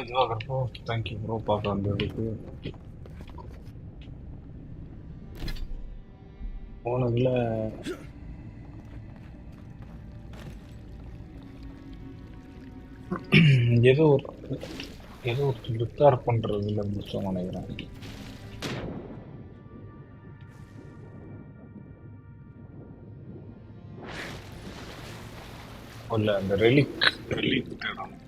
இதுவாக bro. Thank you bro பார்க்க வந்ததுக்கு. போனதுல ஏதோ ஒரு ஏதோ ஒரு ரிப்பேர் பண்றதுல முடிச்சோம் நினைக்கிறேன். இல்ல அந்த ரெலிக் தேடணும்.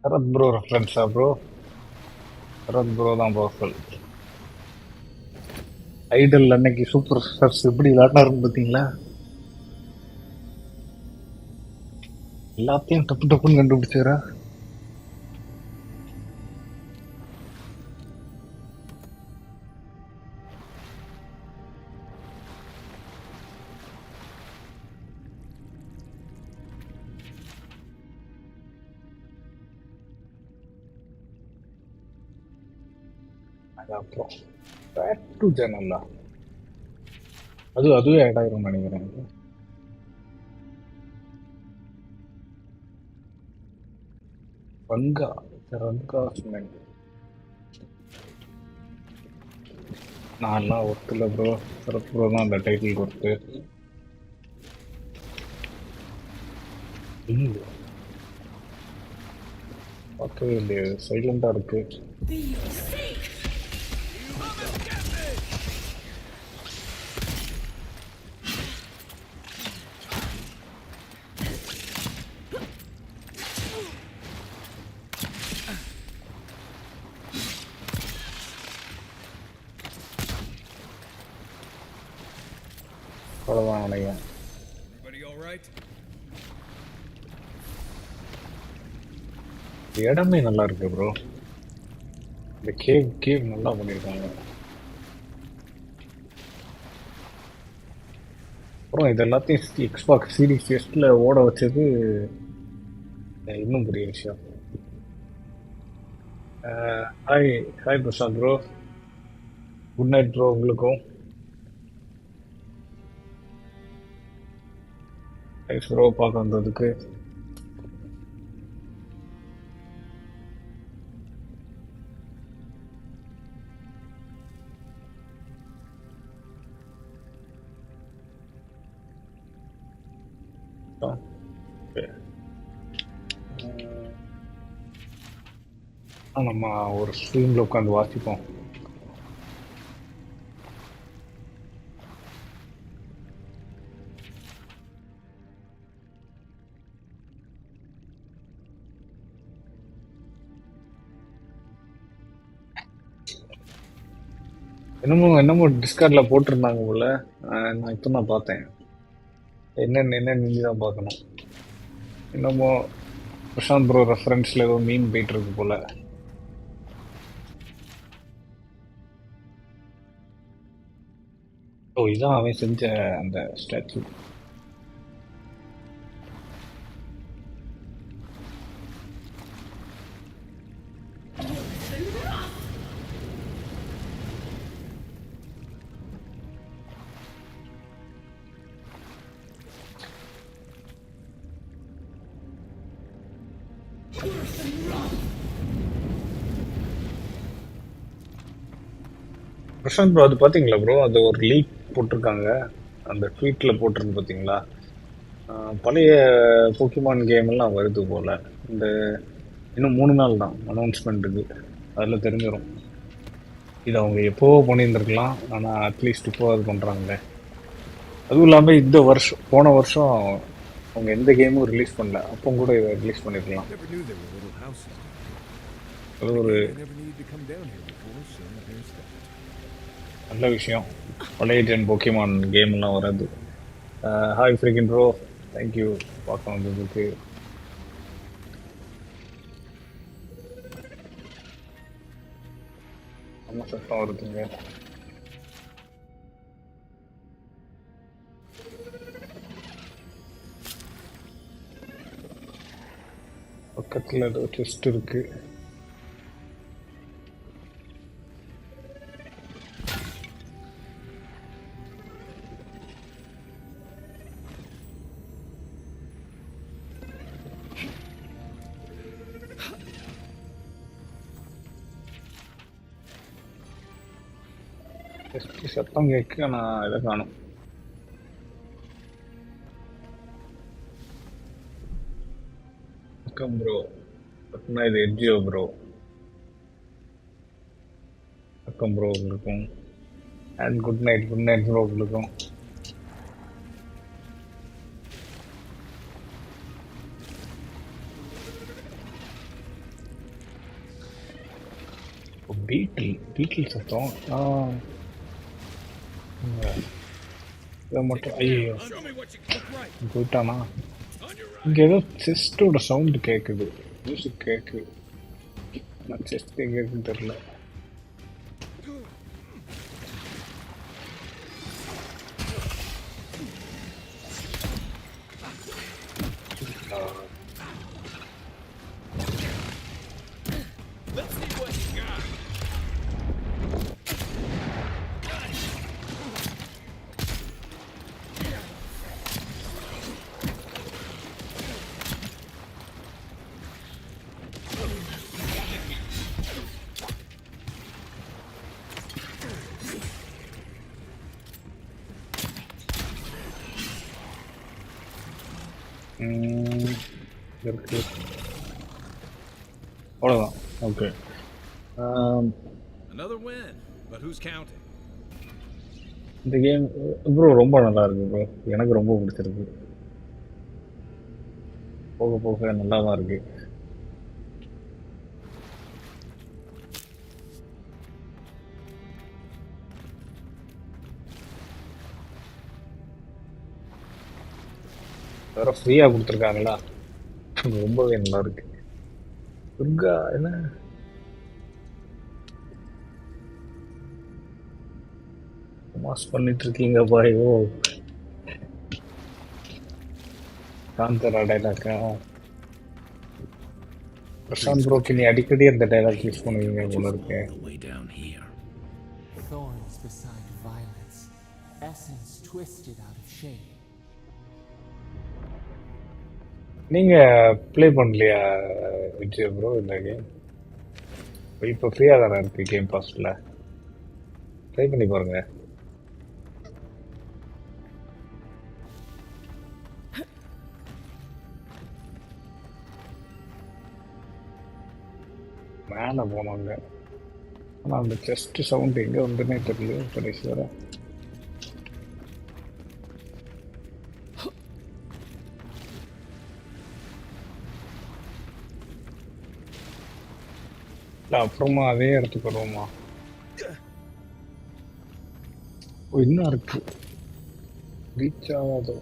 சரத் ப்ரோ ரெஃபரன்ஸா ப்ரோ? சரத் ப்ரோ தான் ப்ரோ. ஐடல் அன்னைக்கு சூப்பர் ஸ்டார்ஸ் எப்படி விளையாடினாருன்னு பார்த்தீங்களா? எல்லாத்தையும் டப்பு டப்புன்னு கண்டுபிடிச்சாரா? அப்புறம் பேக் டு ஜனல்லா அதுவே ஆட் ஆயிரும் நினைக்கிறேன். ரங்கா ரங்கா சிமெண்ட் நான்லாம் ஒருத்தல ப்ரோ. சரத் ப்ரோ தான் அந்த டைட்டில் கொடுத்து பார்க்கவே இல்லையே, சைலண்டா இருக்கு. அவ்வளோதான் நினைக்கிறேன். இடமே நல்லா இருக்கு ப்ரோ. இந்த கேவ் நல்லா பண்ணியிருக்காங்க. அப்புறம் இது எல்லாத்தையும் எக்ஸ்பாக்ஸ் சீரிஸ் எஸ்ட்ல ஓட வச்சது இன்னும் பெரிய விஷயம். Hi hi Prashanth bro. Good night bro உங்களுக்கும். தேங்க்ஸ் ப்ரோ பார்க்க வந்ததுக்கு. நம்ம ஒரு ஸ்ட்ரீம்ல உட்காந்து வாசிப்போம். என்னமோ டிஸ்கார்ட்ல போட்டிருந்தாங்க போல. நான் இப்போ தான் பார்த்தேன். என்ன நீங்க தான் பார்க்கணும். என்னமோ பிரசாந்த் ப்ரோ ரெஃபரன்ஸ்ல ஏதோ மீன் போயிட்டு இருக்கு போல. ஓ இதான் அவன் செஞ்ச அந்த ஸ்டாச்சு. பிரசாந்த் ப்ரோ அது பார்த்தீங்களா ப்ரோ? அது ஒரு லீக் போட்டிருக்காங்க. அந்த ட்வீட்ல போட்டிருந்து பார்த்தீங்களா? பழைய போக்கிமான் கேம் எல்லாம் வருது போல. இந்த இன்னும் 3 நாள் தான் அனௌன்ஸ்மெண்ட்டுக்கு. அதில் தெரிஞ்சிடும். இது அவங்க எப்போவோ பண்ணியிருந்திருக்கலாம். ஆனால் அட்லீஸ்ட் இப்போ அது பண்ணுறாங்களே. அதுவும் இல்லாமல் இந்த வருஷம் போன வருஷம் அவங்க எந்த கேமும் ரிலீஸ் பண்ணல. அப்போ கூட இதை ரிலீஸ் பண்ணிருக்கலாம். அது ஒரு நல்ல விஷயம். பழைய ஜென் போக்கிமான் கேம்லாம் வராது. ஹாய் ஃப்ரீக்கின் ப்ரோ, தேங்க்யூ பார்க்க வந்ததுக்கு. நம்ம சத்தம் வருதுங்க. பக்கத்தில் ஏதோ செஸ்ட் இருக்கு. ஜஸ்ட் சத்தம் கேட்க நான் இதை காணும். வணக்கம் ப்ரோ. அப்படின்னா இது எட்ஜியோ ப்ரோ. வணக்கம் ப்ரோ உங்களுக்கும். அண்ட் குட் நைட் ப்ரோ உங்களுக்கும். பீட்டில் சத்தம். இதை மட்டும் ஐயோ போயிட்டானா? இங்கே ஏதோ செஸ்டோட சவுண்டு கேட்குது, மியூசிக் கேட்குது. நான் செஸ்ட் எங்கே இருக்குன்னு தெரில. இருக்கு அவ்வளோதான். ஓகே. இந்த கேம் ப்ரோ ரொம்ப நல்லா இருக்கு ப்ரோ. எனக்கு ரொம்ப பிடிச்சிருக்கு. போக போக நல்லா தான் இருக்கு. வேற ஃப்ரீயாக கொடுத்துருக்காங்களா, ரொம்பவே நல்லா இருக்கு. துர்கா என்ன மாஸ் பண்ணிட்டு இருக்கீங்க பாயோ? காந்தரா டைலாக்கா? பிரசாந்த் ப்ரோக்கு நீ அடிக்கடி அந்த டைலாக் யூஸ் பண்ணுவீங்க போல இருக்கு. Thorns beside violence, essence twisted out of shape. நீங்க ப்ளே பண்ணலையா விஜய் ப்ரோ இந்த கேம்? இப்போ ஃப்ரீயாக தானே இருக்கு கேம் பாஸ்ல, ட்ரை பண்ணி பாருங்க. மேலே போனாங்க, ஆனால் அந்த செஸ்ட் சவுண்ட் எங்கே வந்துன்னே தெரியல கடைசி வர. அப்புறமா அதே இடத்துக்கு வருவோமா? இன்னும் இருக்கு, ரீச் ஆகாதோ?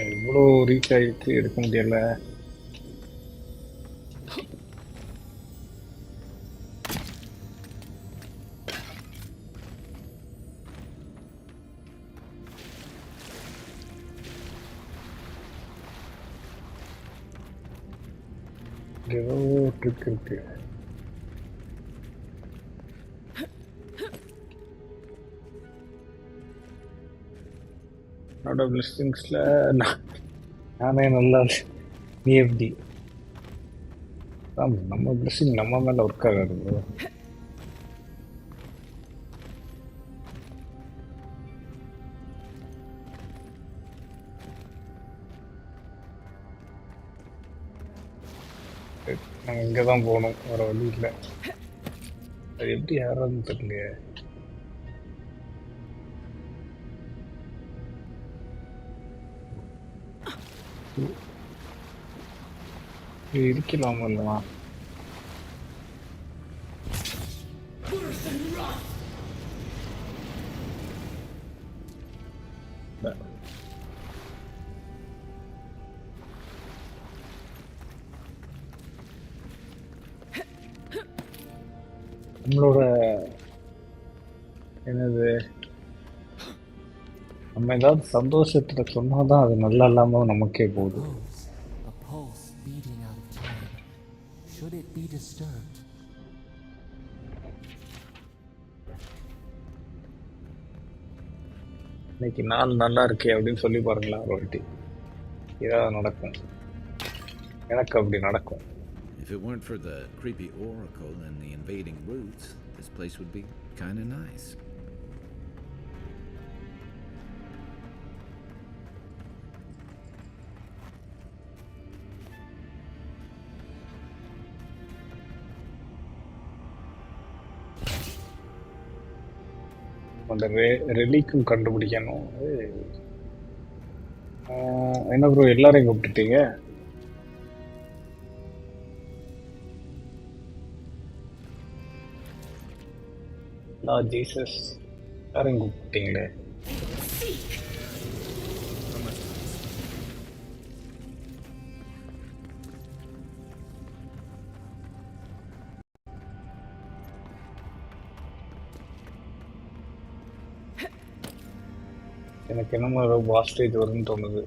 இவ்வளோ ரீச் ஆகிடுச்சு, எடுக்க முடியல. ஏதோ ட்ரிக் இருக்கு. என்னோட பிளஸ்டிங்ஸ்ல நானே நல்லா, நீ எப்படி? நம்ம பிளஸ்டிங் நம்ம மேல ஒர்க் ஆகாது. நாங்கள் இங்கே தான் போகணும், வேறு வழி இல்லை. அது எப்படி யாரான்னு தெரியலையே. இருக்கலாமா இல்லைனா? நம்மளோட என்னது, நம்ம ஏதாவது சந்தோஷத்துல சொன்னாதான் அது நல்லா இல்லாம நமக்கே போகுது. இன்னைக்கு நாள் நல்லா இருக்கே அப்படின்னு சொல்லி பாருங்களா ஒரு வாட்டி, ஏதாவது நடக்கும். எனக்கு அப்படி நடக்கும். If it weren't for the creepy oracle and the invading roots, this place would be kind of nice. அந்த ரெலிக்கும் கண்டுபிடிக்கணும். என்ன ப்ரோ எல்லாரையும் கூப்பிட்டுட்டீங்க? ஜீசஸ் எல்லாரையும் கூப்பிட்டீங்களே. எனக்கு என்னமோ ஏதோ பாஸ் ஸ்டேஜ் வரும்னு தோணுது.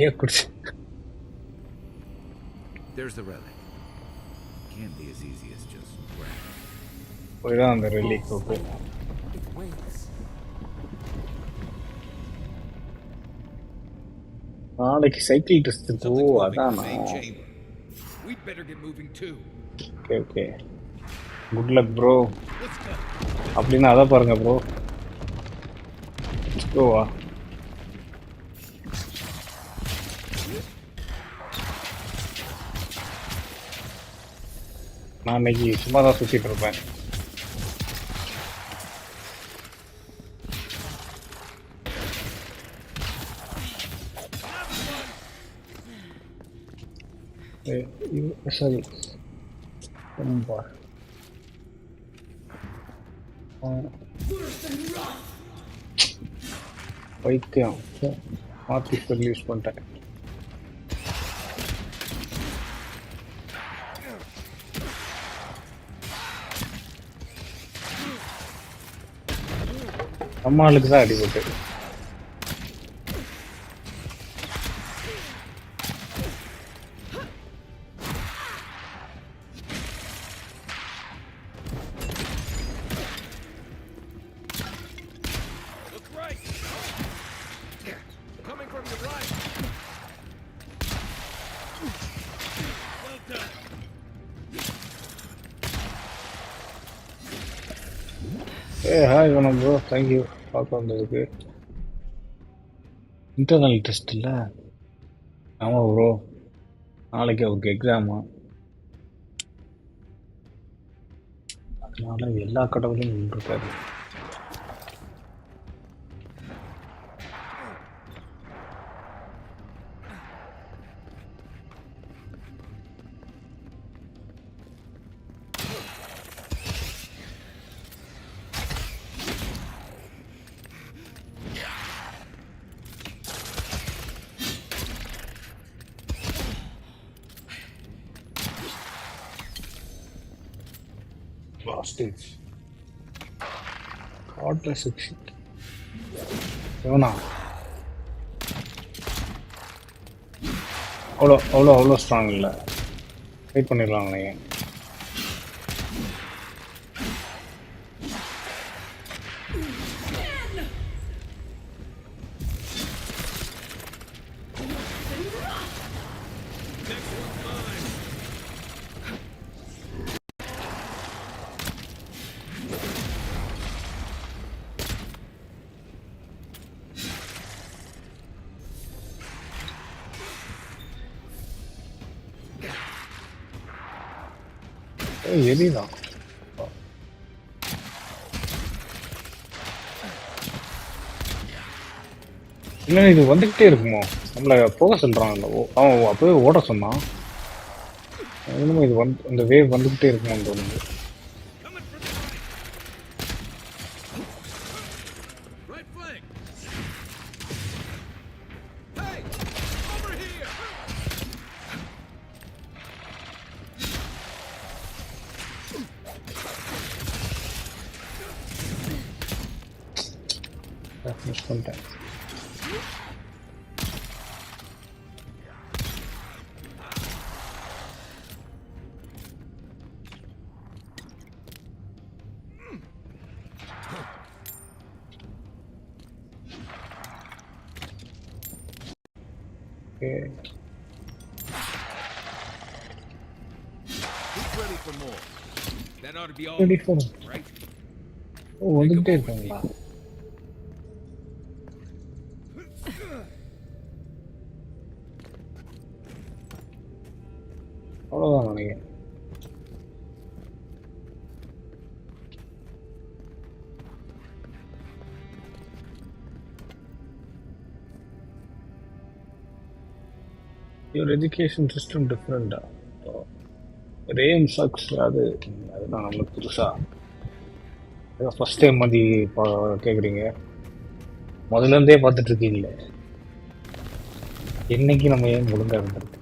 ஏன் குடிச்சு There's the relic. Can't be as easy as just grab it. போய் தான் அந்த ரெலிக் ஓகே. It waits. நாளைக்கு சைக்கிள் டெஸ்ட். ஓ அதானா. We'd better get moving too. Okay okay. Good luck bro. அப்படின்னா அதான் பாருங்க ப்ரோ. ஓவா நான் இன்னைக்கு சும்மா தான் சுற்றிட்டு இருப்பேன். சரி ரொம்ப வைத்தியம் மாற்றி சொல்லி யூஸ் பண்ணிட்டேன். நம்ம ஆளுக்கு தான் அடிபட்டு. ஹாய் வணக்கம் ப்ரோ, தேங்க்யூ பார்க்க வந்ததுக்கு. இன்டர்னல் டெஸ்ட் இல்லை? ஆமாம் ப்ரோ, நாளைக்கு அவருக்கு எக்ஸாமா. அதனால எல்லா கடவுளையும் நின்றுருக்காரு. Hostage. Godless shit. இவனா அவ்வளோ ஸ்ட்ராங் இல்லை. வெயிட் பண்ணிடலாம் நீங்கள். எரிதான். இல்லை இது வந்துக்கிட்டே இருக்குமோ? நம்மளை போக சொல்கிறாங்கல்ல. அவன் அப்போவே ஓட சொன்னான். இன்னும் இது இந்த வேவ் வந்துக்கிட்டே இருக்குமோன்னு தோணுது. மிஸ் பண்ணிட்டேன். Okay. Who's ready for more? That ought to be all Ready of for them, right? ஓ வந்துகிட்டே இருக்காங்களா? அவ்வளோதான் நினைக்கிறேன். Your education system different. RAM sucks அதுதான் நம்மளுக்கு புதுசா ஃபர்ஸ்ட் டைம் மாதிரி கேட்குறீங்க. முதல்ல இருந்தே பார்த்துட்டு இருக்கீங்களே, என்னைக்கு நம்ம ஏன் ஒழுங்கா இருந்திருக்கு?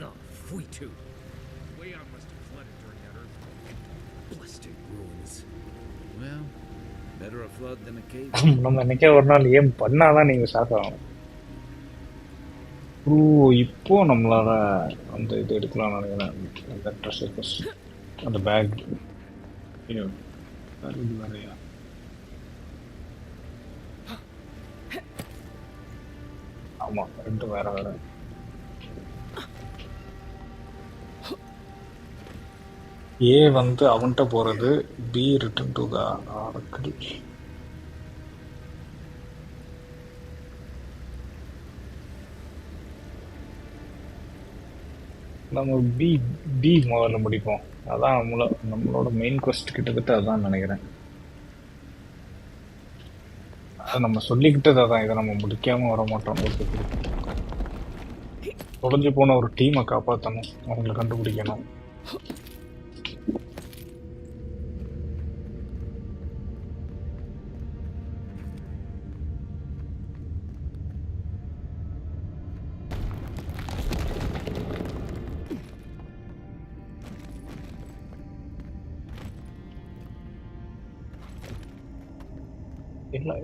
Oh, we too. Leon must have flooded during that earthquake. Blasted ruins. Well, better a flood than a cave. நம்ம என்னைக்கே ஒரு நாள் ஏன் பண்ணாதான் நீங்க ஷாக் ஆகும். ஓ, இப்போ நம்மளால அந்த இது எடுக்கலாம் நினைக்கிறேன். அந்த ட்ரெஸ், அந்த பேக் இது வேறையா? ஆமா, ரெண்டும் வேற வேற. ஏ வந்து அவன்கிட்ட போறது, B return to the oracle. நம்ம பி பி முதல்ல முடிப்போம். அதான் நம்மளோட மெயின் கொஸ்ட் கிட்டத்தட்ட அதான் நினைக்கிறேன். அதை நம்ம சொல்லிக்கிட்டது அதான், இதை நம்ம முடிக்காம வர மாட்டோம். தொலைஞ்சு போன ஒரு டீமை காப்பாற்றணும், அவங்களை கண்டுபிடிக்கணும்.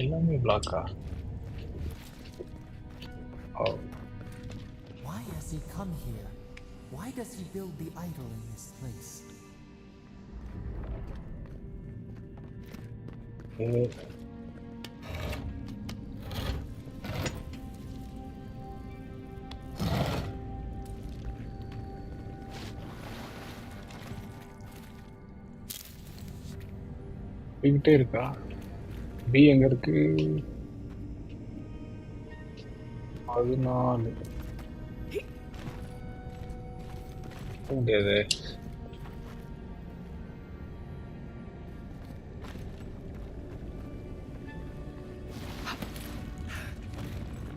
எல்லாமே பிளாக்கா? Why has he come here? Why does he build the idol in this place? போய்கிட்டே இருக்கா? பி எங்க இருக்கு? 14 முடியாது.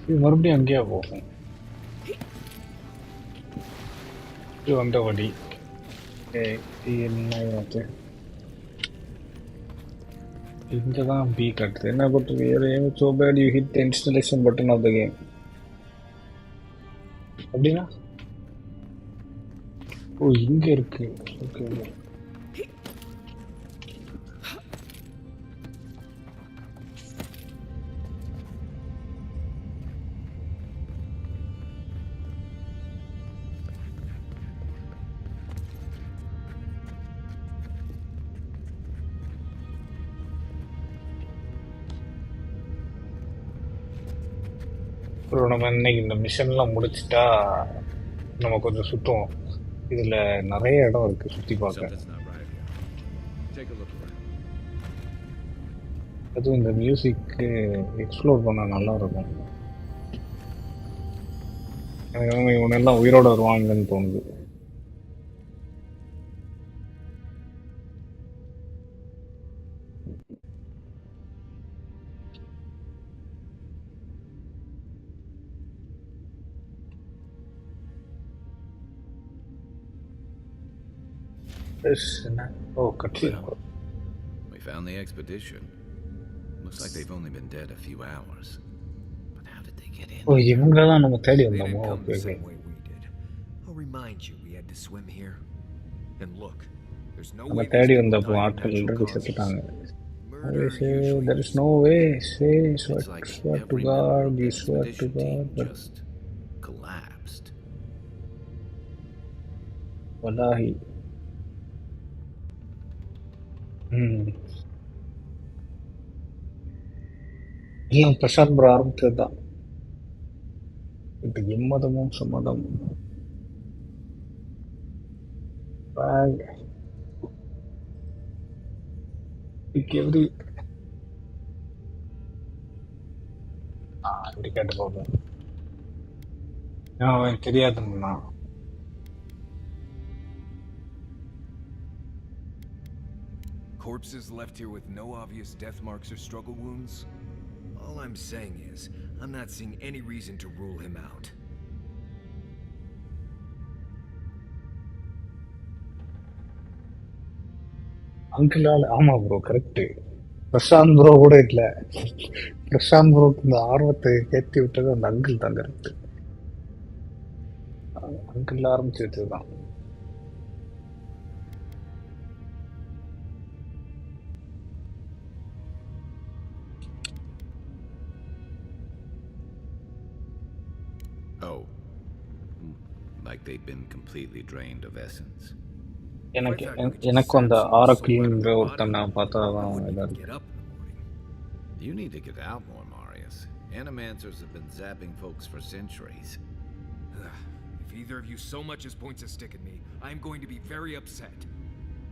இது மறுபடியும் அங்கேயா போகும்? இது வந்த வழி என்ன? இங்கதான் பி கட்டுது. என்ன பண்றது? So bad you hit the installation button of the game. அப்படின்னா ஓ இங்க இருக்கு. ஓகே, அப்புறம் நம்ம இன்னைக்கு இந்த மிஷன்லாம் முடிச்சுட்டா நம்ம கொஞ்சம் சுற்றுவோம். இதுல நிறைய இடம் இருக்கு சுத்தி பார்க்க. Something's not right here. Take a look around. அதுவும் இந்த மியூசிக்கு எக்ஸ்ப்ளோர் பண்ண நல்லா இருக்கும். எனக்கு இவனெல்லாம் உயிரோட வருவாங்கன்னு தோணுது. ஓ கட்சி. We found the expedition. Looks like they've only been dead a few hours. But how did they get in? ஓ இவங்க தான் நம்ம தேடி They வந்தோமோ? didn't come okay the okay. same way we did. I'll remind you we had to swim here. And look, there's no நம்ம way தேடி these வந்தப்போ people died of ஆட்கள் natural already causes. செத்துட்டாங்க. Murder There is usually no way. Swear It's like to every member God, of the you swear to expedition God, team but just collapsed. wallahi. எல்லாம் Prashanth bro ஆரம்பிச்சது தான். இது எம்மதமும் சம்மதம். Back every இப்படி கேட்டு பார்ப்போம். அவன் தெரியாதுன்னா Corpses left here with no obvious death marks or struggle wounds? All I'm saying is, I'm not seeing any reason to rule him out. அங்கிளால் ஆமா ப்ரோ கரெக்ட். பிரசாந்த் ப்ரோ கூட இல்ல. பிரசாந்த் ப்ரோக்கு இந்த ஆர்வத்தை ஏற்றி விட்டது அந்த அங்கிள் தான் கரெக்ட். அங்கிள் ஆரம்பிச்சு வச்சதுதான். Oh. Like they've been completely drained of essence. எனக்கு எனக்கும் அந்த ஆரக்கிள்ங்கிற ஒருத்தன் நான் பார்த்தா தான் இதாக இருக்கு. Get up in the morning. You need to get out more, Marius. Animancers have been zapping folks for centuries. If either of you so much as points a stick at me, I'm going to be very upset.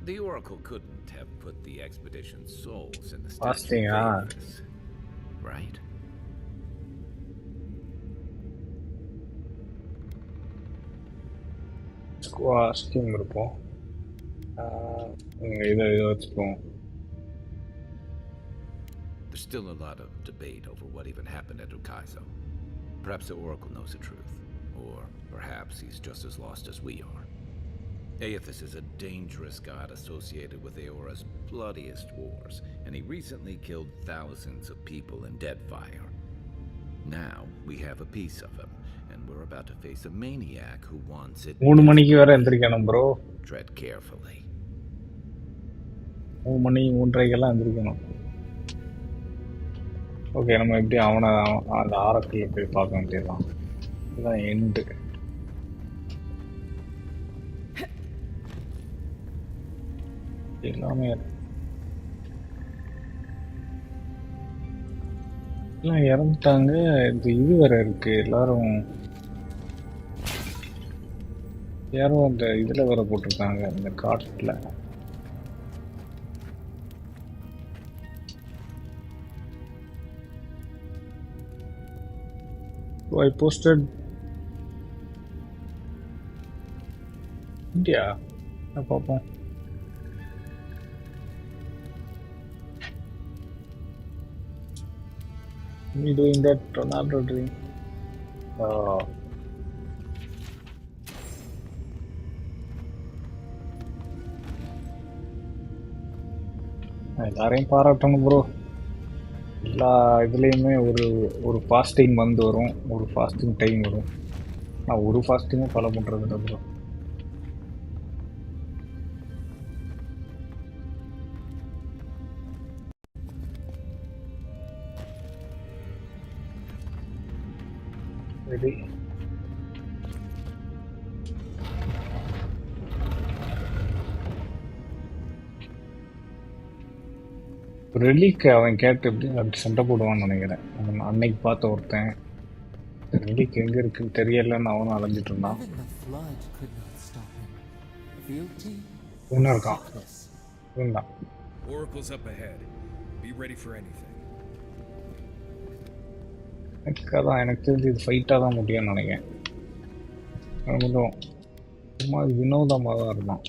The Oracle couldn't have put the expedition's souls in the Fasting, statue of Davis, right? Scheme இருப்போம். இதை வச்சுப்போம். There's still a lot of debate over what even happened at Ukaizo. Perhaps the Oracle knows the truth, or perhaps he's just as lost as we are. Aethys is a dangerous god associated with Eora's bloodiest wars, and he recently killed thousands of people in Deadfire. Now we have a piece of him, and we're about to face a maniac who wants it. 3 மணிக்கு வேற எந்திரிக்கணும் bro. Tread carefully. 3 மணி 3:30க்கெல்லாம் எந்திரிக்கணும். Okay, நம்ம எப்படி அவனை அந்த ஆரக்கில் போய் பார்க்க வேண்டியதுதான். இதுதான் எண்டு. எல்லாமே எல்லாம் இறந்துட்டாங்க. இது வேற இருக்கு. எல்லாரும் யாரும் அந்த இதுல வேற போட்டிருக்காங்க இந்த காட்டுல. I posted India. பார்ப்போம். Me doing that Ronaldo dream. எல்லாரையும் பாராட்டணும் ப்ரோ. எல்லா இதுலேயுமே ஒரு ஃபாஸ்டிங் வந்து வரும், ஒரு ஃபாஸ்டிங் டைம் வரும். நான் ஒரு ஃபாஸ்டிங்கும் ஃபாலோ பண்ணுறது இல்லை ப்ரோ. ரெடி ரெலிக் அவன் கேட்டு எப்படி அப்படி சண்டை போடுவான்னு நினைக்கிறேன். அவன் அன்னைக்கு பார்த்த ஒருத்தன் ரெலிக் எங்கே இருக்குன்னு தெரியலன்னு அவனும் அலைஞ்சிட்டு இருந்தான். ஒன்றும் இருக்கான் இருந்தான். Oracle's up ahead. Be ready for anything. எனக்கு தெரிஞ்சு இது ஃபைட்டாக தான் முடியும்னு நினைக்கிறேன். கொஞ்சம் சும்மா வினோதமாக தான் இருந்தான்.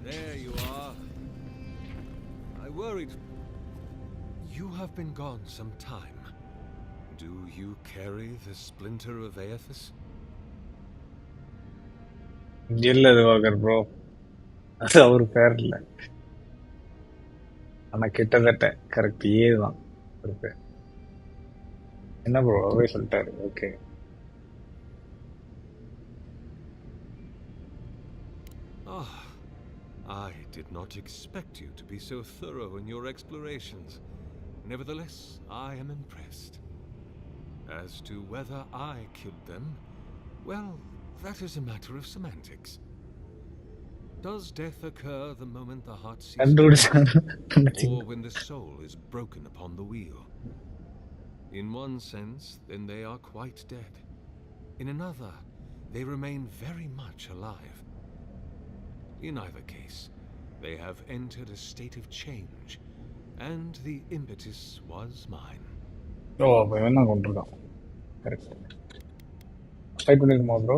There you are. I worried. You have been gone some time. Do you carry the splinter of Aethys? இல்லை திவாகர் ப்ரோ, அது அவர் பேர் இல்லை. ஆனால் கிட்டத்தட்ட கரெக்ட் தான் ஒரு பேர். என்ன ப்ரோ அவரே சொல்லிட்டாரு. Okay, I did not expect you to be so thorough in your explorations. Nevertheless, I am impressed. As to whether I killed them, well, That is a matter of semantics. Does death occur the moment the heart ceases, கண்டுபிடிச்சாங்க. or when the soul is broken upon the wheel? In one sense, then they are quite dead. In another, they remain very much alive. In either case, they have entered a state of change, and the impetus was mine. ஓ அப்போ என்ன கொண்டிருக்கான். Correct. Fight பண்ணிருக்குமா bro?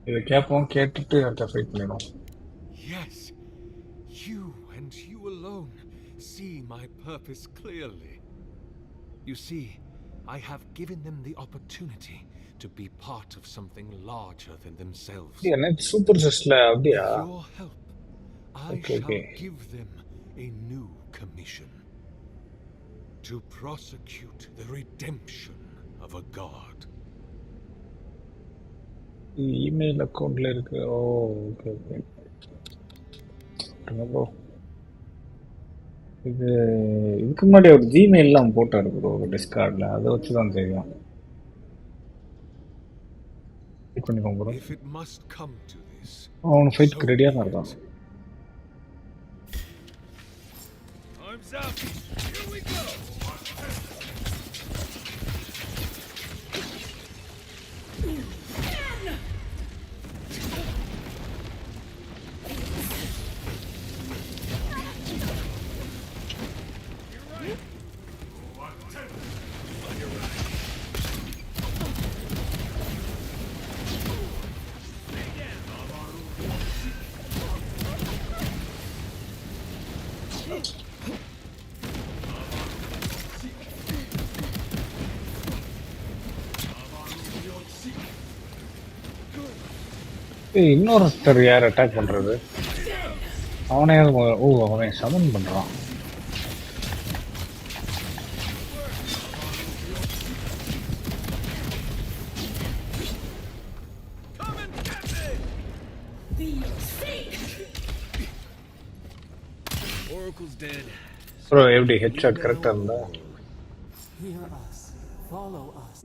இதை கேட்போம், கேட்டுட்டு அடுத்த fight பண்ணிடுவோம். Yes, you and you alone see my purpose clearly. You see, I have given them the opportunity to be part of something larger than themselves. என்ன சூப்பர் செஸ்ல அப்படியா? With your help, I shall okay. give them a new commission. To prosecute the redemption of a god. Email அக்கௌண்ட்ல இருக்கு. ஓ okay okay. Bro இது இதுக்கு முன்னாடி ஒரு ஜிமெயில்லாம் போட்டாரு bro டிஸ்கார்ட்ல, அதை வச்சு தான் தெரியும். செக் பண்ணிக்கோங்க bro. If it must come to this, அவன் ஃபைட்க்கு ரெடியா தான் இருக்கான். Arms up. Here we go. இன்னொருத்தர் யார் அட்டாக் பண்றது? அவனே அவனை சமன் பண்றான். Oracle's dead. ப்ரோ எப்படி ஹெட்ஷாட் கரெக்டா இருந்தா? Hear us. Follow us.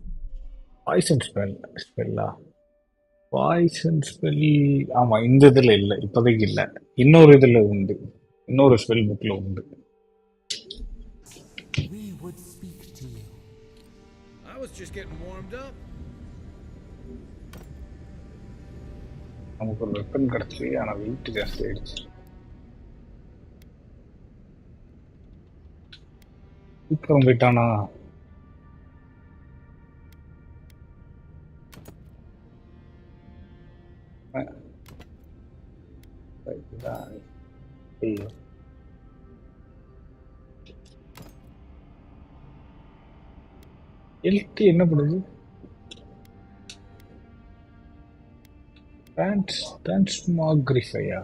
Poison ஸ்பெல்லா? பாய்சன் ஸ்பெல் ஆமா இந்த இதுல இல்ல, இப்போதைக்கு இல்ல. இன்னொரு இதுல உண்டு, இன்னொரு ஸ்பெல் புக்ல உண்டு. We would speak to you. I was just getting warmed up. நமக்கு ஒரு வெப்பன் கிடைச்சி, ஆனா வெயிட் ஜாஸ்தி ஆயிடுச்சு. சீக்கிரம் போயிட்டானா? ஐயோ எல்டி என்ன பண்ணுது? டிரான்ஸ்மாகிரிஃபையா?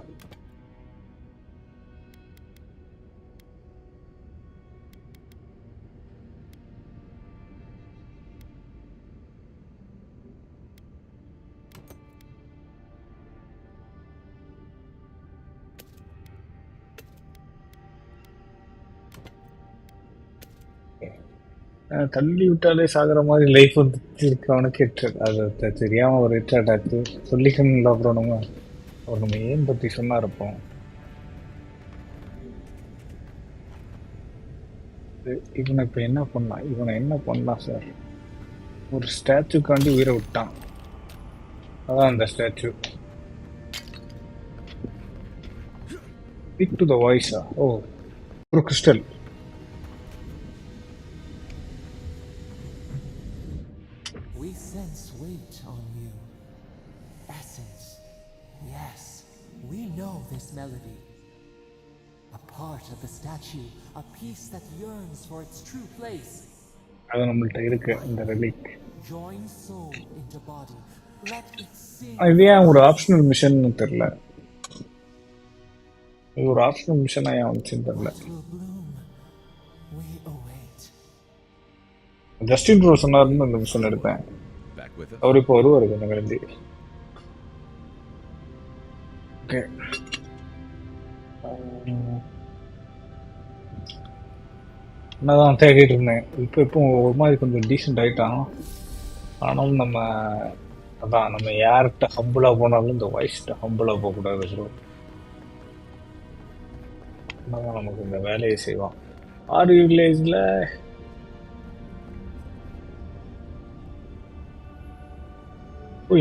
தள்ளி விட்டாலே சாகிற மாதிரி லைஃப் வந்து இருக்கு அவனுக்கு. அது தெரியாம ஒரு ஹெட்ஷாட் ஆச்சு சொல்லிக்கணும்ல. அப்புறம் நம்ம ஏன் பத்தி சொன்னா இருப்போம். இவனை இப்ப என்ன பண்ணலாம்? இவனை என்ன பண்ணலாம் சார்? ஒரு ஸ்டாச்சுக்காண்டி உயிரை விட்டான். அதான் அந்த ஸ்டாச்சு. ஸ்பீக் டு த வாய்ஸா? ஓ ஒரு crystal. We sense weight on you. Essence. Yes, we know this melody. A part of the statue, a piece that yearns for its true place. அது நம்மள்ட்ட இருக்கு இந்த relic. Join soul into body. Let it sing. இது ஏன் ஒரு optional mission தெரியல? இது ஒரு ஆப்ஷனல் மிஷன் ஏன் வந்துச்சுன்னு தெரியல. What will bloom? We await. Justin bro சொன்னாருன்னு அந்த மிஷன் எடுத்தேன். Back with us? அவர் இப்போ வருவாரு கொஞ்சம் கழிஞ்சு. ஓகே என்னதான் தேடிட்டு இருந்தேன். இப்போ ஒரு மாதிரி கொஞ்சம் டீசென்ட் ஆயிட்டான். ஆனாலும் நம்ம அதான் நம்ம யார்கிட்ட ஹம்பிளா போனாலும் இந்த வாய்ஸ்கிட்ட ஹம்பிளா போகக்கூடாது ப்ரோ. என்னதான் நமக்கு இந்த வேலையை செய்வான். ஆறு வில்லேஜ்ல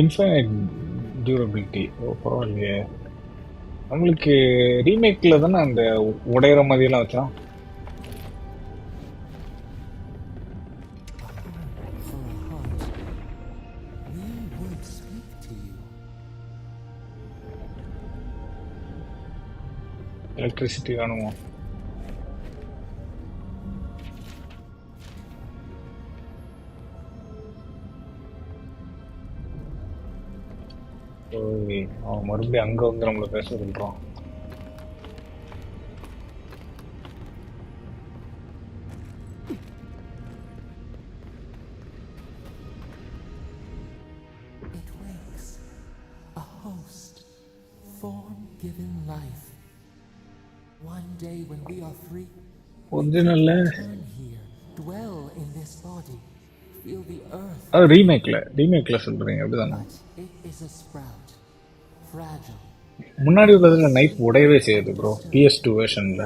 இன்ஃபைனைட் டியூரபிலிட்டி. ஓ பரவாயில்லையே. நம்மளுக்கு ரீமேக்ல தானே அந்த உடையிற மாதிரியெல்லாம் வச்சான். For a heart, we would speak to you. Electricity வேணுமா? ஓய், அவன் மறுபடியும் அங்க வந்து நம்மள பேச சொல்றான். It wakes, a host, form given life. One day when we are free, ஒரிஜினல்ல turn here, dwell in this body, feel the earth. அது ரீமேக்ல சொல்றீங்க அப்படிதானே? But it is a sprout, fragile. முன்னாடி உள்ளதுல நைஃப் உடையவே செய்யுது ப்ரோ. PS2 வெர்ஷன்ல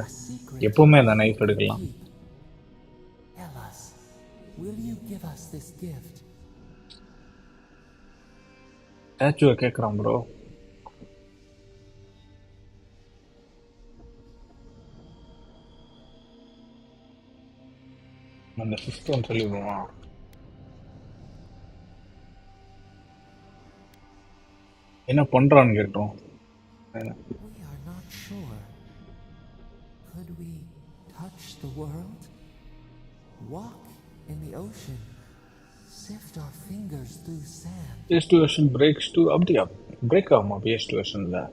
எப்பவுமே அந்த knife எடுக்கலாம். Tell us, will you give us this gift? ஸ்டாச்சுவை கேட்குறான் bro. அந்த சிஸ்டம் சொல்லிடுவான். என்ன பண்றான்னு கேட்டோம். We are not sure. Could we touch the world? Walk in the ocean? Sift our fingers through sand? PS2 version breaks டு அப்படியா? Break ஆகுமா PS2 வெர்ஷன்ல?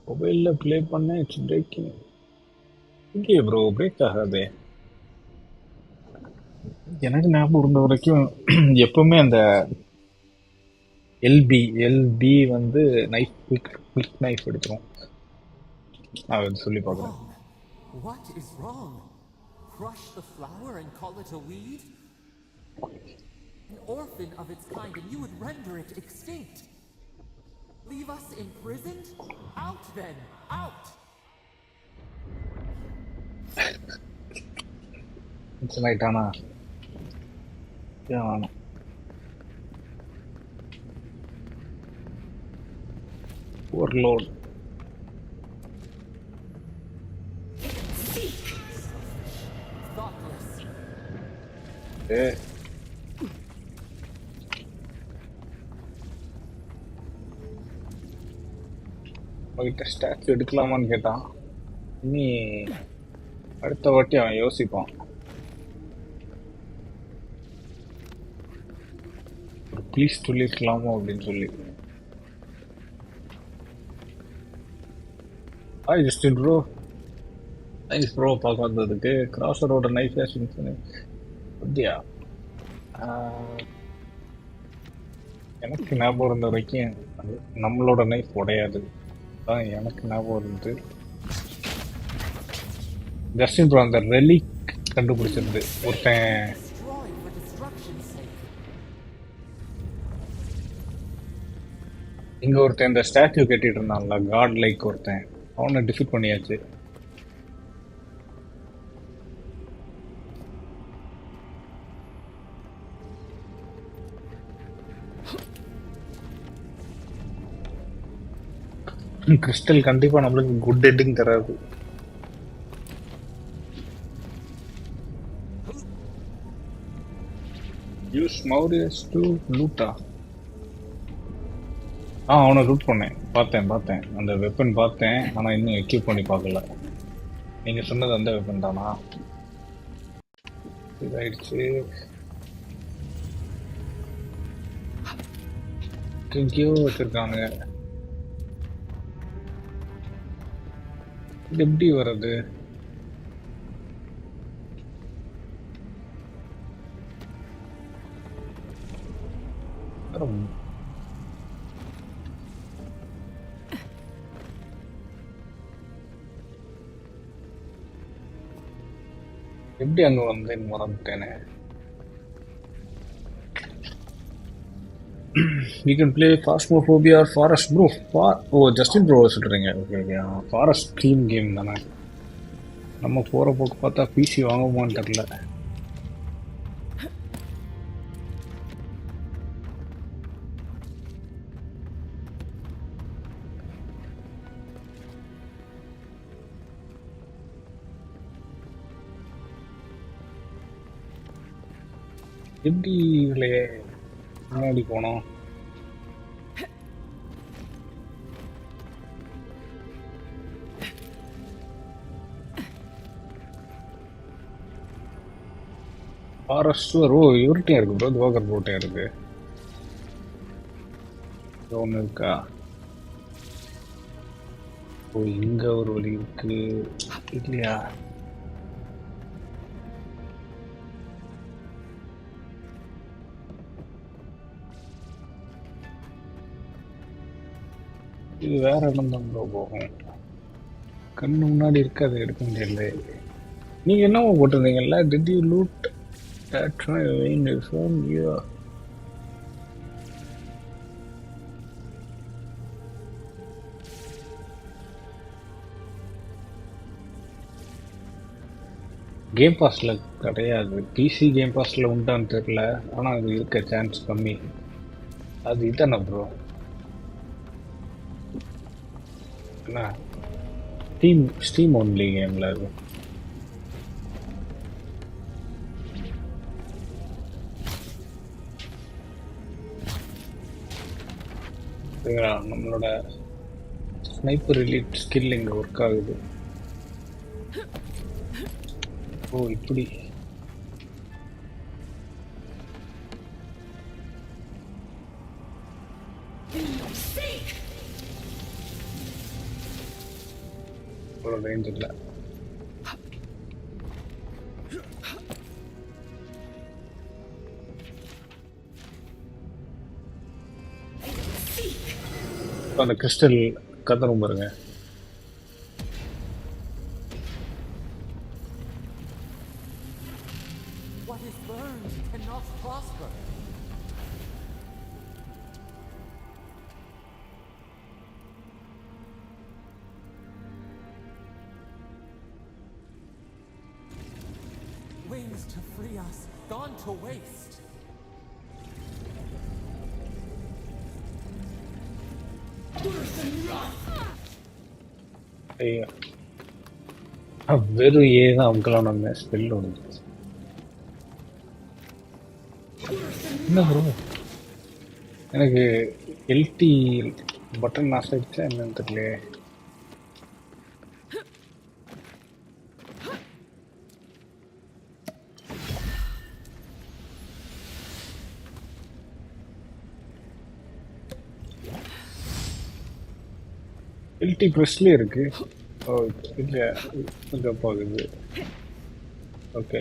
மொபைலில் ப்ளே பண்ண இட்ஸ் பிரேக்கிங். இங்கே ப்ரோ பிரேக் ஆகாது. எனக்கு ஞாபகம் இருந்த வரைக்கும் எப்பவுமே அந்த எல்பி வந்து நைஃப் குவிக் நைஃப் எடுத்துரும். நான் சொல்லி பார்க்குறேன். Wrong. What is wrong? Crush the flower and call it a weed? An orphan of its kind, and you would render it extinct. Leave us imprisoned? Out then! Out! ஆயிட்டானா? வேணாம். Overload. Thoughtless. அவகிட்ட statue எடுக்கலாமான்னு கேட்டான். இனி அடுத்த வாட்டி அவன் யோசிப்பான். ஒரு please சொல்லிருக்கலாமோ அப்படின்னு சொல்லி. Hi Justin bro. Nice bro பார்க்க வந்ததுக்கு. கிராஸரோட நைஃப் அப்படியா? எனக்கு ஞாபகம் இருந்த வரைக்கும் நம்மளோட நைஃப் உடையாது. அதான் எனக்கு ஞாபகம் இருந்து. ஜஸ்டின் ப்ரோ அந்த ரெலிக் கண்டுபிடிச்சிருந்து ஒருத்தன் Destroy for destruction's sake. இங்க ஒருத்தன் இந்த ஸ்டாச்சு கட்டிட்டு இருந்தான்ல, காட் லைக் ஒருத்தன், அவனை டிஃபீட் பண்ணியாச்சு. கிறிஸ்டல் கண்டிப்பா நம்மளுக்கு குட் எண்டிங் தராது. யூஸ் மௌரியஸ் டு லூட்டா. அவனை லூட் பண்ணேன். பார்த்தேன் அந்த வெப்பன் பார்த்தேன். ஆனால் இன்னும் எக்யூப் பண்ணி பார்க்கல. நீங்கள் சொன்னது அந்த வெப்பன் தானா? இதாயிடுச்சு. எங்கேயோ வச்சிருக்காங்க. இது எப்படி வர்றது? எப்படி அங்க வந்தேன்னு மறந்துட்டேனே. We can play Phasmophobia or Forest Bro. Justin Bro சொல்றீங்க. Okay okay. Forest theme game தானே. நம்ம போற போக்கு பார்த்தா பிசி வாங்குமான்னு தெரியல. எப்படி இல்லையே முன்னாடி போனோம். ஃபாரஸ்ட் இவர்கிட்டயும் இருக்கு ப்ரோ. துவாகர் ப்ரோட்டையும் இருக்கு. ஒன்று இருக்கா? இங்க ஒரு வழி இருக்கு இல்லையா? இது வேற இடம் தான் ப்ரோ போகும். கண்ணு முன்னாடி இருக்கு, அதை எடுக்க முடியல. நீங்க என்னமோ போட்டிருந்தீங்கல்ல, did you loot that in your phone? Yeah. Game பாஸ்ல கிடையாது. பிசி கேம் பாஸ்ல உண்டான்னு தெரியல, ஆனா அது இருக்க சான்ஸ் கம்மி. அது இதானே ப்ரோ? என்ன ஸ்டீம் ஒன்லி கேம்ல அது. நம்மளோட ஸ்னைப்பர் ரிலீட் ஸ்கில் இங்க ஒர்க் ஆகுது. இப்படி ரேஞ்ச் இல்லை. அந்த கிறிஸ்டல் கதரும் பாருங்க. What is burned cannot prosper. Wings to free us, gone to waste. ஐயா, வெறும் ஏதான் அமுக்கலாம். நம்ம ஸ்பெல் ஒன்று என்ன ப்ரோ? எனக்கு எல்டி பட்டன் நாஸ் ஆயிடுச்சா என்னன்னு தெரியலையே. எல்டி ப்ரெஸ்லேயே இருக்கு. இல்லை கொஞ்சம் போகுது. ஓகே,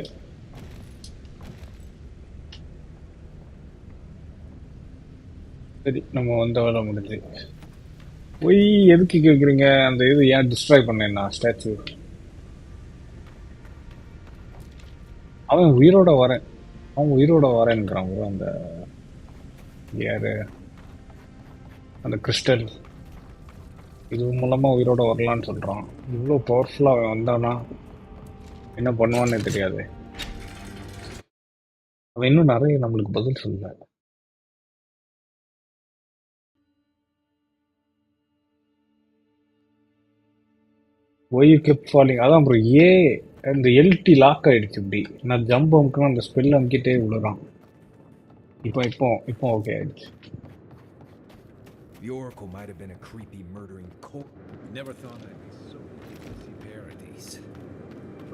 சரி, நம்ம வந்த வேலை முடிஞ்சு. போய் எதுக்கு கேட்குறீங்க? அந்த இது ஏன் டிஸ்ட்ராய் பண்ணேன்னா ஸ்டாச்சு? அவன் உயிரோட வரேன்ங்கிறான் ப்ரோ. அந்த யாரு அந்த கிறிஸ்டல் இது மூலமா உயிரோட வரலான்னு சொல்றான். இவ்வளோ பவர்ஃபுல்லா அவன் வந்தானா என்ன பண்ணுவான்னு தெரியாது. அவன் இன்னும் நிறைய நம்மளுக்கு பதில் சொல்லல. Why kept falling. அதான் ப்ரோ, அந்த எல்டி லாக் ஆயிடுச்சு. இப்படி நான் ஜம்ப் அமுக்கணும், அந்த ஸ்பெல் அமுக்கிட்டே விழுறான். இப்போ ஓகே ஆயிடுச்சு. The Oracle might have been a creepy, murdering cult. Never thought I'd be so to see Paradis.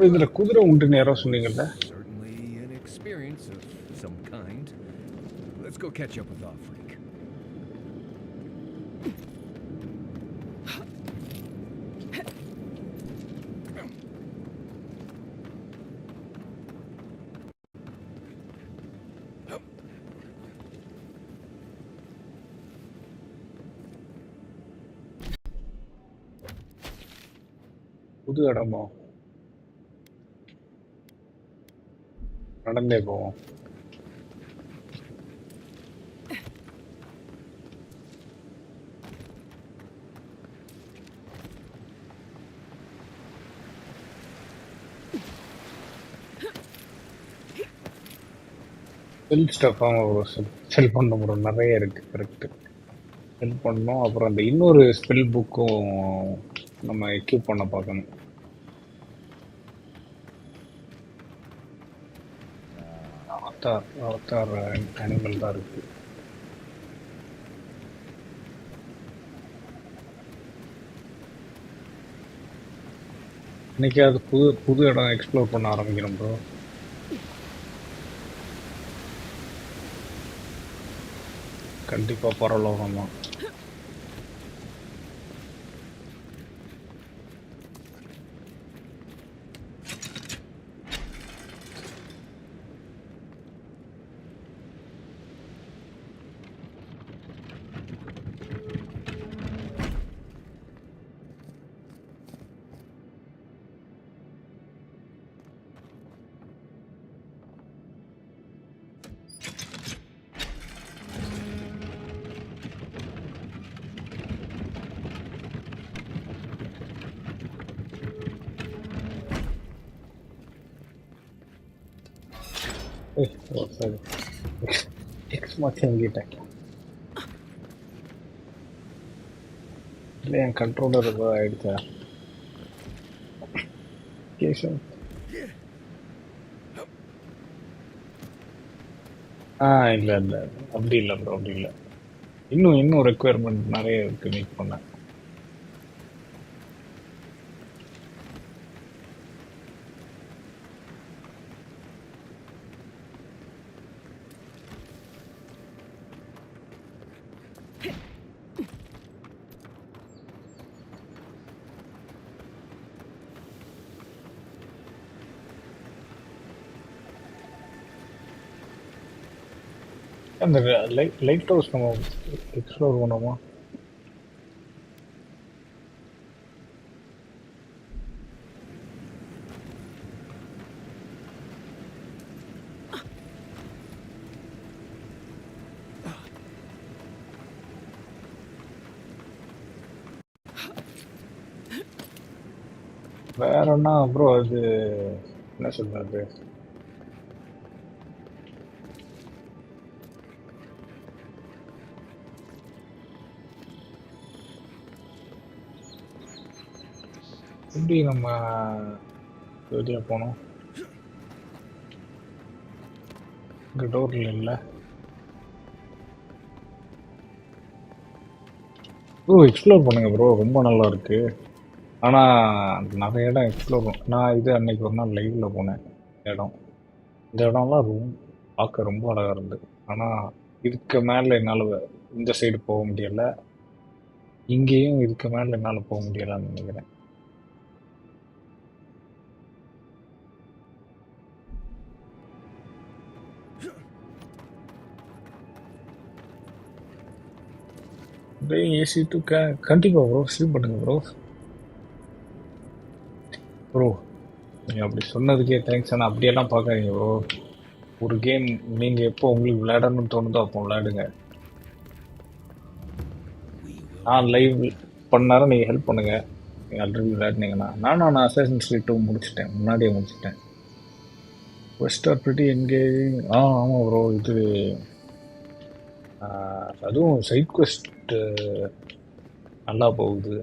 இதுல குதிரை உண்டுன்னு யாரோ சொன்னீங்கல்ல? Certainly an experience of some kind. Let's go catch up with Offreak. புது இடமா? நடந்தே போவோம். செல் ஸ்டஃப் ஒரு செல் பண்ண முடியும், நிறைய இருக்கு. கரெக்ட், செல் பண்ணோம். அப்புறம் அந்த இன்னொரு ஸ்பெல் புக்கும் நம்ம எக்யூப் பண்ண பார்க்கணும். அவத்தார் அவத்தார் அனிமல் தான் இருக்கு. இன்னைக்கு அது புது புது இடம் எக்ஸ்ப்ளோர் பண்ண ஆரம்பிக்கணும் ப்ரோ. கண்டிப்பா பரலோகம் தான். சரி, எக்ஸ் மாற்றி வாங்கிட்டேன். இல்லை, என் கண்ட்ரோலர் ஏதோ ஆயிடுச்சா? கேஷன் இல்லை இல்லை, அப்படி இல்லை ப்ரோ, அப்படி இல்லை. இன்னும் ரெக்குயர்மெண்ட் நிறைய இருக்கு மீட் பண்ண. அந்த லைட் ஹவுஸ் நம்ம எக்ஸ்ப்ளோர் பண்ணுவோமா? வேற என்ன ப்ரோ, அது என்ன சொல்றது, எப்படி நம்ம வெளியே போனோம்? இங்கே டோரில் இல்லை. ப்ரோ எக்ஸ்ப்ளோர் பண்ணுங்க ப்ரோ, ரொம்ப நல்லா இருக்கு. ஆனால் நிறைய இடம் எக்ஸ்ப்ளோர் நான் இது அன்னைக்கு ஒரு நாள் லைவ்ல போனேன். இந்த இடம்லாம் பார்க்க ரொம்ப அழகா இருந்தது. ஆனால் இதுக்கு மேலே என்னால் இந்த சைடு போக முடியல, இங்கேயும் இதுக்கு மேலே என்னால் போக முடியலன்னு நினைக்கிறேன். ஏசி டூ கண்டிப்பாக ப்ரோ, ஸ்லீப் பண்ணுங்க ப்ரோ. ப்ரோ நீங்கள் அப்படி சொன்னதுக்கே தேங்க்ஸ். ஆனால் அப்படியெல்லாம் பார்க்காதீங்க ப்ரோ. ஒரு கேம் நீங்கள் எப்போ உங்களுக்கு விளையாடணும்னு தோணுதோ அப்போ விளையாடுங்க. நான் லைவ் பண்ணாலும் நீங்கள் ஹெல்ப் பண்ணுங்க. நீங்கள் ஆல்ரெடி விளையாடினீங்கன்னா நான் அசாசின்ஸ் கிரீட் 2 முடிச்சிட்டேன், முன்னாடியே முடிச்சிட்டேன். West R pretty engaging. ஆமாம் ப்ரோ, இது அதுவும் சைட் குவெஸ்ட் நல்லா போகுது.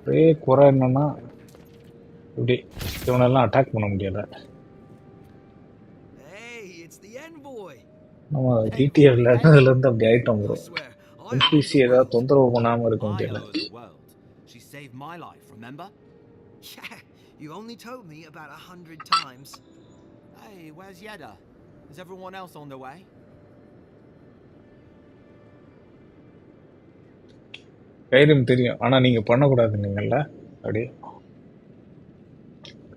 ஒரே குறை என்னன்னா இப்படி இவனெல்லாம் அட்டாக் பண்ண முடியல. நம்ம ஜிடிஏ விளையாடுறதுலேருந்து அப்படி ஆயிட்டோம் ப்ரோ. NPC ஏதாவது தொந்தரவு பண்ணாமல் இருக்க முடியல. She saved my life, remember? Yeah, you only told me about 100 times. Hey, where's Yeda? Is everyone else on their way? கைரியம் தெரியும், ஆனால் நீங்கள் பண்ணக்கூடாதுன்னீங்கல்ல அப்படி.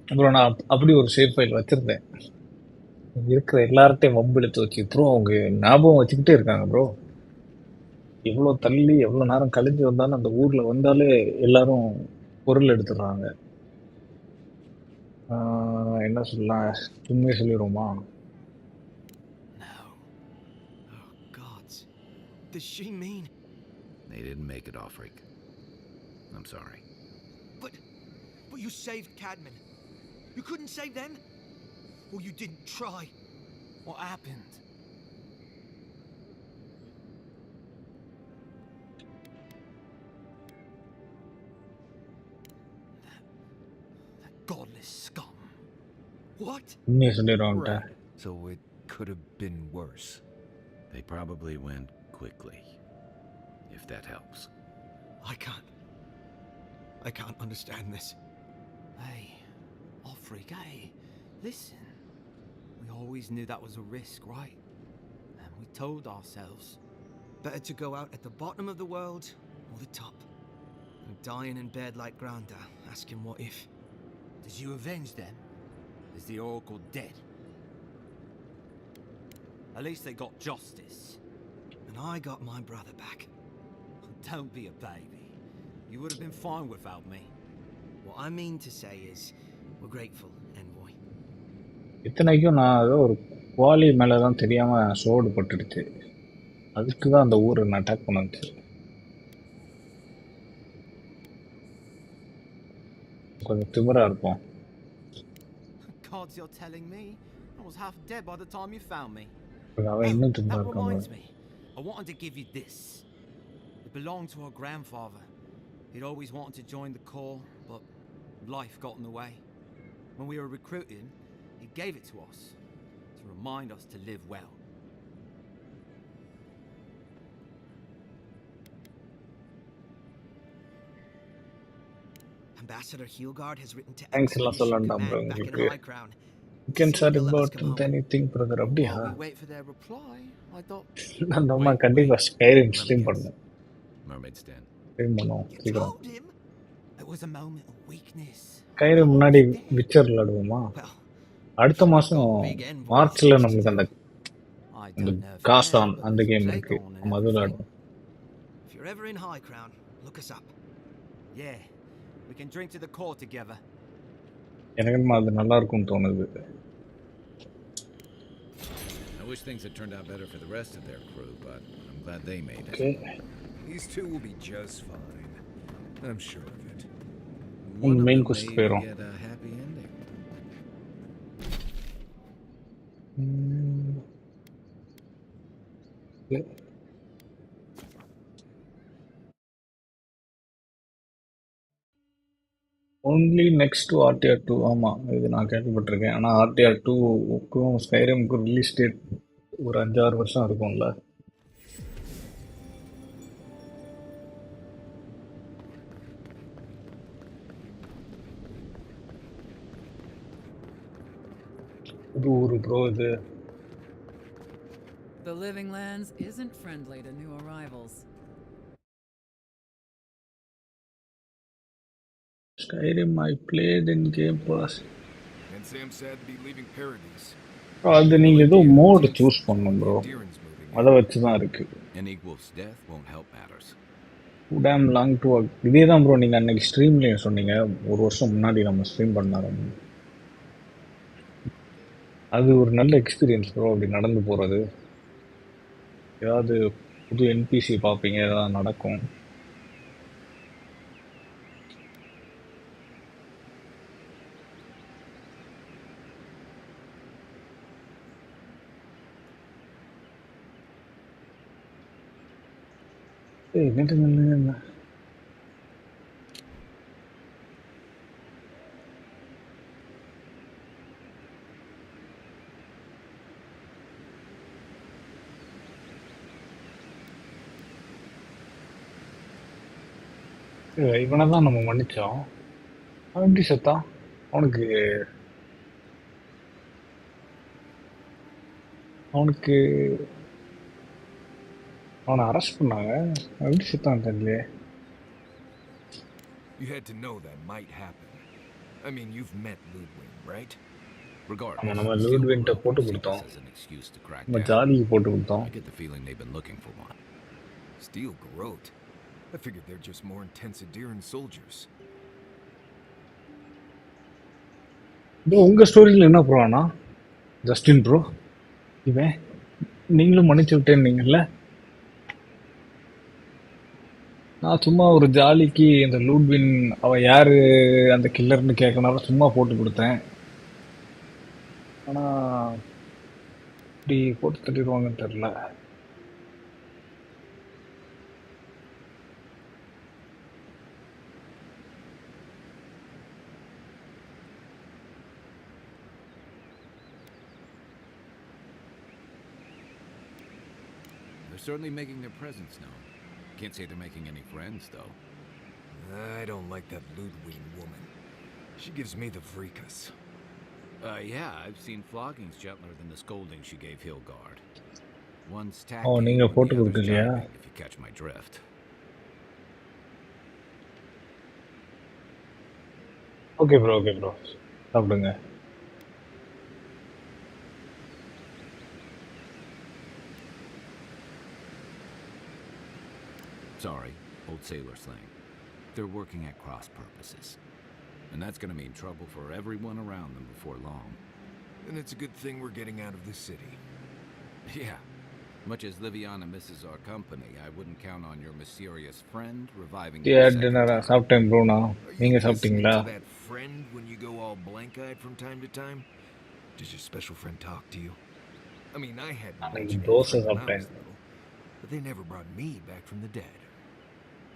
அப்புறம் நான் அப்படி ஒரு சேவ் ஃபைல் வச்சுருந்தேன். இருக்கிற எல்லார்ட்டையும் வம்பு எடுத்து வச்சு ப்ரோ அவங்க ஞாபகம் வச்சுக்கிட்டே இருக்காங்க ப்ரோ. எவ்வளோ தள்ளி எவ்வளோ நேரம் கழிஞ்சு வந்தாலும் அந்த ஊரில் வந்தாலே எல்லாரும் பொருள் எடுத்துடுறாங்க. என்ன சொல்லலாம், உண்மையை சொல்லிடுவோமா? No. Oh, gods. Does she mean... They didn't make it off, Rick. I'm sorry. But you saved Cadman. You couldn't save them? Or you didn't try? What happened? That godless scum. What? உண்மையை சொல்லிடுவான்ட்ட. Right. So it could have been worse. They probably went quickly, if that helps. I can't understand this. Hey, Offrig, hey, listen. We always knew that was a risk, right? And we told ourselves. Better to go out at the bottom of the world or the top. And dying in bed like Granda, asking what if. Did you avenge them? Is the Oracle dead? At least they got justice. And I got my brother back. Don't be a baby. You would have been fine without me. What I mean to say is, we're grateful, Envoy. இத்தனைக்கும் நான் ஏதோ ஒரு குவாலி மேலே தான் தெரியாமல் சோடு பட்டுடுச்சு. அதுக்கு தான் அந்த ஊர் என்ன அட்டாக் பண்ணுச்சு. கொஞ்சம் திமிரா இருப்போம். Gods, you're telling me? I was half dead by the time you found me. அவன் இன்னும் திமிரா That இருக்கான். reminds me. I wanted to give you this. It belonged to our grandfather. He'd always wanted to join the Corps, but life got in the way. When we were recruiting, he gave it to us to remind us to live well. Ambassador Heelgard has written to Thanks எல்லாம் சொல்லண்டாம் bro உங்களுக்கு. You can chat about anything brother. அப்படியா? While we wait for their reply, I thought நம்ம கண்டிப்பா ஸ்கைரிம் stream பண்ணணும். Mermaid's Den. Stream பண்ணுவோம் சீக்கிரம். it was a moment of weakness. ஸ்கைரிம் முன்னாடி Witcher விளையாடுவோமா? அடுத்த மாசம் மார்ச்ல நமக்கு அந்த காஸ்டான் அந்த கேம் இருக்கு. நம்ம அது விளையாடுவோம். If you're ever in High Crown, look us up. Yeah, we can drink to the core together. எனக்கு அது நல்லா இருக்கும்னு தோணுது. I wish things had turned out better for the rest of their crew, but I'm glad they made it. Okay. These two will be just fine. I'm sure of it. One of main them quest may போயிரும். get a happy ending. Only next RTR 2. ஆமாம் இது நான் கேள்விப்பட்டிருக்கேன். ஆனால் RTR 2க்கும் ஸ்கைரிமுக்கும் release date ஒரு 5-6 வருஷம் இருக்கும்ல. இது ஒரு ப்ரோ இது. The Living Lands isn't friendly to new arrivals. Skyrim I played in Game Pass. And Sam said to be leaving Paradis. அது நீங்கள் ஏதோ மோடு சூஸ் பண்ணணும் ப்ரோ. அதை வச்சு தான் இருக்கு. Any wolf's death won't help matters. Too damn long to work. இதே தான் ப்ரோ நீங்கள் அன்னைக்கு ஸ்ட்ரீம்லேயும் சொன்னீங்க. ஒரு வருஷம் முன்னாடி நம்ம ஸ்ட்ரீம் பண்ணாரு. அது ஒரு நல்ல எக்ஸ்பீரியன்ஸ் ப்ரோ. அப்படி நடந்து போகிறது, ஏதாவது புது என்பிசி பார்ப்பீங்க, ஏதாவது நடக்கும். என்ன இவனை தான் நம்ம மன்னிச்சோம். அவன் எப்படி செத்தான்? அவனுக்கு அவனை அரெஸ்ட் பண்ணாங்க. எப்படி செத்தான் தெரியல. You had to know that might happen. I mean, you've met Ludwig, right? Regardless, நம்ம லூட்வின்ட்ட போட்டு கொடுத்தோம். as an excuse to crack நம்ம down. ஜாலிக்கு போட்டு கொடுத்தோம். I get the feeling they've been looking for one. Steel Garrote. I figured they're just more intense Adiran soldiers. Bro உங்கள் ஸ்டோரியில் என்ன bro ஆனா ஜஸ்டின் ப்ரோ இவன் நீங்களும் மன்னிச்சு விட்டேன்னீங்கல்ல. நான் சும்மா ஒரு ஜாலிக்கு இந்த லூட்வின் அவன் யாரு அந்த கில்லர்னு கேட்கனால சும்மா போட்டு கொடுத்தேன். ஆனா இப்படி போட்டு தள்ளிடுவாங்கன்னு தெரியல. They're certainly making their presence known. Can't say they're making any friends, though. I don't like that Ludwig woman. She gives me the freakus. Yeah, I've seen floggings gentler than the scolding she gave Hilgard. One's O tacking நீங்கள் when போட்டு the other's கொடுக்கலையா? jibing, if you catch my drift. Okay bro okay bro சாப்பிடுங்க. Sorry, old sailor slang. They're working at cross purposes. And that's gonna mean trouble for everyone around them before long. And it's a good thing we're getting out of this city. Yeah. Much as Liviana misses our company, I wouldn't count on your mysterious friend reviving you a second டின்னரா time. சாப்பிட்டேன் ப்ரோண்ணா. Are you நீங்கள் listening சாப்பிட்டீங்களா? to that friend when you go all blank-eyed from time to time? Does your special friend talk to you? I mean, I hadn't அன்னைக்கு mentioned any dosa friend when I சாப்பிட்டேன். was little, but they never brought me back from the dead.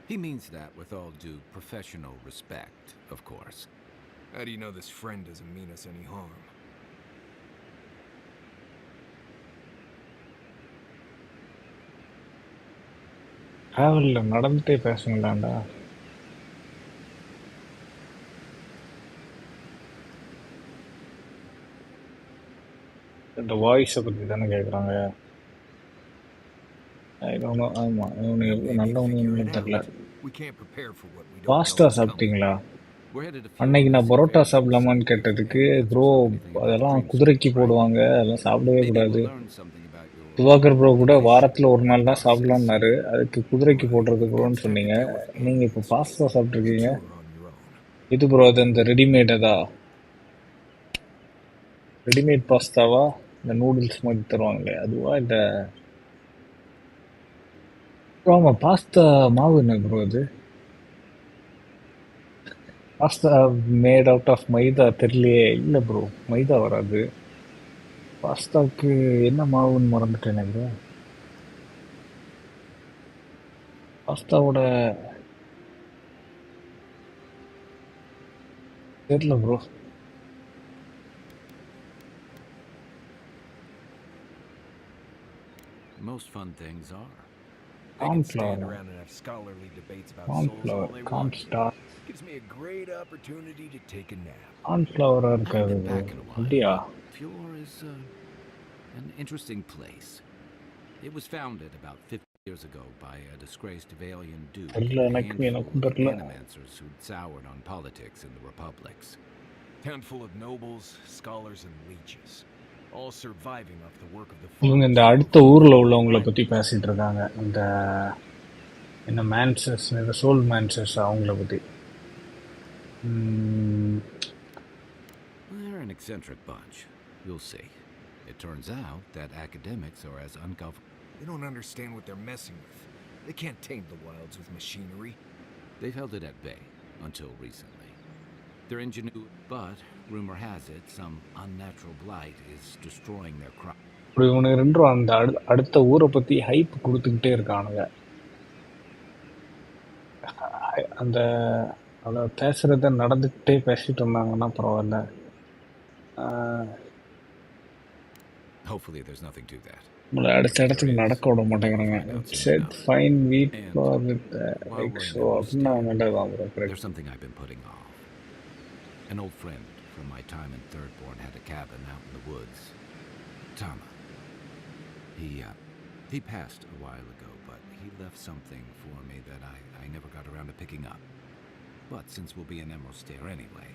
He means that with all due professional respect, of course. How do you know this friend doesn't mean us any harm? டிராவலில் நடந்துட்டே பேசுங்களாண்டா. இந்த வாய்ஸை பற்றி தானே கேட்குறாங்க. ஆமாம் இவனு எவ்வளோ Maybe figure நல்லவனு it தெரில. out. We can't prepare for what we don't pasta know is coming. சாப்பிட்டீங்களா? We're headed to அன்னைக்கு நான் Fior's பரோட்டா Ferries, சாப்பிடலாமான்னு if கேட்டதுக்கு any of us bro know anything about the அதெல்லாம் dream குதிரைக்கு schools, right? போடுவாங்க, அதெல்லாம் சாப்பிடவே Maybe கூடாது. we'll learn something about your Diwakar bro கூட tradition வாரத்தில் ஒரு நாள் தான் process. சாப்பிடலாம்னாரு. அதுக்கு குதிரைக்கு Well, போடுறது I guess ப்ரோன்னு time to சொன்னீங்க. deal with நீங்கள் இப்போ aliens. Pasta You சாப்பிட்ருக்கீங்க. two are on your own. இது ப்ரோ அது இந்த ரெடிமேடா? ரெடிமேட் பாஸ்தாவா? இந்த நூடுல்ஸ் மாதிரி தருவாங்களே அதுவா இல்லை? ப்ரோ ஆமாம் பாஸ்தா மாவு என்ன ப்ரோ அது? பாஸ்தா மேட் அவுட் ஆஃப் மைதா தெரியலையே. இல்லை ப்ரோ மைதா வராது. பாஸ்தாவுக்கு என்ன மாவுன்னு மறந்துட்டேனே ப்ரோ. பாஸ்தாவோட தெரியல bro. Most fun things are. They can stand cornflour around and have scholarly debates about souls all cornflour they want. கார்ன்ஸ்டார் Gives me a great opportunity to take a nap. கார்ன்ஃப்ளவராக I haven't இருக்காது been bro. back in a while, அப்படியா? but Fior is an interesting place. It was founded about 50 years ago by a disgraced Avalian duke தெரியல and a எனக்கும் handful of தெரியல. animancers who'd soured on politics in the republics. Town full of nobles, scholars, and leeches, all surviving off the work of the இவங்க farmers இந்த who அடுத்த were ஊரில் forced to உள்ளவங்கள grind. பற்றி பேசிகிட்டு இருக்காங்க. இந்த என்ன மேன்சஸ் இந்த சோல் மேன்சஸ் அவங்கள பற்றி. They're an eccentric bunch. You'll see. It turns out that academics are as ungovernable. They don't understand what they're messing with. They can't tame the wilds with machinery. They've held it at bay until recently. Their ingenuity, but rumor has it some unnatural blight is destroying their crop. இப்படி இவனுக்கு ரெண்டும் அந்த அடுத்த ஊரை பற்றி hype கொடுத்துக்கிட்டே இருக்கானுங்க. அந்த அதை பேசுகிறத நடந்துக்கிட்டே பேசிட்டு இருந்தாங்கன்னா பரவாயில்ல. Hopefully there's nothing to that. நம்மளை அடுத்த இடத்துக்கு நடக்க விட மாட்டேங்கிறாங்க. செட் ஃபைன் வீட் ஃபார் வித் எக்ஸோ அப்படின்னு நான் வேண்டாம் bro. There's something I've been putting off. An old friend from my time in Thirdborn had a cabin out in the woods. Tama. He passed a while ago, but he left something for me that I never got around to picking up. But since we'll be in Emerald Stair anyway.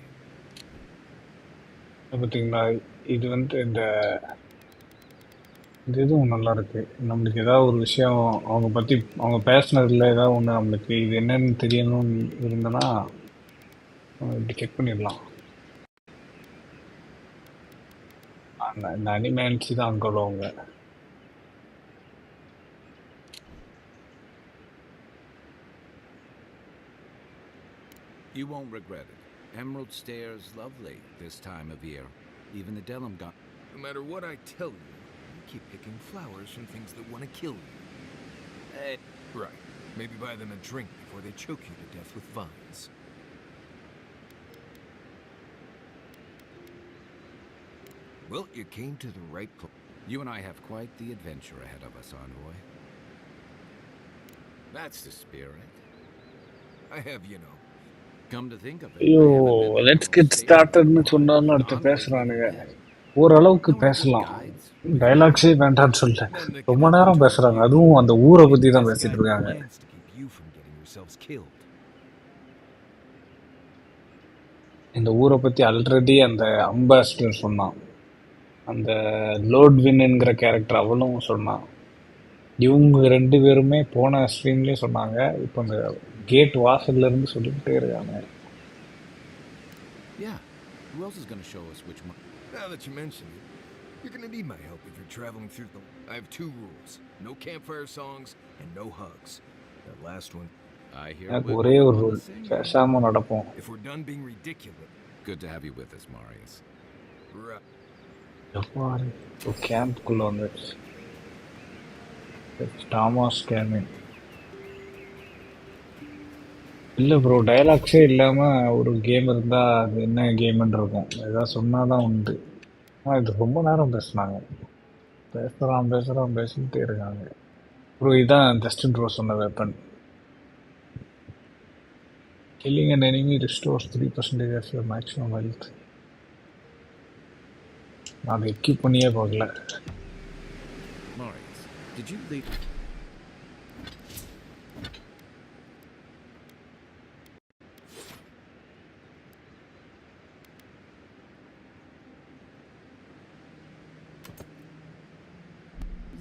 பார்த்தீங்களா இது வந்து இந்த இதுவும் நல்லா இருக்கு. நம்மளுக்கு ஏதாவது ஒரு விஷயம் அவங்க பற்றி அவங்க பேசினதில் ஏதாவது ஒன்று நம்மளுக்கு இது என்னன்னு தெரியணும்னு இருந்தனா இப்படி செக் பண்ணிடலாம். இந்த அனிமேன்ஸ் தான் அங்கே உள்ளவங்க. You won't regret it. Emerald Stairs lovely this time of year. Even the Delum got... No matter what I tell you, you keep picking flowers from things that want to kill you. Right. Maybe buy them a drink before they choke you to death with vines. Well, you came to the right place. You and I have quite the adventure ahead of us, Envoy. That's the spirit. I have, you know. Come to think of it, ஐயோ, I haven't been to let's Emerald get Stairs ஸ்டார்டட்னு before. சொன்னாலும் அடுத்து Envoy பேசுகிறானுங்க. did that. ஓரளவுக்கு No good பேசலாம். guides. We can டைலாக்ஸே வேண்டான்னு சொல்லிட்டேன். None that ரொம்ப can நேரம் help பேசுகிறாங்க. you. அதுவும் அந்த ஊரை பற்றி தான் This பேசிட்டு guy இருக்காங்க. plans to keep you from getting yourselves killed. இந்த ஊரை பற்றி ஆல்ரெடி அந்த அம்பாசிடர் சொன்னான். அந்த லோட் வின்னுங்கிற கேரக்டர் அவளும் சொன்னான். இவங்க 2 பேருமே போன ஸ்ட்ரீம்லேயே சொன்னாங்க. இப்போ அந்த கேட் வாசல்ல இருந்து சொல்லிக்கிட்டே இருக்காங்க. Yeah. Who else is going to show us which... Now that you mention it, you're gonna need my help if you're traveling through the... I have 2 rules. No campfire songs and no hugs. That last one... I hear எனக்கு we're ஒரே all ஒரு on rule, the same page. பேசாமல் நடப்போம். If we're done being ridiculous... Good to have you with us, Marius. Right. எவ்வாறு ஒரு கேம்ப்குள்ளே வந்துடுச்சு. டாமாஸ் gaming இல்லை bro, டைலாக்ஸே இல்லாமல் ஒரு கேம் இருந்தால் அது என்ன கேமுன்னு இருக்கும். ஏதாவது சொன்னால் தான் உண்டு. ஆனால் இது ரொம்ப நேரம் பேசுனாங்க. பேசிக்கிட்டே இருக்காங்க. ப்ரோ இதான் ஜஸ்டின் ப்ரோ சொன்ன weapon. Killing and enemy restores 3% of your maximum health. நான் அதை எக்யூப் பண்ணியே பார்க்கல. Marius, did you leave...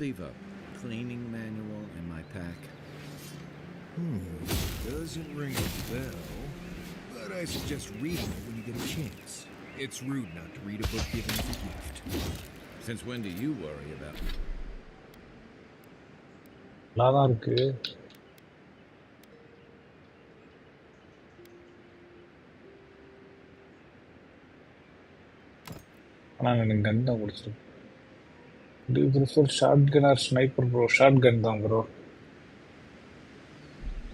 leave a cleaning manual in my pack? Doesn't ring a bell, but I suggest reading it when you get a chance. It's rude not to read a book given as a gift. Since when do you worry about me? நல்லா தான் இருக்கு. ஆனால் எனக்கு கன் தான் பிடிச்சிருக்கு. Do you prefer shotgun or sniper bro? Shotgun தான் bro.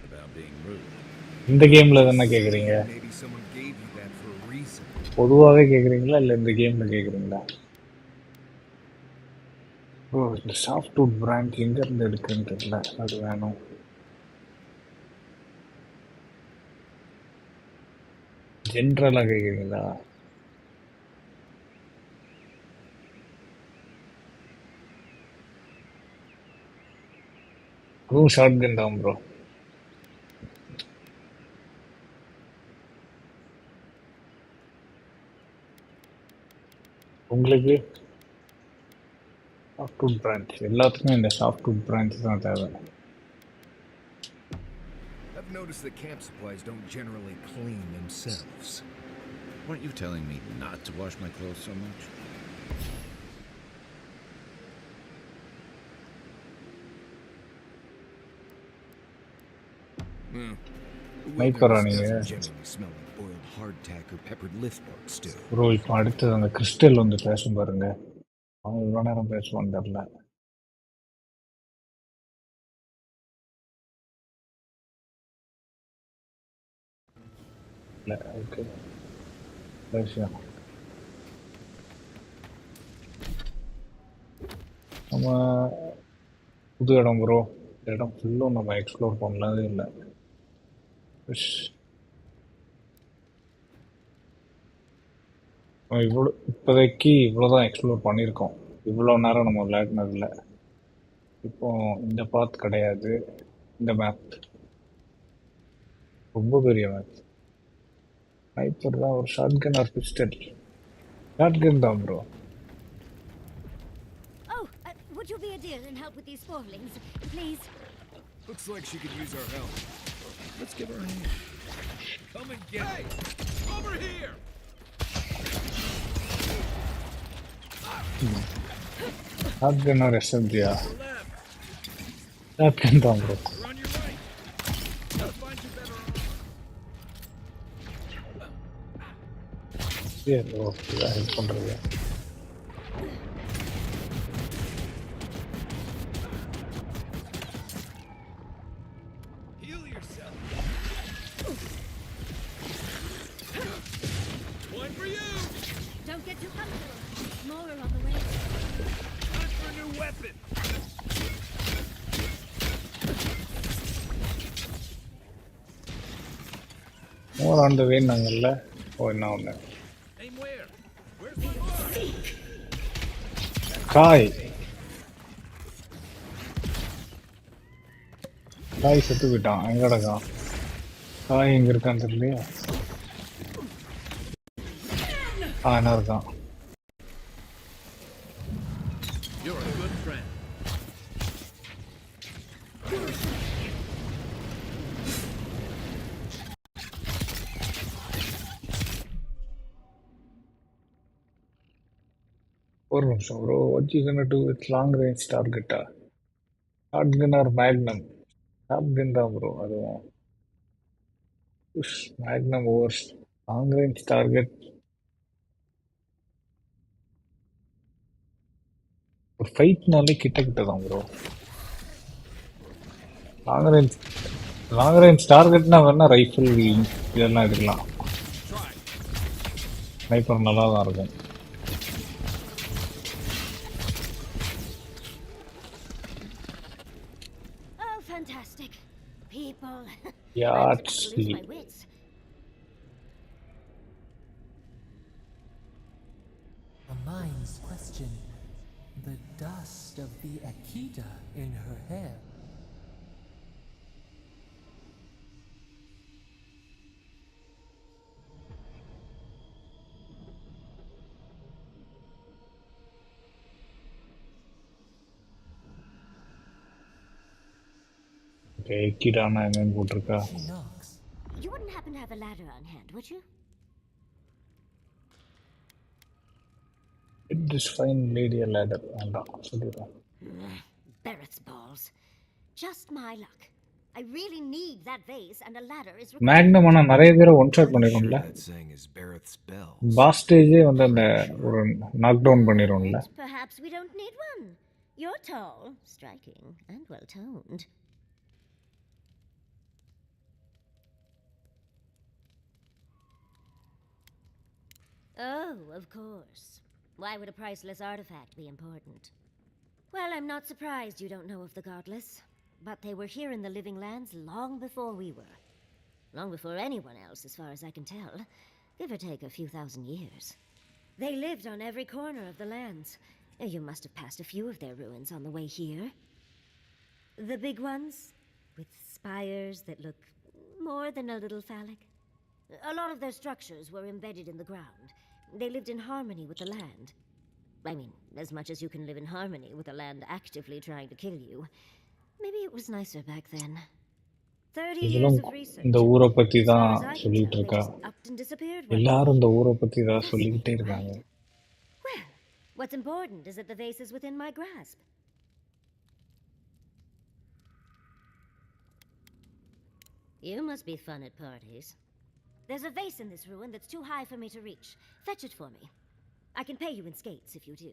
About being rude. இந்த கேமில் தானே கேட்குறீங்க? Maybe someone gave you that for a reason. பொதுவாகவே கேட்குறீங்களா இல்லை இந்த கேமில் கேட்குறீங்களா? ப்ரோ இந்த சாஃப்ட்வுட் பிராண்ட் எங்கேருந்து எடுக்குன்னு தெரியல. அது வேணும். ஜென்ரலாக கேட்குறீங்களா? அதுவும் ஷார்ட்கன் தான் ப்ரோ. உங்களுக்கு சாஃப்ட்வுட் பிரான்ச் எல்லாத்துக்குமே இந்த சாஃப்ட்வுட் பிரான்ச் தான் தேவை. I've noticed that camp supplies don't generally clean themselves. Weren't you telling me not to wash my clothes so much? ஸ்னைப்பரா நீங்க? Generally smell like boiled hardtack or peppered lithbark stew. Bro இப்போ அடுத்தது அந்த crystal வந்து பேசும் பாருங்க. அவன் இவ்வளோ நேரம் பேசுவான்னு தெரில. இல்லை ஓகே விஷயம். நம்ம புது இடம் ப்ரோ. இந்த இடம் ஃபுல்லும் நம்ம எக்ஸ்ப்ளோர் பண்ணதே இல்லை. இவ்வளோ இப்போதைக்கு இவ்வளோ தான் எக்ஸ்ப்ளோர் பண்ணியிருக்கோம். இவ்வளோ நேரம் நம்ம விளையாடினதில்லை. இப்போ இந்த பாத் கிடையாது. இந்த மேப் ரொம்ப பெரிய மேப். ஸ்னைப்பர் தான். ஒரு ஷாட்கன் ஆர் பிஸ்டல்? ஷாட்கன் தான் bro. Oh, would you be a dear and help with these spoilings, please? Looks like she could use our help. Let's give her a hand. Come and get it. Over here! Shotgun ஒரு எஸ்எம்ஜியா? Shotgun தான் bro. சரி okay, help பண்ணுறது. Don't get too comfortable. More are on the way. Time for a new weapon. More on the வேன்னாங்கல்ல. ஓ என்ன ஒன்று Aim where? Where's my mark? காய் காய் செத்து போயிட்டான். எங்க கிடக்கான் காய்? எங்க இருக்கான்னு தெரியலையா? என்ன இருக்கான்? You're a good friend. ஒரு நிமிஷம் bro. What you gonna do with long range டார்கெட்டா? Shotgun or magnum? ஷாட்கன் தான் ப்ரோ. அதுவும் magnum over long range target. ஒரு ஃபைட்னாலே கிட்ட கிட்ட தான் ப்ரோ. லாங் ரேஞ்ச் டார்கெட்னா வேணா ரைஃபிள் இதெல்லாம் எடுக்கலாம். ஸ்னைப்பர் நல்லா தான் இருக்கும். Oh, fantastic. People. Yeah, I'm it's supposed to lose my wits. A mind's question. The dust of the Akita in her hair. Okay, Kitana என்னன்னு போட்டிருக்கா? She knocks. You wouldn't happen to have a ladder on hand, would you? This fine lady a ladder. வேண்டாம் சொல்லிடுறேன். Barrett's balls. Just my luck. I really need that vase and a ladder is required. Magnum ஆனால் நிறைய பேரை one shot பண்ணிடும்ல. That saying is Barrett's bells. Boss ஸ்டேஜே வந்து அந்த ஒரு நாக் டவுன் பண்ணிடும்ல. Perhaps we don't need one. You're tall, striking, and well-toned. Oh, of course. Why would a priceless artifact be important? Well, I'm not surprised you don't know of the Godless. But they were here in the Living Lands long before we were. Long before anyone else, as far as I can tell. Give or take a few thousand years. They lived on every corner of the lands. You must have passed a few of their ruins on the way here. The big ones, with spires that look more than a little phallic. A lot of their structures were embedded in the ground. They lived in harmony with the land. I mean, as much as you can live in harmony with a land actively trying to kill you. Maybe it was nicer back then. 30 years of research. இந்த ஊரை பத்தி As தான் far as I can சொல்லிட்டு tell, they இருக்கா. just upped and disappeared one day. எல்லாரும் இந்த ஊரை பத்தி தான் சொல்லிக்கிட்டே இருக்காங்க. Well, what's important is that the vase is within my grasp. You must be fun at parties. There's a vase in this ruin that's too high for me to reach. Fetch it for me. I can pay you in skates if you do.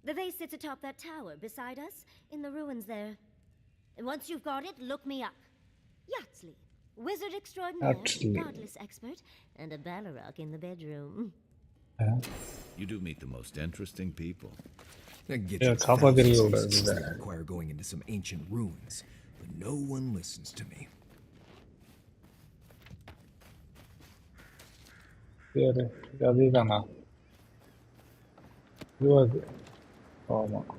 The vase sits atop that tower beside us in the ruins there. And once you've got it, look me up. Yatsley, wizard extraordinaire, Yatsley. godless expert, and a Balrog in the bedroom. You do meet the most interesting people. I get Yeah, you காப்பாத்திரியோட thousands இது. that require going into some ancient ruins, but no one listens to me. சரி, அதே தானா? இதுவாது. ஆமாம்.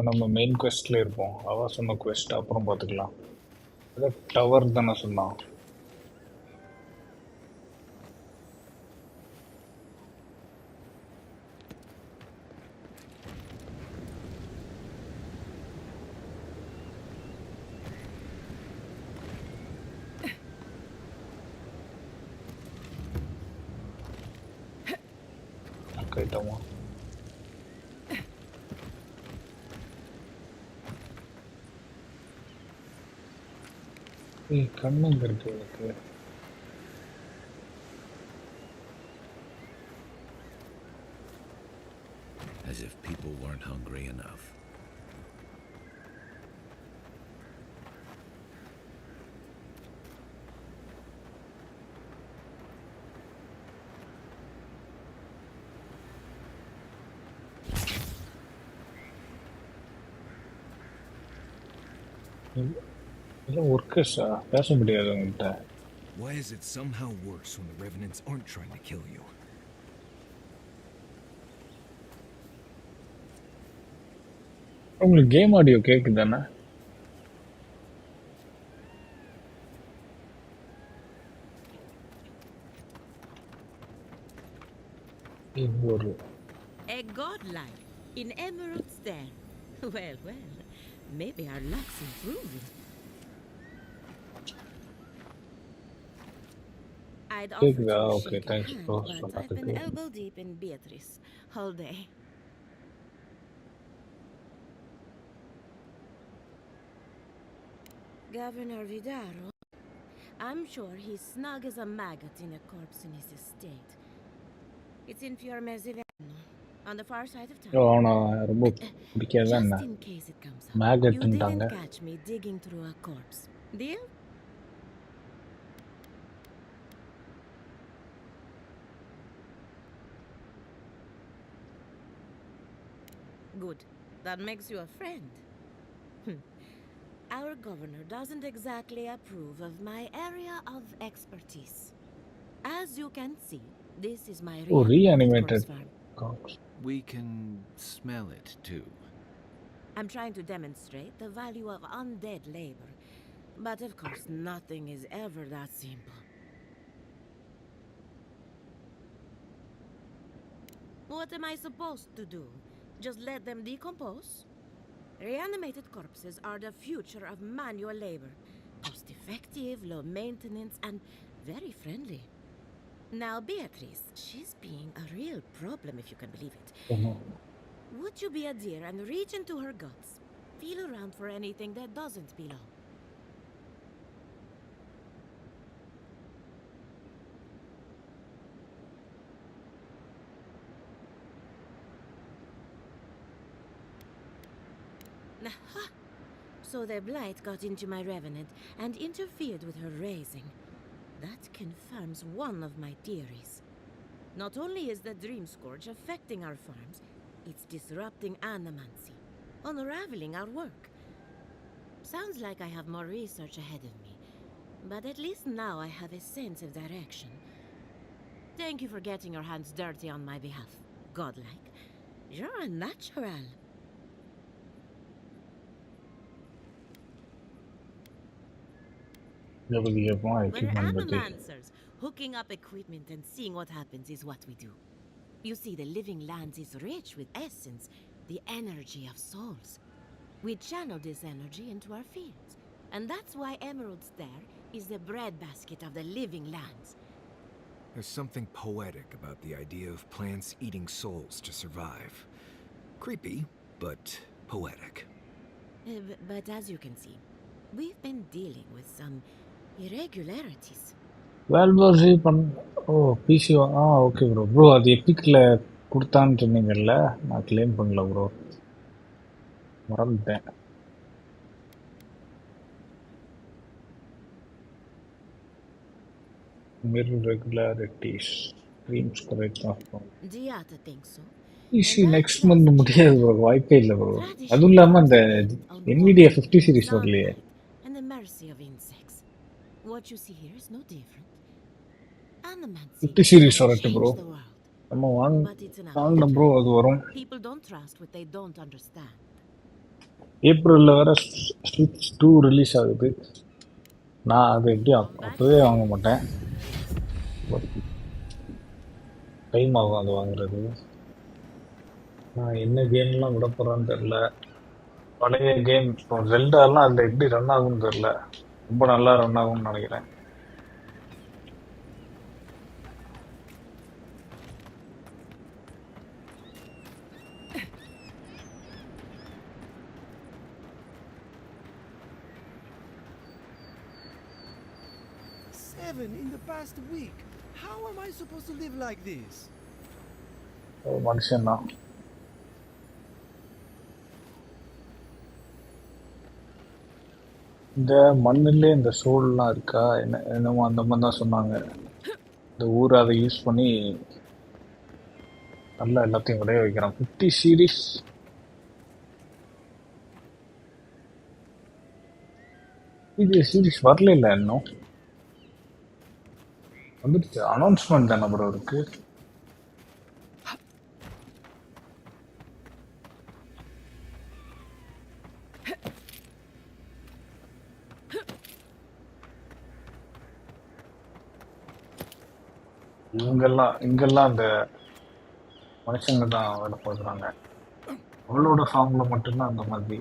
நம்ம main குவெஸ்ட்ல இருப்போம். அவ சொன்ன quest அப்புறம் பார்த்துக்கலாம். ஏதோ டவர் தானே சொன்னான். லாக் ஆயிட்டோமா? ஏய் கண்ணங்க இருக்கு எனக்கு. As if people weren't hungry enough. இதெல்லாம் ஒர்க்கர்ஸா? பேச முடியாது அவங்கள்ட்ட. Why is it somehow worse when the Revenants aren't trying to kill you? உங்களுக்கு கேம் ஆடியோ கேக்குதானே? ஒரு A godlike in Emerald's Den. Well, well, maybe our luck's improving. I'd offer கேக்குதா? to okay, shake a thanks hand, bro but I've been சொன்னதுக்கு. elbow deep in Beatrice all day. Governor Vidaro. I'm sure he's snug as a maggot in a corpse in his estate. It's in Fiormezivano, on the far side of town. அவனை ரொம்ப பிடிக்காதா என்ன? Just in case it comes up, you மேகட்ன்ட்டாங்க. didn't catch me digging through a corpse. Deal? Good. That makes you a friend. Our governor doesn't exactly approve of my area of expertise. As you can see, this is my Oh, reanimated reanimated corpse farm. corpse. We can smell it too. I'm trying to demonstrate the value of undead labor. But of course, nothing is ever that simple. What am I supposed to do? Just let them decompose? Reanimated corpses are the future of manual labor. Cost-effective, low maintenance, and very friendly. Now, Beatrice, she's being a real problem, if you can believe it. Would you be a dear and reach into her guts? Feel around for anything that doesn't belong. Aha! So the blight got into my revenant and interfered with her raising. That confirms one of my theories. Not only is the Dream Scourge affecting our farms, it's disrupting animancy, unraveling our work. Sounds like I have more research ahead of me, but at least now I have a sense of direction. Thank you for getting your hands dirty on my behalf, godlike. You're a natural. We're animancers. Hooking up equipment and seeing what happens is what we do. You see, the living lands is rich with essence, the energy of souls. We channel this energy into our fields, and that's why Emerald's there is the breadbasket of the living lands. There's something poetic about the idea of plants eating souls to survive. Creepy, but poetic. But as you can see, we've been dealing with some irregularities. வேல்வர்ஸி ஓ busy okay bro. Bro அது எப்பிக்கில் கொடுத்தான்னு சொன்னீங்கல்ல, நான் claim பண்ணல bro, மறந்துட்டேன். irregularities streams correct ஆகும். Diata thinks so. PC next month முடியாது ப்ரோ, வாய்ப்பே இல்லை ப்ரோ. அதுவும் இல்லாமல் அந்த NVIDIA 50 சீரிஸ் வரலையே. And the mercy of insects. What you see here is no different. 50 series வரட்டும் ப்ரோ, நம்ம வாங்கின ப்ரோ அது வரும். People don't trust what they don't understand. ஏப்ரலில் வேற ஸ்விட்ச் 2 ரிலீஸ் ஆகுது. நான் அது எப்படி அப்போவே வாங்க மாட்டேன், டைம் ஆகும் அது வாங்குறது. நான் என்ன கேம்லாம் விட போகிறான்னு தெரில. பழைய கேம் இப்போ ஜெல்டாலாம் அதில் எப்படி ரன் ஆகும்னு தெரில. ரொம்ப நல்லா ரன் ஆகும்னு நினைக்கிறேன். 7 in the past week. How am I supposed to live like this? மனுஷன் தான். இந்த மண்ணிலே இந்த சோல்லாம் இருக்கா என்னமோ அந்த மாதிரி தான் சொன்னாங்க. இந்த ஊர் அதை யூஸ் பண்ணி நல்லா எல்லாத்தையும் விளைய வைக்கிறான். 50 சீரீஸ் இது சீரீஸ் வரல இல்லை இன்னும் வந்துடுச்சு. அனௌன்ஸ்மெண்ட் தானே ப்ரோ இருக்கு. இங்கெல்லாம் அந்த மனுஷங்க தான் வேலை பார்க்குறாங்க. அவளோட ஃபார்ம்ல மட்டும்தான் அந்த மாதிரி.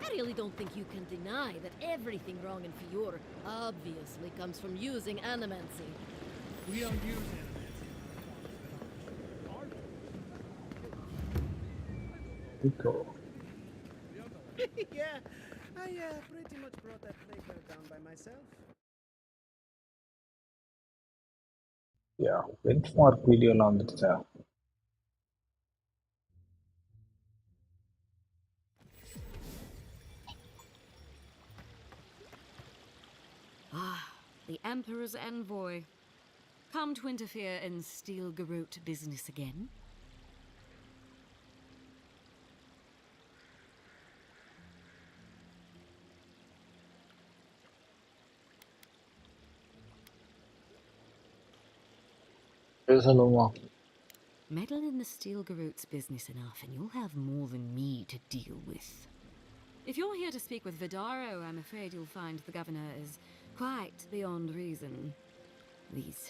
I really don't think you can deny that everything wrong in Eora obviously comes from using animancy. We don't use animancy. Yeah, I pretty much brought that playground down by myself. Yeah, benchmark வீடியோலாம் வந்துடுச்சா? The Emperor's envoy. Come to interfere in Steel Garrote business again? Meddle in the Steel Garrote's business enough and you'll have more than me to deal with. If you're here to speak with Vidaro, I'm afraid you'll find the governor is quite beyond reason. These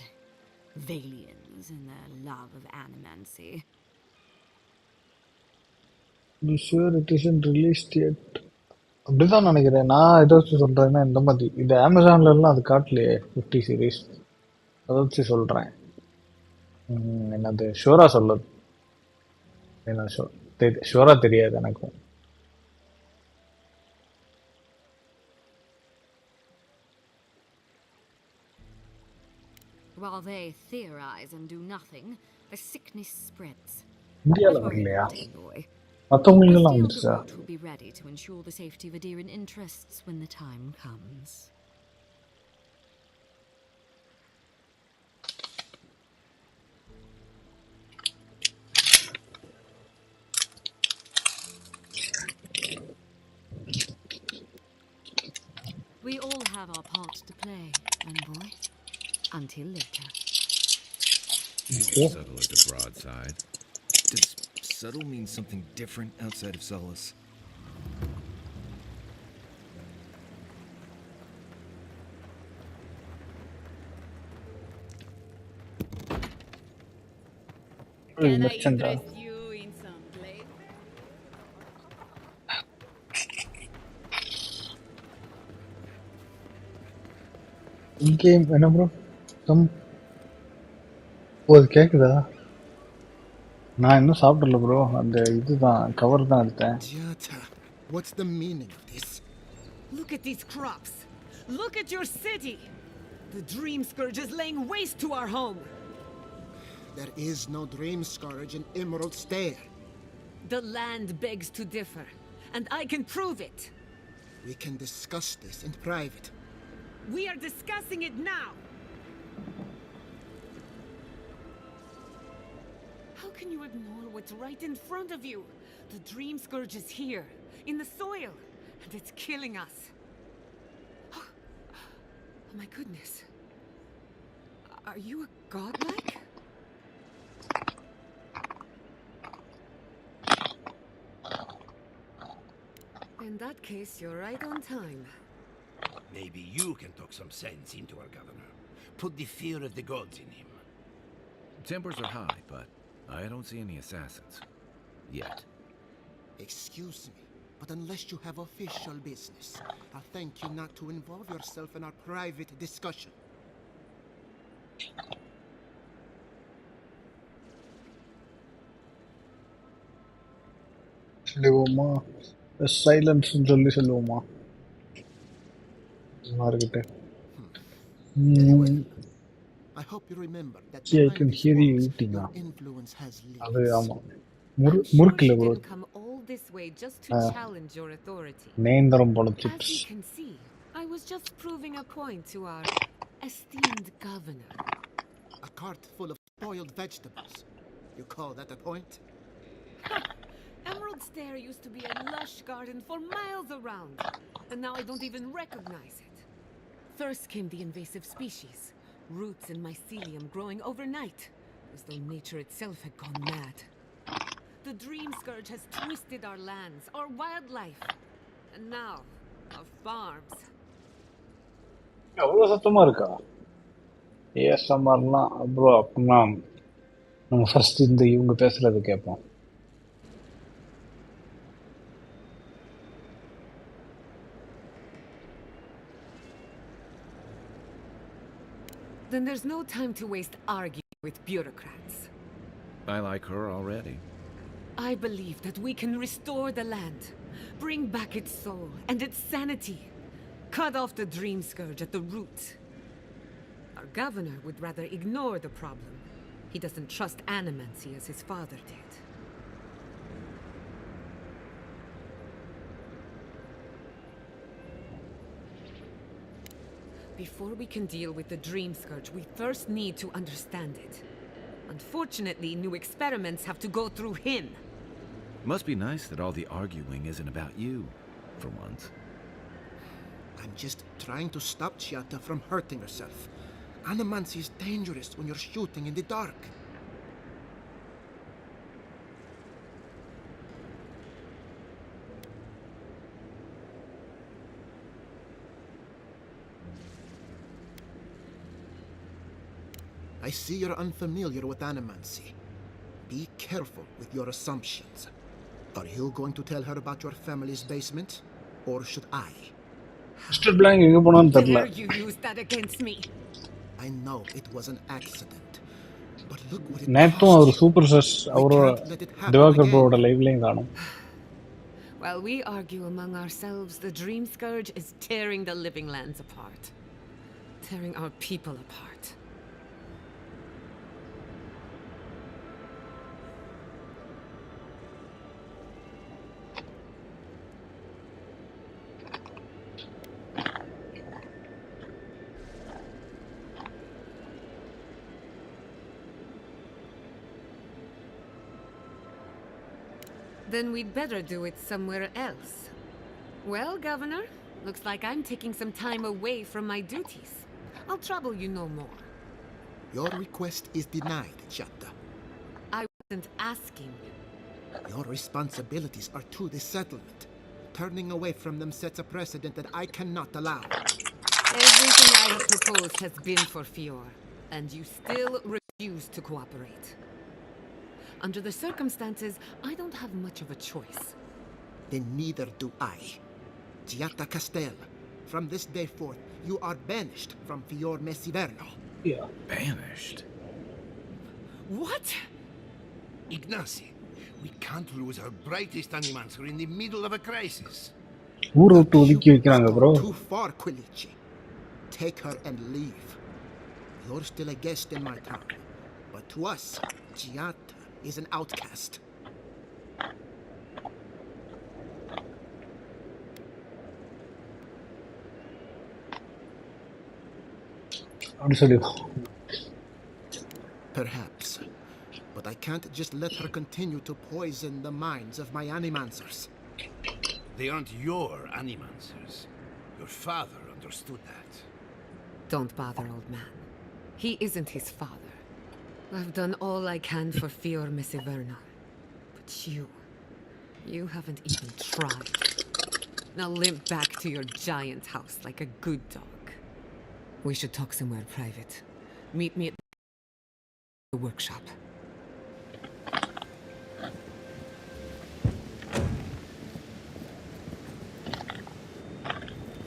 Valians and their love of animancy. You sure it isn't released yet? அப்படிதான் நினைக்கிறேன். நான் எதை வச்சு சொல்றேன்னா இந்த மாதிரி இது அமேசான்ல எல்லாம் அது காட்டலையே 50 சீரீஸ். அதை வச்சு சொல்றேன். என்னது ஷோரா சொல்லுது. என்ன ஷோரா தெரியாது எனக்கும். While they theorize and do nothing, the sickness spreads. இந்தியாவில் வரலையா? மற்றவங்களுக்கெல்லாம் வந்துருச்சா? Will be ready to ensure the safety of Adirian interests when the time comes. We all have our part to play, envoy. Until later. Subtle as a broadside. Does subtle mean something different outside of Solace? Can I interest you in some blade? Game என்ன bro? அது கேக்குதா? நான் இன்னும் சாப்பிடல bro. அந்த இதுதான் cover தான் எடுத்தேன். What's the meaning of this? Look at these crops. Look at your city. The Dream Scourge is laying waste to our home. There is no Dream Scourge in Emerald Stair. The land begs to differ, and I can prove it. We can discuss this in private. We are discussing it now. How can you ignore what's right in front of you? The Dream Scourge is here, in the soil, and it's killing us. Oh my goodness. Are you a godlike? In that case, you're right on time. Maybe you can talk some sense into our governor. Put the fear of the gods in him. Tempers are high, but I don't see any assassins. Yet. Excuse me, but unless you have official business, I'll thank you not to involve yourself in our private discussion. சொல்லுவோமா? Silence சொல்லி சொல்லுவோமா? இருக்கட்டே. Very well. I hope you remember that See, I behind can these hear you walls, eating your now. influence has அது limits. ஆமா. I'm sure முறுக்குல she bro. didn't come all this way just to challenge your authority. நேந்திரம் போல As chips. you can see, I was just proving a point to our esteemed governor. A cart full of spoiled vegetables. You call that a point? Emerald Stair used to be a lush garden for miles around, and now I don't even recognize it. First came the invasive species, roots and mycelium growing overnight, as though nature itself had gone mad. The Dream Scourge has twisted our lands, our wildlife, and now, our farms. அவ்வளோ சத்தமா இருக்கா? ஏஎஸ்எம்ஆர்லாம் bro அப்படின்னா நம்ம first இந்த இவங்க பேசுறது கேட்போம். Then there's no time to waste arguing with bureaucrats. I like her already. I believe that we can restore the land, bring back its soul and its sanity, cut off the Dream Scourge at the root. Our governor would rather ignore the problem. He doesn't trust animancy as his father did. Before we can deal with the Dream Scourge, we first need to understand it. Unfortunately, new experiments have to go through him. Must be nice that all the arguing isn't about you, for once. I'm just trying to stop Chiata from hurting herself. Animancy is dangerous when you're shooting in the dark. I see you're unfamiliar with animancy. Be careful with your assumptions. Are you going to tell her about your family's basement? Or should I? Mister Blank எங்க போனான்னு தெரியல. Dare you use that against me? I know it was an accident. But look what it நேத்தும் cost அவர் you. Super sus We அவரோட can't let it happen Diwakar again. ப்ரோட லைவ்லயும் காணும். While we argue among ourselves, the Dream Scourge is tearing the living lands apart. Tearing our people apart. Then we'd better do it somewhere else. Well, Governor, looks like I'm taking some time away from my duties. I'll trouble you no more. Your request is denied, Chiata. I wasn't asking. Your responsibilities are to the settlement. Turning away from them sets a precedent that I cannot allow. Everything I have proposed has been for Fior, and you still refuse to cooperate. Under the circumstances, I don't have much of a choice. Then neither do I. Giatta Castel, from this day forth, you are banished from Fior Messiverno. Yeah. Banished? What? Ignacy, we can't lose our brightest animancer in the middle of a crisis. ஊரை விட்டு ஒதுக்கி வைக்கிறாங்க bro. Too far, Quilici. Take her and leave. You're still a guest in my town. But to us, Giatta is an outcast. அப்படி சொல்லி. Perhaps. But I can't just let her continue to poison the minds of my animancers. They aren't your animancers. Your father understood that. Don't bother, old man. He isn't his father. I've done all I can for Fior Messiverno. But you haven't even tried. Now limp back to your giant house like a good dog. We should talk somewhere private. Meet me at the workshop.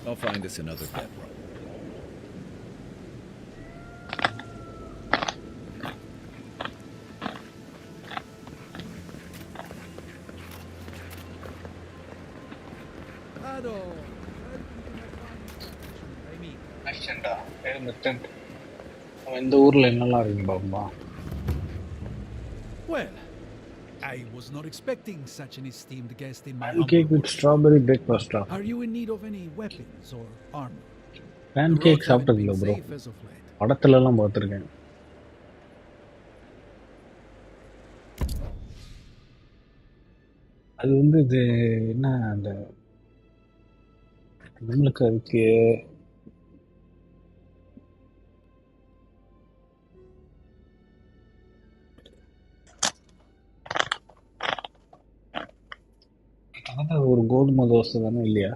I'll find us another bedroom. மெர்ச்சண்டா merchant அவன் இந்த ஊர்ல என்னெல்லாம் இருக்கு பாப்பா. Well, I was not expecting such an esteemed guest in my Pancake humble with strawberry breakfast. Are you in need of any weapons or armor? Pancake சாப்பிட்டதில்ல ப்ரோ, படத்துல எல்லாம் பார்த்துருக்கேன். அது வந்து இது என்ன அந்த நம்மளுக்கு அதுக்கு ஒரு கோதுமை தோசை தானே இல்லையா?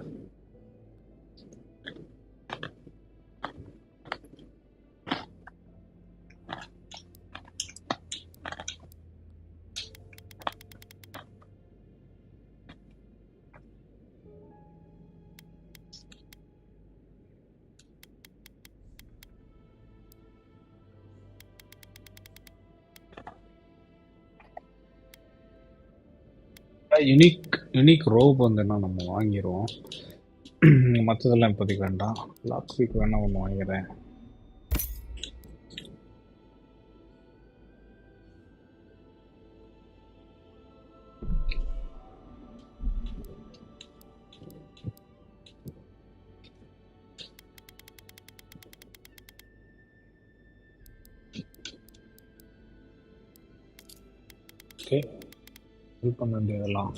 யூனிக் ரோப் வந்துன்னா நம்ம வாங்கிடுவோம். மற்றதெல்லாம் இப்போதைக்கு வேண்டாம். லாஸ்ட் வீக் வேணா ஒன்று வாங்கிறேன். ஓகே, இது பண்ண வேண்டியதெல்லாம்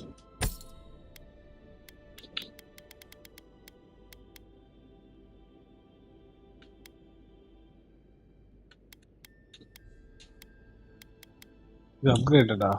இது அப்கிரேட்டடா.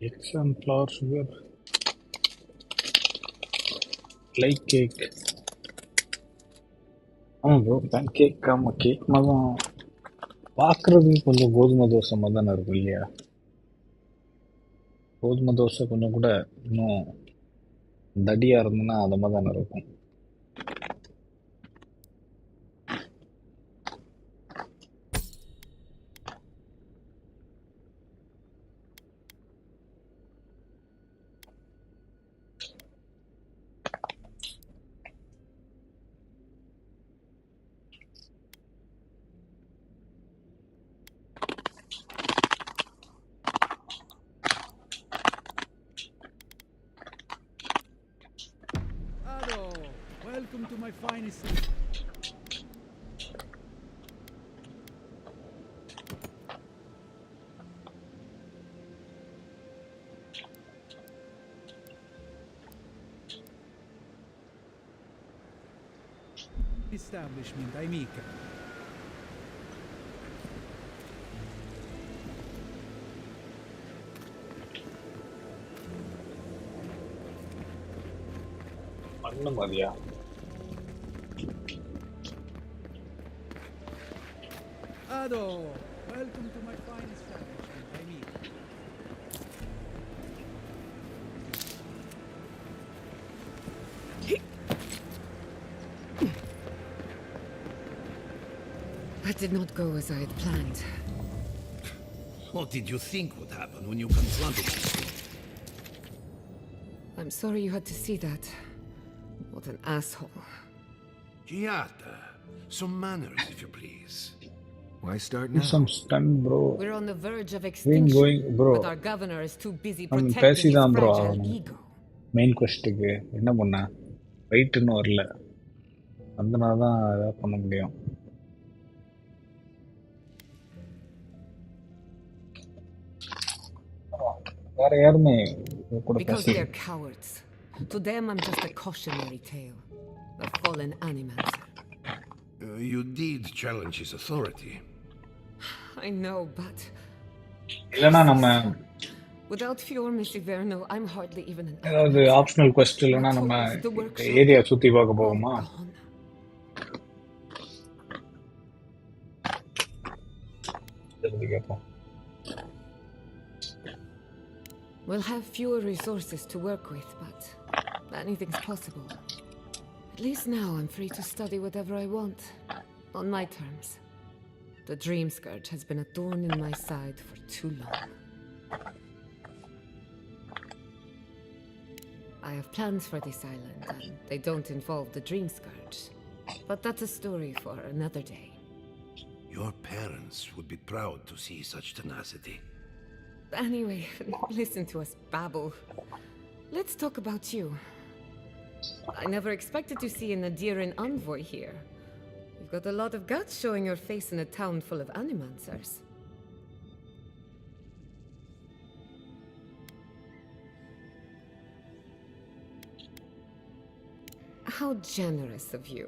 Eggs and flour, sugar, like cake. ஆமாம் ப்ரோ, பேன் கேக். ஆமாம், கேக் மாதிரி தான் பார்க்குறதுக்கு கொஞ்சம் கோதுமை தோசை மாதிரி தானே இருக்கும் இல்லையா? கோதுமை தோசை கொஞ்சம் கூட இன்னும் தடியாக இருந்ததுன்னா அது மாதிரி தானே இருக்கும். Welcome to my finest. Establishment, amica. பண்ண மாதிரியா? Ado, welcome to my fine establishment, amica. That did not go as I had planned. What did you think would happen when you confronted us? I'm sorry you had to see that. What an asshole. Giata, some manners, if you please. Why start Do now? some stunt, bro. We're on the verge of Been extinction, going, bro. but our governor is too busy அவன் protecting his பேசிதான் bro fragile ஆகணும். ego. Main கொஸ்ட்டுக்கு என்ன பண்ண wait இன்னும் வரல, அதனால தான் ஏதாவது பண்ண முடியும். வேற யாருமே கூட Because பேசல. they're cowards. To them, I'm just a cautionary tale. A fallen animancer. You did challenge his authority. I know, but இல்லைன்னா நம்ம without Fior Misiverno, I'm hardly even an ஏதாவது ஆப்ஷனல் கொஸ்ட் இல்லைன்னா நம்ம ஏரியா சுற்றி பார்க்க போவோமா? பத்தி கேட்போம். We'll have fewer resources to work with, but anything's possible. At least now I'm free to study whatever I want, on my terms. The Dream Scourge has been a thorn in my side for too long. I have plans for this island, and they don't involve the Dream Scourge. But that's a story for another day. Your parents would be proud to see such tenacity. Anyway, listen to us babble. Let's talk about you. I never expected to see an Adiran envoy here. You've got a lot of guts showing your face in a town full of animancers. How generous of you.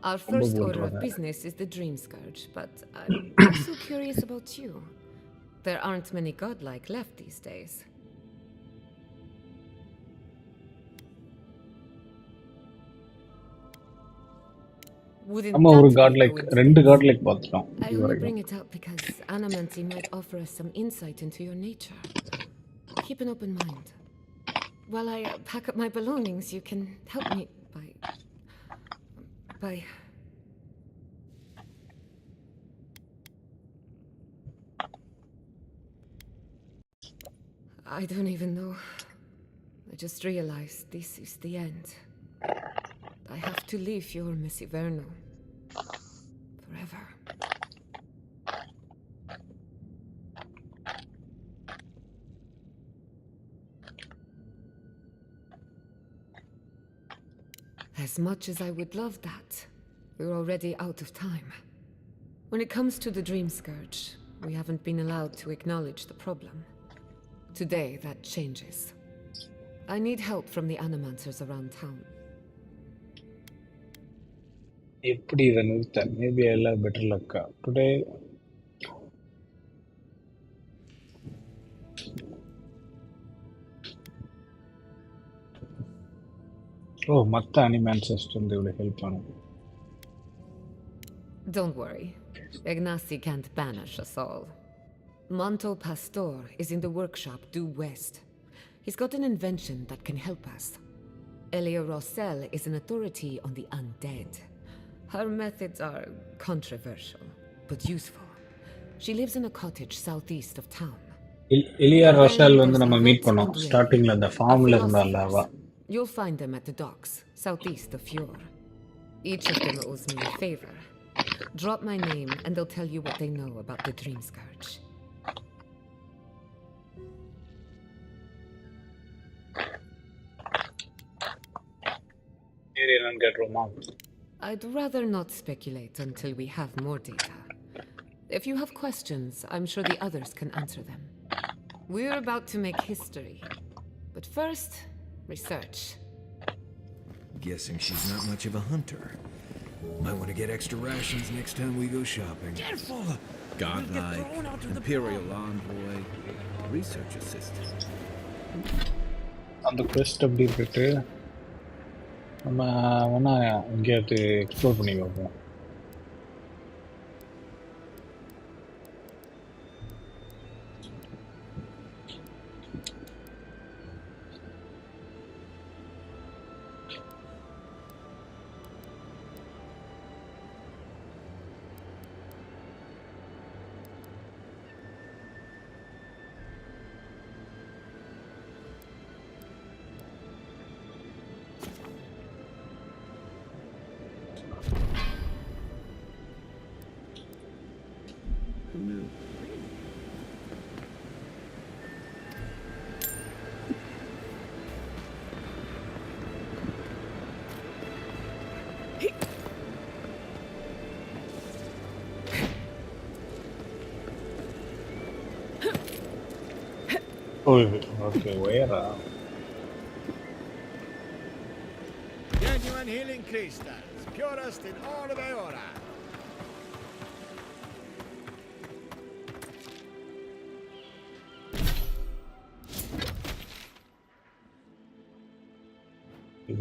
Our first order of business is the Dream Scourge, but I'm also curious about you. There aren't many godlike left these days. நம்ம ஒரு godlike ரெண்டு godlike பார்த்துட்டோம். I only bring it up because Animancy might offer us some insight into your nature. Keep an open mind. While I pack up my belongings, you can help me by... I don't even know. I just realized this is the end. I have to leave your Messiverno. Forever. As much as I would love that, we're already out of time. When it comes to the Dream Scourge, we haven't been allowed to acknowledge the problem. Today, that changes. I need help from the animancers around town. எப்படி இதை நிறுத்த? Maybe I'll have better luck. Today, மற்ற animancers வந்து இவ்வளோ help பண்ணும். Don't worry. Ignasi can't banish us all. Manto Pastor is in the workshop due west. He's got an invention that can help us. Elia Rossell is an authority on the undead. Her methods are controversial, but useful. She lives in a cottage southeast of town. எலியா ரோஷல் வந்து நம்ம meet பண்ணோம் ஸ்டார்டிங்ல அந்த ஃபார்ம்ல இருந்தால அவ. You'll find them at the docks southeast of Eora. Each of them owes me a favor. Drop my name and they'll tell you what they know about the Dream Scourge. I'd rather not speculate until we have more data. If you have questions, I'm sure the others can answer them. We're about to make history. But first, research. Guessing she's not much of a hunter. Might want to get extra rations next time we go shopping. Careful! Godlike, Imperial envoy, research assistant. அந்த quest அப்படி போயிட்டு நம்ம வேணா எங்கேயாவது explore பண்ணி பார்ப்போம். Okay, where? Genuine healing crystals, purest in all of Eora.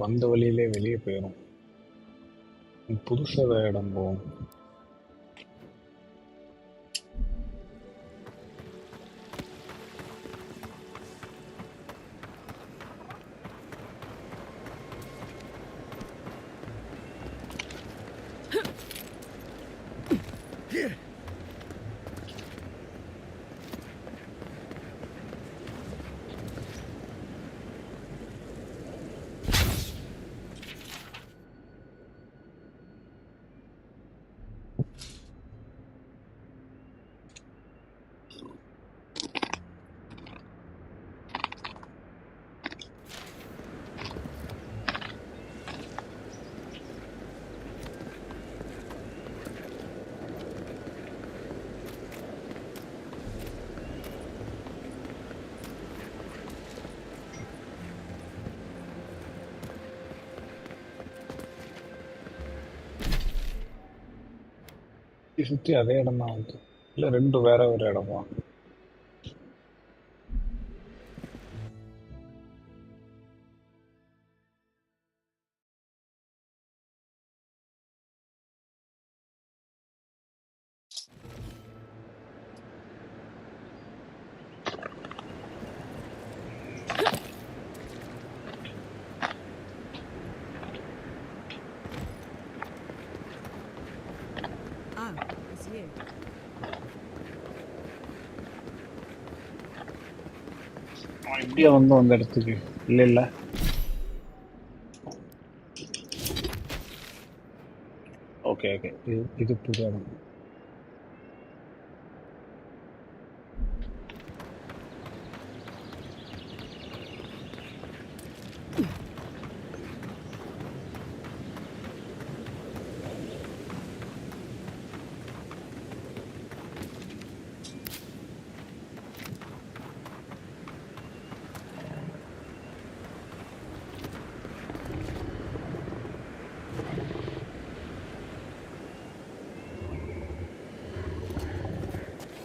வந்த வழியிலே வெளியே போயிடும். புதுசாக இடம் போகும். சுற்றி அதே இடம் தான் வந்து இல்லை ரெண்டு வேற ஒரு இடமா? Ah, it's you. இப்படியே வந்தோம் அந்த இடத்துக்கு. இல்லை இல்லை ஓகே ஓகே, இது புது இடம்.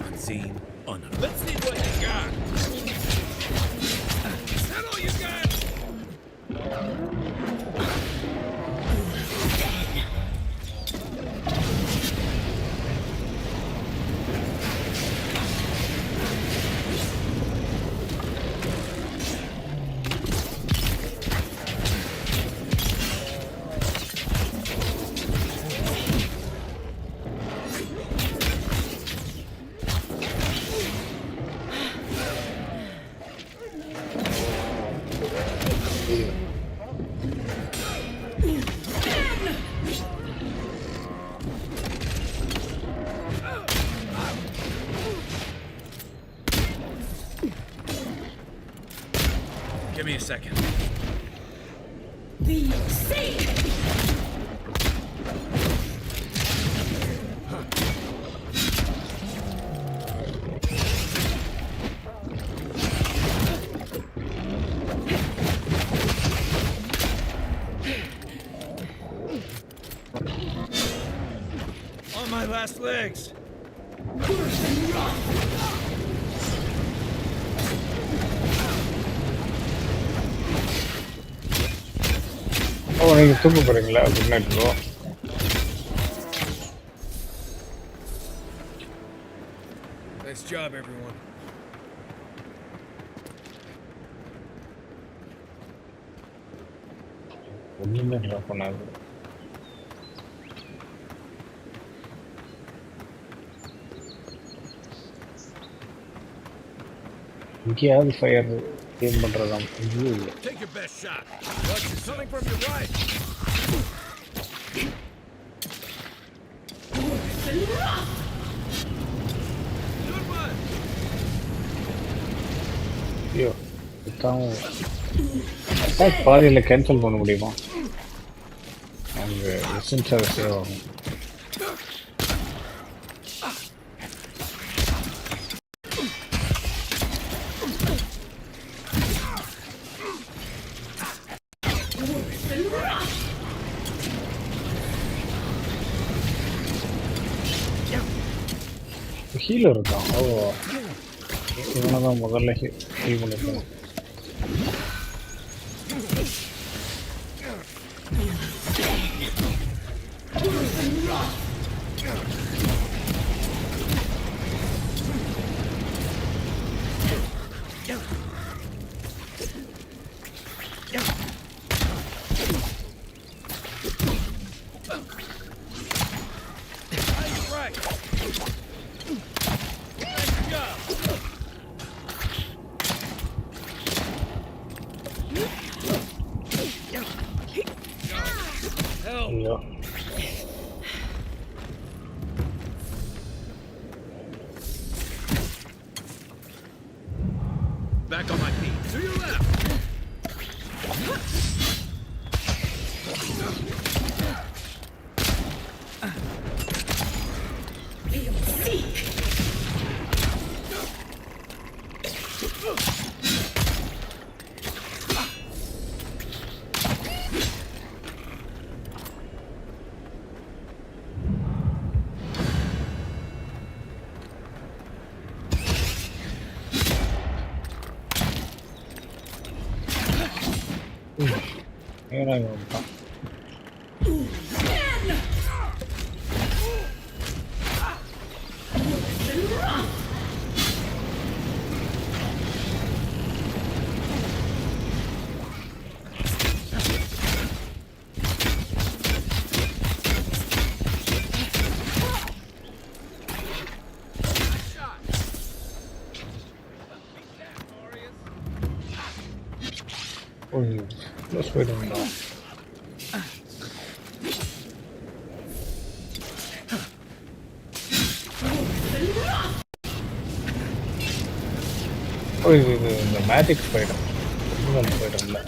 Unseen, unknown. Let's see what you got. Is that all you got? Give me a second. Be safe! On my last legs. ஓ, நீங்கள் தூக்க போகிறீங்களா? Good night bro. Nice job, everyone. ஒன்றுமே ட்ராப் பண்ணாது. இங்கேயாவது fire ஏம் பண்ணுறதாம். ஐயோ, Take your best shot. Watch it coming from your right. Good one. ஐயோ சுத்தாமல் attack பாதியில் cancel பண்ண முடியுமா? அங்கே எசன்ஸாக சேவ் ஆகும். ஹீலர் இருக்கான். ஓ, இவனை தான் முதல்ல ஹீல் பண்ணிருக்கேன். Right. ஏன்னா இவன் வந்துட்டான். ஓய் க்ளோஸ் போயிடுங்களா? ஓ இது இந்த மேஜிக் ஸ்பைடர் ஒரிஜினல் ஸ்பைடர் இல்லை,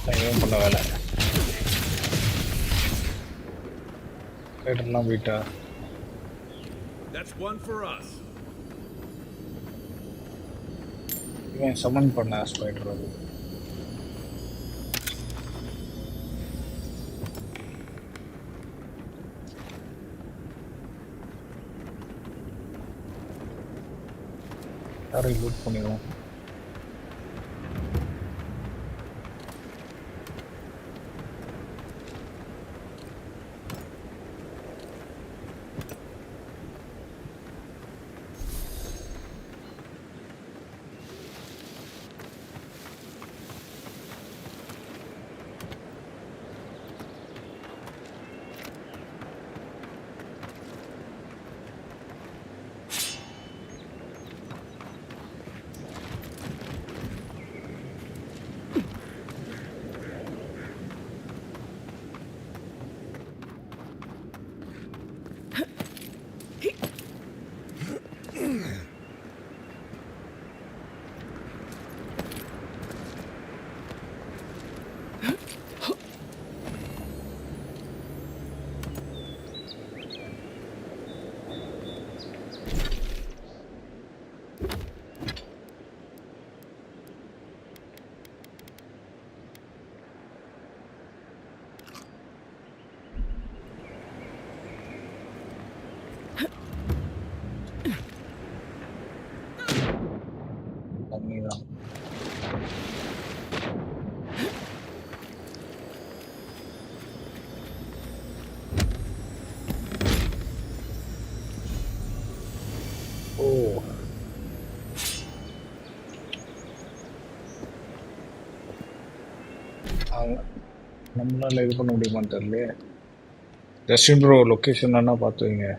நான் இவன் பண்ண வேலை. ஸ்பைடர்லாம் போயிட்டா. That's one for us. இவன் சமன் பண்ண ஸ்பைடர் அது. யாரையும் லூட் பண்ணிடுவோம். தண்ணிதான். ஓ நம்மளால இது பண்ண முடியுமான்னு தெரியலையே. ஜஸ்டின் ப்ரோ லொக்கேஷன் என்ன பார்த்து வைங்க.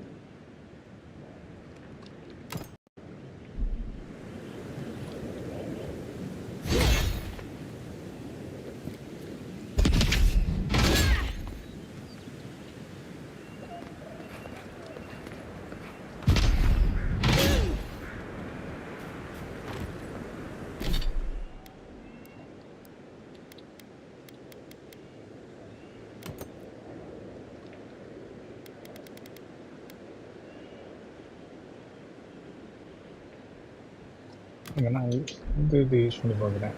ஏன்னா இது யூஸ் பண்ணி பார்க்குறேன்.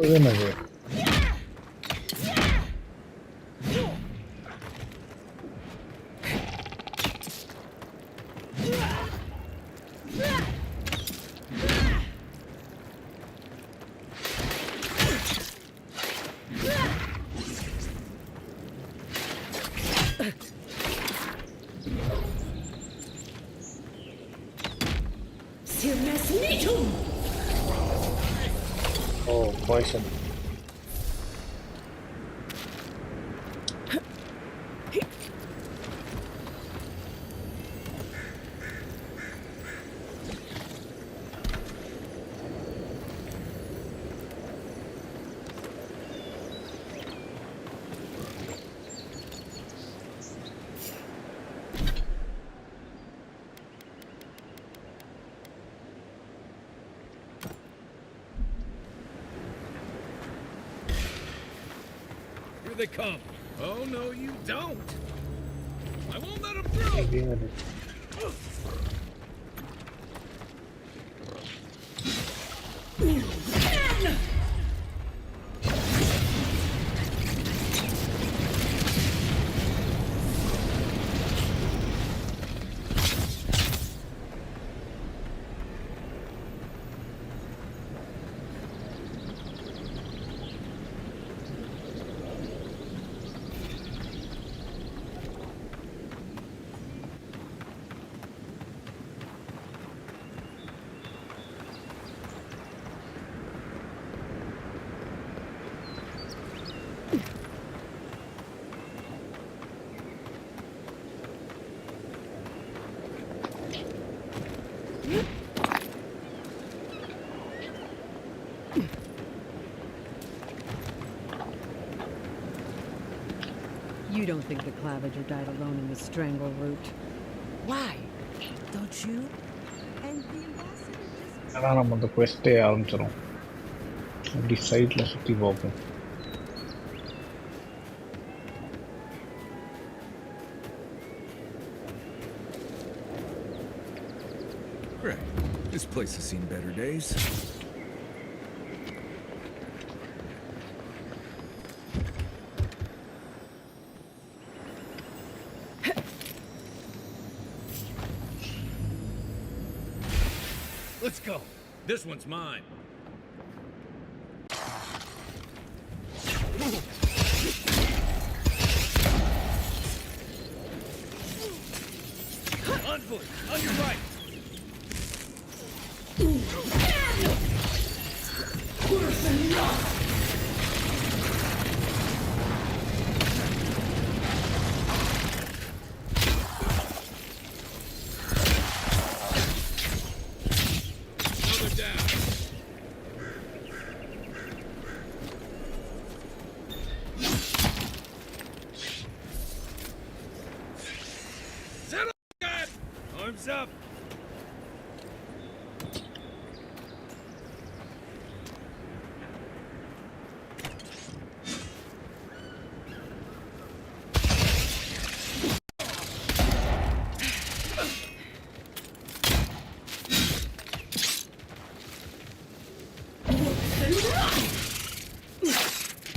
இது என்னது? Oh, poison. Here they come. Oh, no, you don't. I won't let them through. You don't think the Clavager died alone in the strangle route? Why? Don't you? And the ambassador just... அதான் நம்ம அந்த குவெஸ்ட்டே ஆரம்பிச்சிடும். அப்படி சைடில் சுற்றி பார்ப்போம். Great. This place has seen better days. Let's go. This one's mine. On foot, on your right. Worse than enough. Arms up!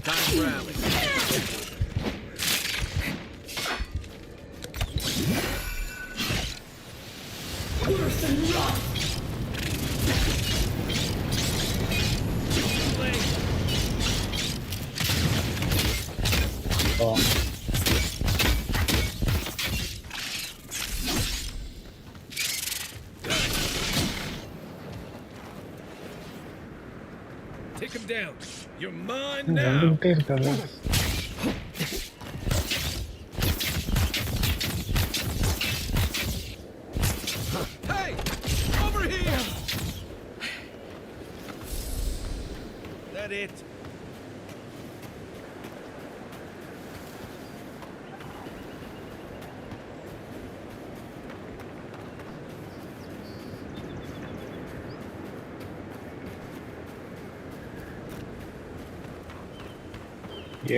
Time to rally. Take him down. You're mine now. Hey! Over here! That it?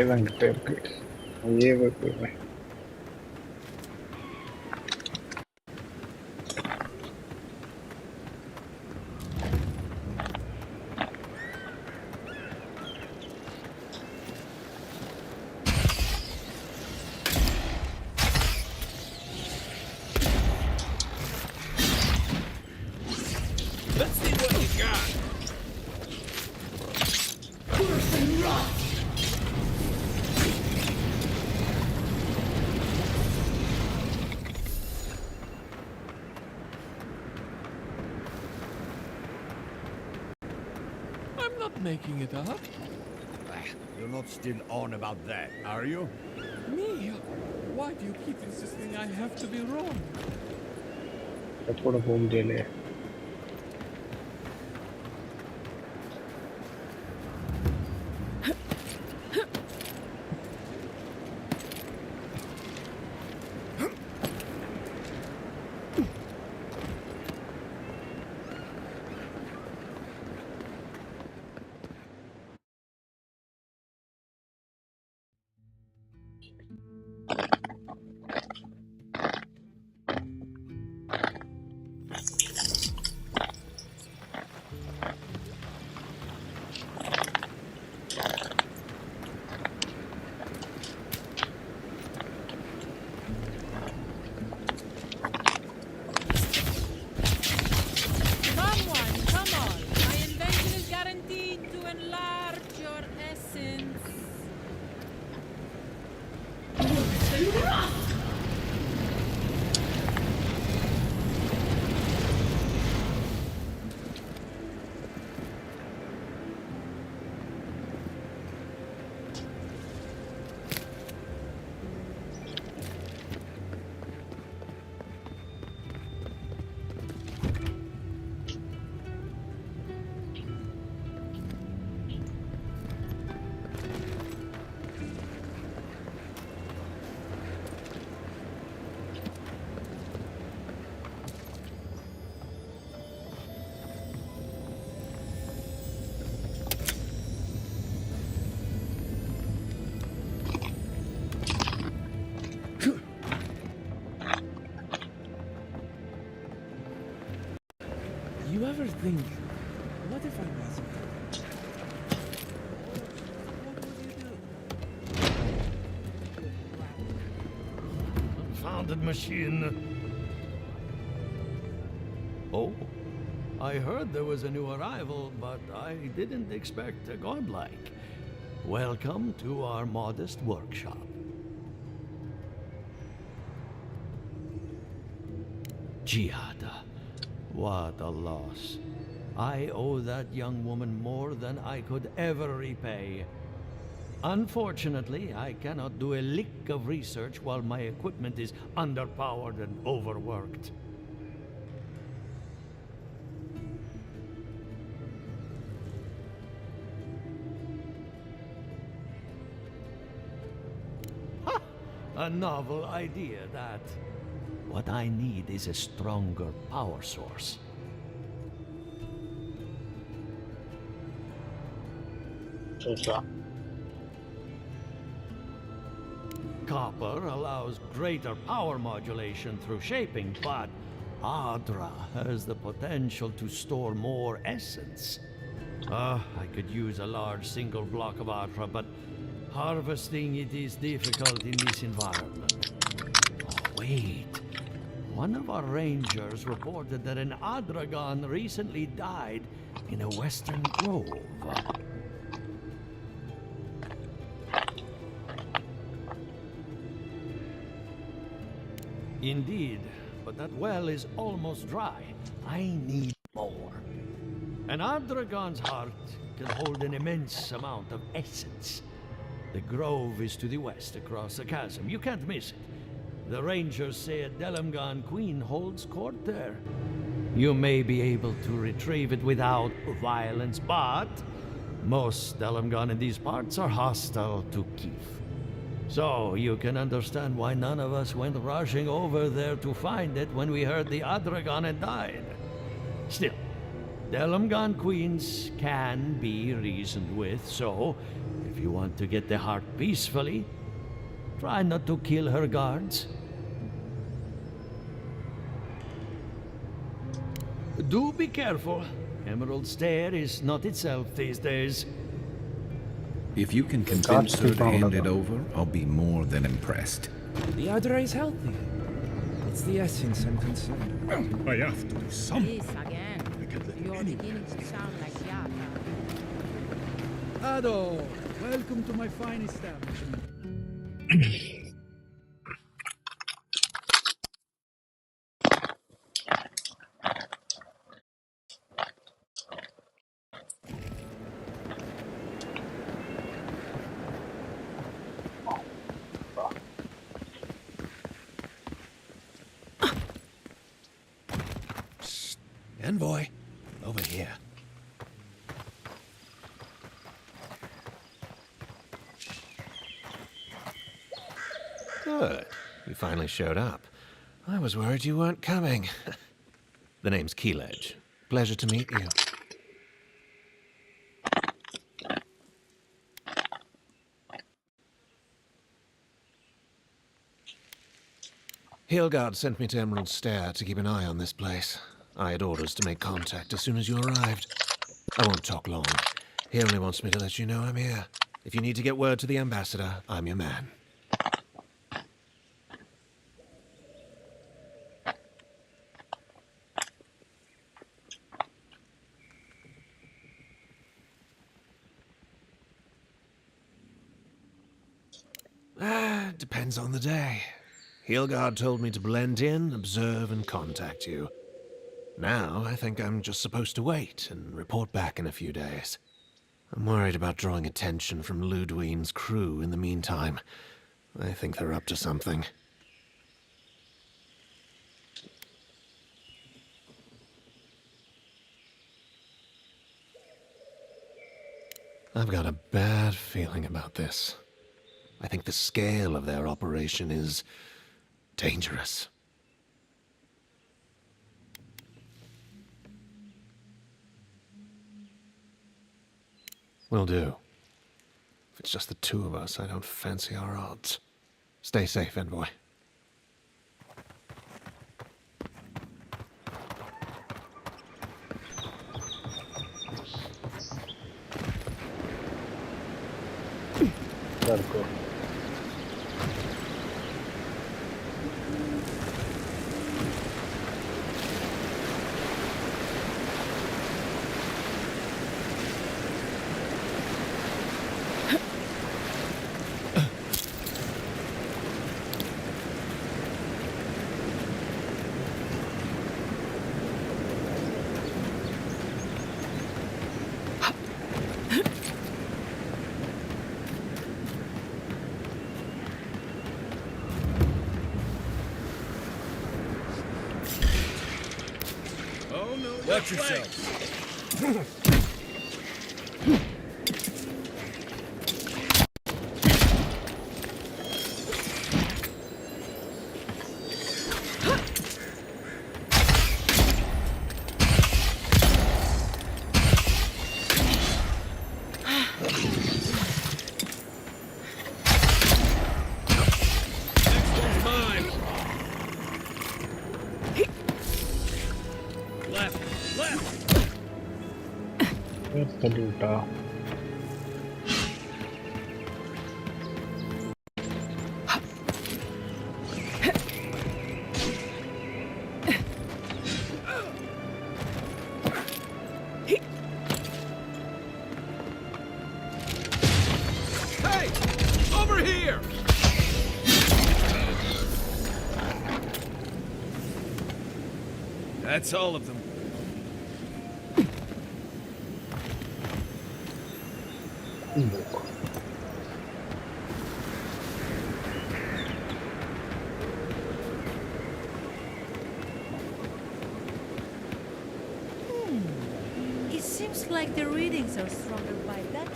ஏதாங்கிட்ட இருக்கு. ஏவே போயிடுறேன். God! Curse and rot! I'm not making it up. You're not still on about that, are you? Me? Why do you keep insisting I have to be wrong? எப்போட போக முடியலையே. You ever think, what if I wasn't? Confounded machine. Oh, I heard there was a new arrival, but I didn't expect a godlike. Welcome to our modest workshop. Giada. What a loss. I owe that young woman more than I could ever repay. Unfortunately, I cannot do a lick of research while my equipment is underpowered and overworked. Ha! A novel idea, that. What I need is a stronger power source. Copper allows greater power modulation through shaping, but Adra has the potential to store more essence. I could use a large single block of Adra, but harvesting it is difficult in this environment. Oh, wait. One of our rangers reported that an Adragon recently died in a western grove. Indeed, but that well is almost dry. I need more. An Adragon's heart can hold an immense amount of essence. The grove is to the west across the chasm. You can't miss it. The rangers say a Delamgan queen holds court there. You may be able to retrieve it without violence, but most Delamgan in these parts are hostile to Keith. So you can understand why none of us went rushing over there to find it when we heard the Adragon had died. Still, Delamgan queens can be reasoned with, so if you want to get the heart peacefully, try not to kill her guards. Do be careful. Emerald Stair is not itself these days. If you can convince her to hand it over, I'll be more than impressed. The Adra is healthy. It's the essence I'm concerned about. I have to do something. This again. I could let You're anyone. beginning to sound like Yaka. Ado, welcome to my fine establishment. Envoy, over here. Good. You finally showed up. I was worried you weren't coming. The name's Keeledge. Pleasure to meet you. Hilgard sent me to Emerald Stair to keep an eye on this place. I had orders to make contact as soon as you arrived. I won't talk long. He only wants me to let you know I'm here. If you need to get word to the ambassador, I'm your man. Depends on the day. Hilgard told me to blend in, observe, and contact you. Now, I think I'm just supposed to wait and report back in a few days. I'm worried about drawing attention from Ludwine's crew in the meantime. I think they're up to something. I've got a bad feeling about this. I think the scale of their operation is dangerous. Will do. If it's just the two of us, I don't fancy our odds. Stay safe, Envoy. Darko. Watch yourself. தள்ளிவிட்டா Hey! Over here! That's all of them. It seems like the readings are stronger by that.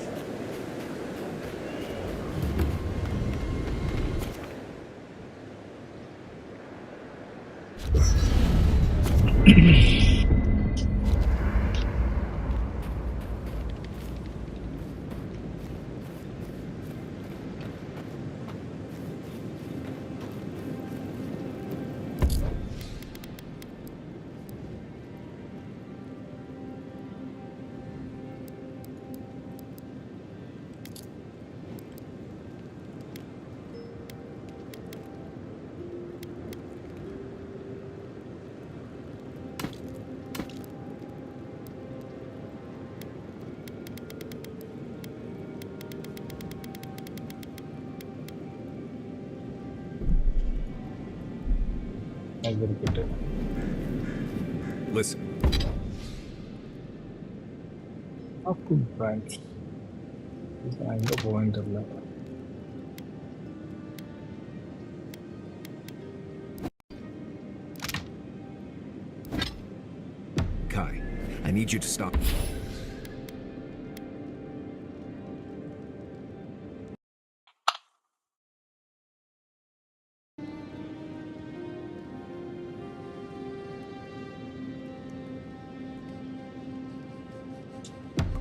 Listen. branch. I'm going to learn. Kai, I need you to stop.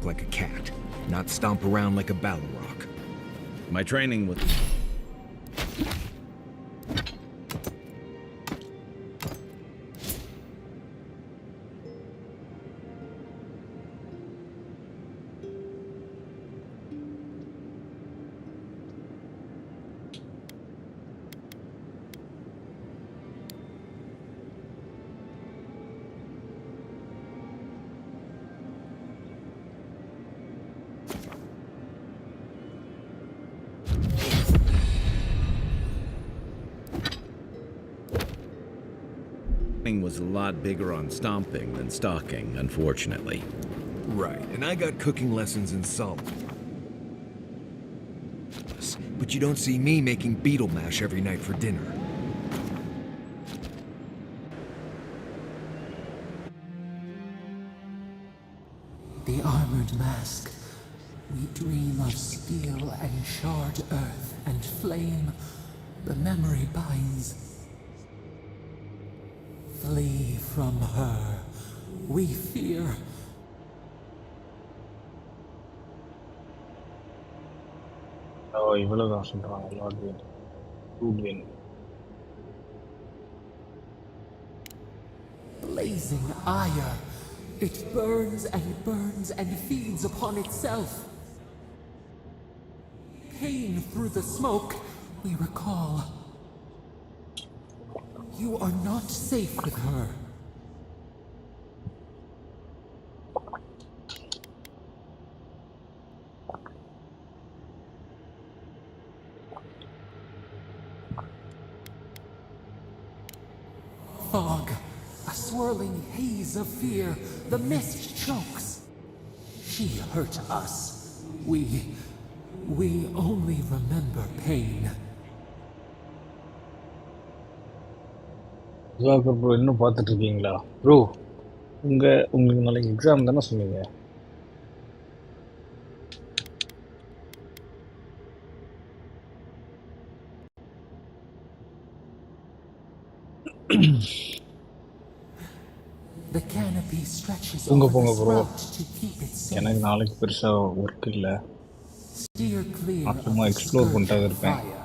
Like a cat, not stomp around like a battle rock. My training was... was a lot bigger on stomping than stalking, unfortunately. Right, and I got cooking lessons in salt. But you don't see me making beetle mash every night for dinner. The armored mask. We dream of steel and shard earth and flame. The memory binds. Flee from her. We fear. Oh, இவ்வளவுதான் சொல்றாங்க. Lord Win. Good win. Blazing ire. It burns and feeds upon itself. Pain through the smoke, we recall. You are not safe with her. Fog, a swirling haze of fear, the mist chokes. She hurt us. We only remember pain. Bro இன்னும் பார்த்துட்டு இருக்கீங்களா bro? உங்களுக்கு நாளைக்கு exam தானே சொன்னீங்க? The canopy stretches தூங்க over போங்க the bro. sprout to keep it safe. எனக்கு நாளைக்கு பெருசா ஒர்க் இல்லை. Steer clear நான் of சும்மா the எக்ஸ்ப்ளோர் scourge பண்ணிட்டு of இருப்பேன். fire,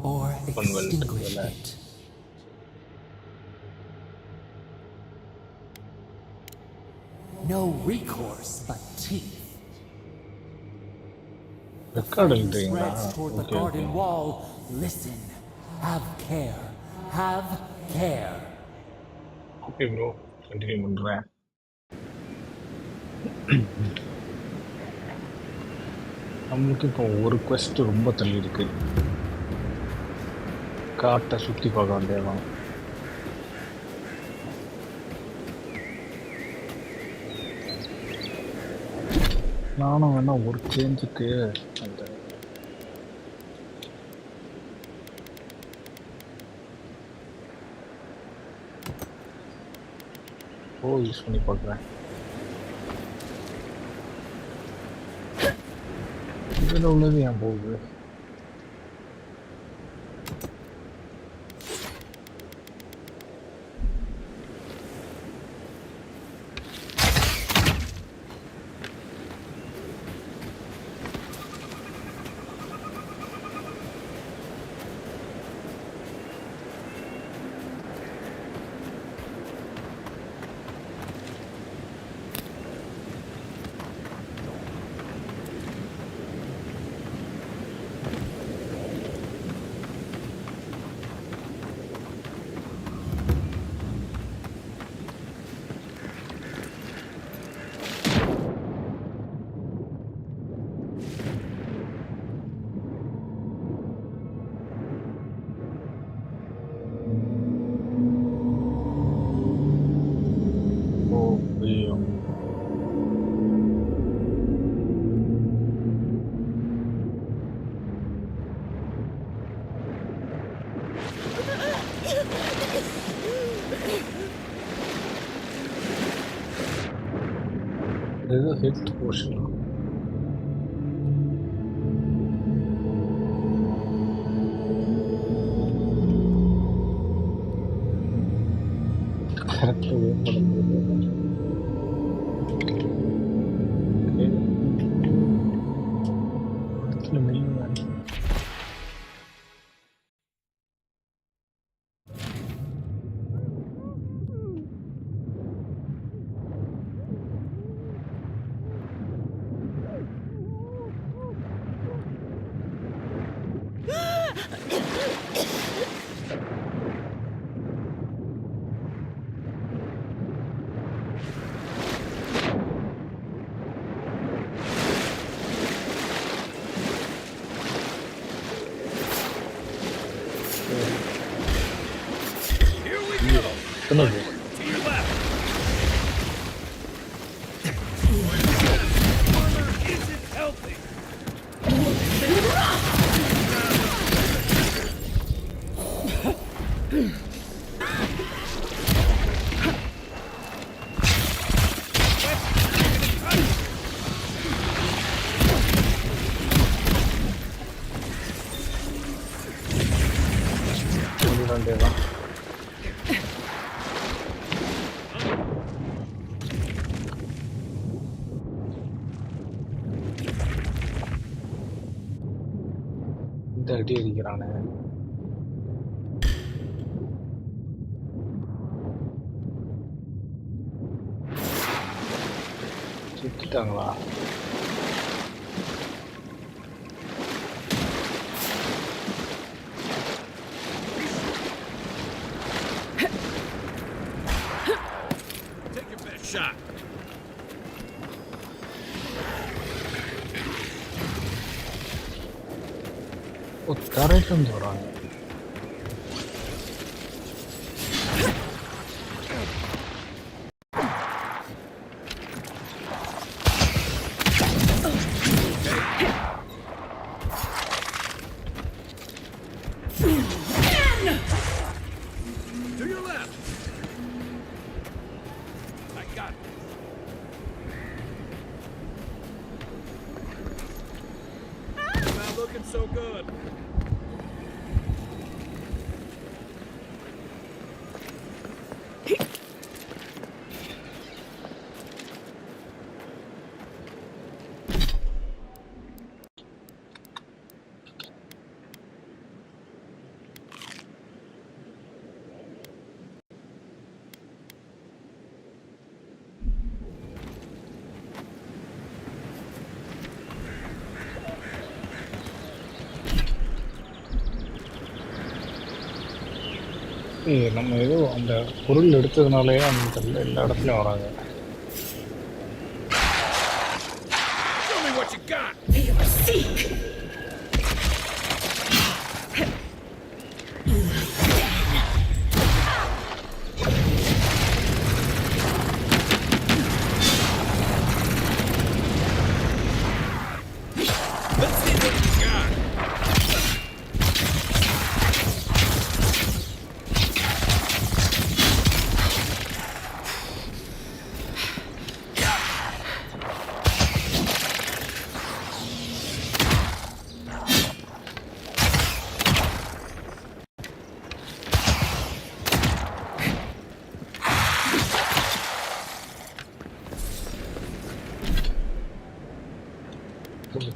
or extinguish it. No recourse but teeth. The flame spreads toward the garden wall. Listen. Have care. Have care. Okay bro, continue பண்றேன். நம்மளுக்கு இப்போ ஒரு quest ரொம்ப தள்ளி இருக்கு. காட்டை சுற்றி பார்க்க வேண்டியதான். நானும் வேணா ஒரு சேஞ்சுக்கு அந்த யூஸ் பண்ணி பார்க்குறேன். இதில் உள்ளது ஏன் போகுது? முடியும். ஏதோ ஹெல்த் போர்ஷன் கரெக்டாக என்னது தான் இந்த அடி அடிக்கிறானே. சுத்திட்டாங்களா? ஓ, தரையிலிருந்து வராங்க. நம்ம ஏதோ அந்த பொருள் எடுத்ததுனாலயே அந்த எல்லா இடத்துலயும் வராங்க.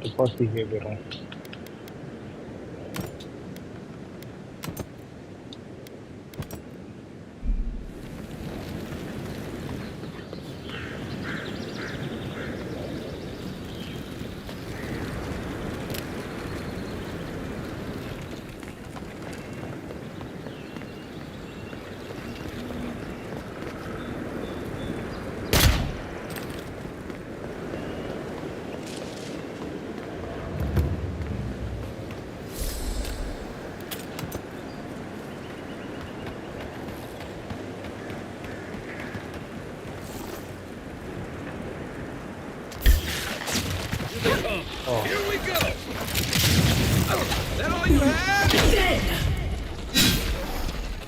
துப்பாக்கி கேட்குறோம்.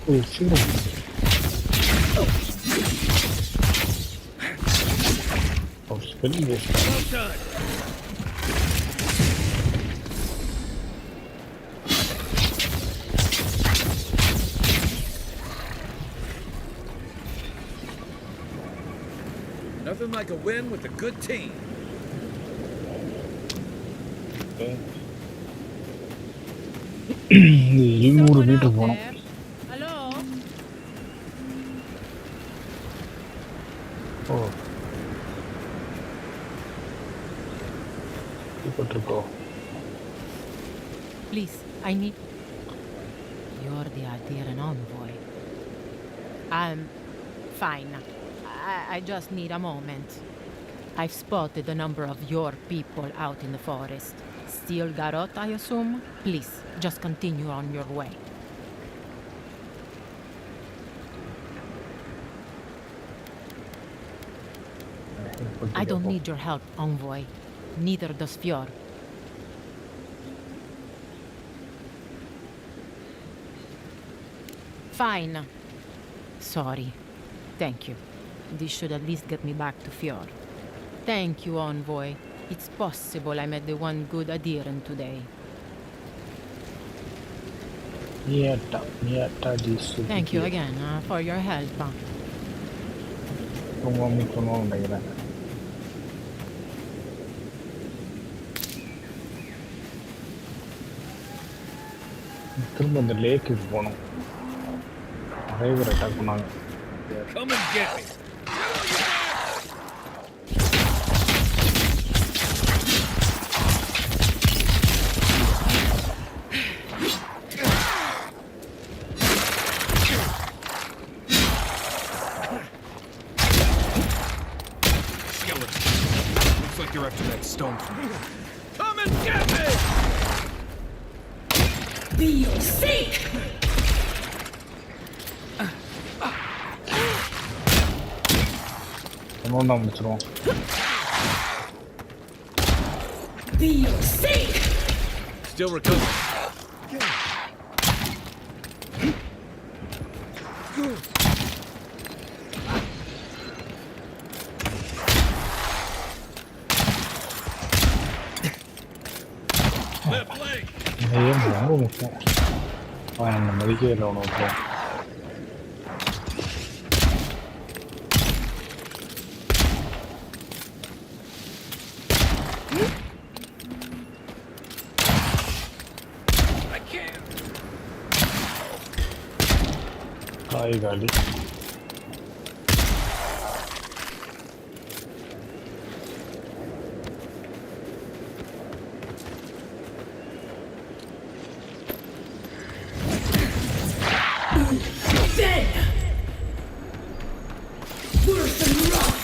Oh, shoot him. Oh, spinning this. Well done. Nothing like a win with a good team. Okay. 200 meter போனோம். Hello? Oh. இருக்கோ. Please, I need... You're the Arthurian envoy. I'm fine. I just need a moment. I've spotted a number of your people out in the forest. Still Garot, I assume? Please, just continue on your way. I don't need your help, envoy. Neither does Fjord. Fine. Sorry. Thank you. This should at least get me back to Fjord. Thank you, envoy. It's possible I met the one good adherent today. Thank you again for your help. திரும்ப அந்த லேக்குக்கு போனோம். நிறைய பேர் attack பண்ணாங்க. Come and get me. Skeleton. Looks like you're after that stone from me. Come and get me! Be your sake! ஒண்ணா முடிச்சிரோம். Be your sake! Still recovering. Left leg. ரொம்ப முக்கியம். அந்த மதிக்கவே இல்லை உனக்கு. காய் காலி. Dead! Worse than rough!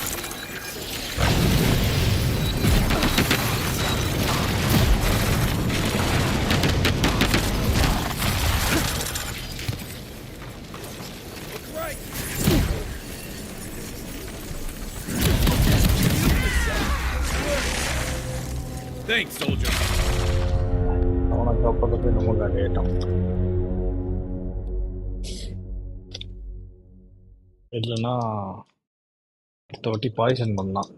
Thanks, soldier. அவனுக்கு அப்போ போய் நம்ம காட்டிட்டோம். இல்லைன்னா அடுத்த வாட்டி பாய்சன் பண்ணலாம்.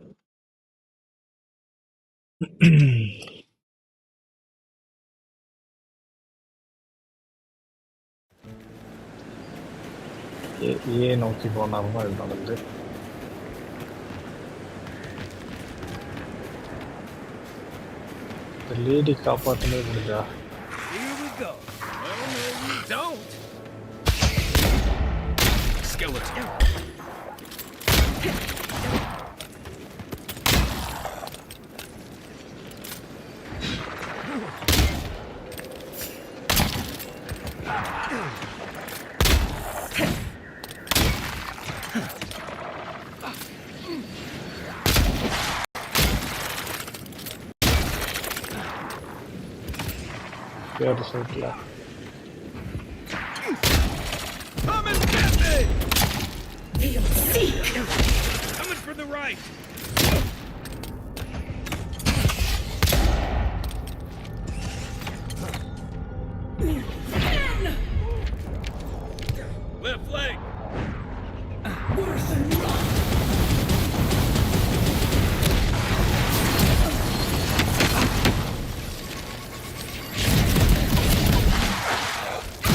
ஏ நோக்கி போனாலும் அது நடந்து லேடி காப்பாற்றவே முடிஞ்சா. Here we go. Well, no, you don't. Skeleton. வேறு சைட்டில் Come and get me! Be your sake! Coming for the right. Worse than rot!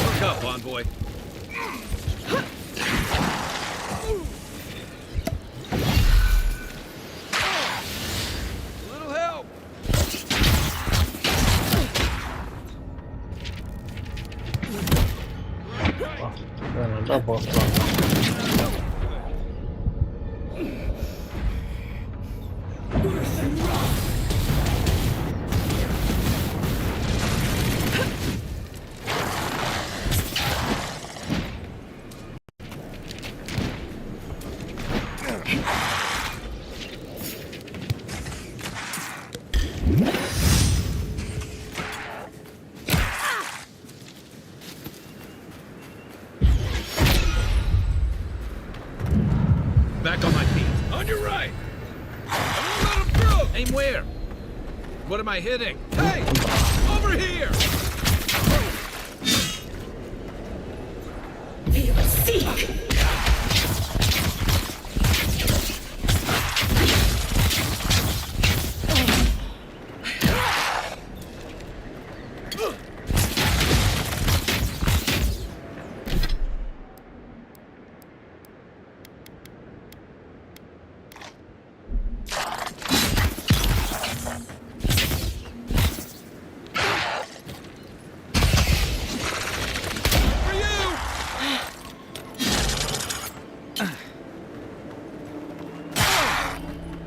Look up, envoy. Little help! நல்லா போஸ்டாங்க. Worse than rot! Back on my feet. On your right. Aim where? What am I hitting? Hey! Over here! Feel sick!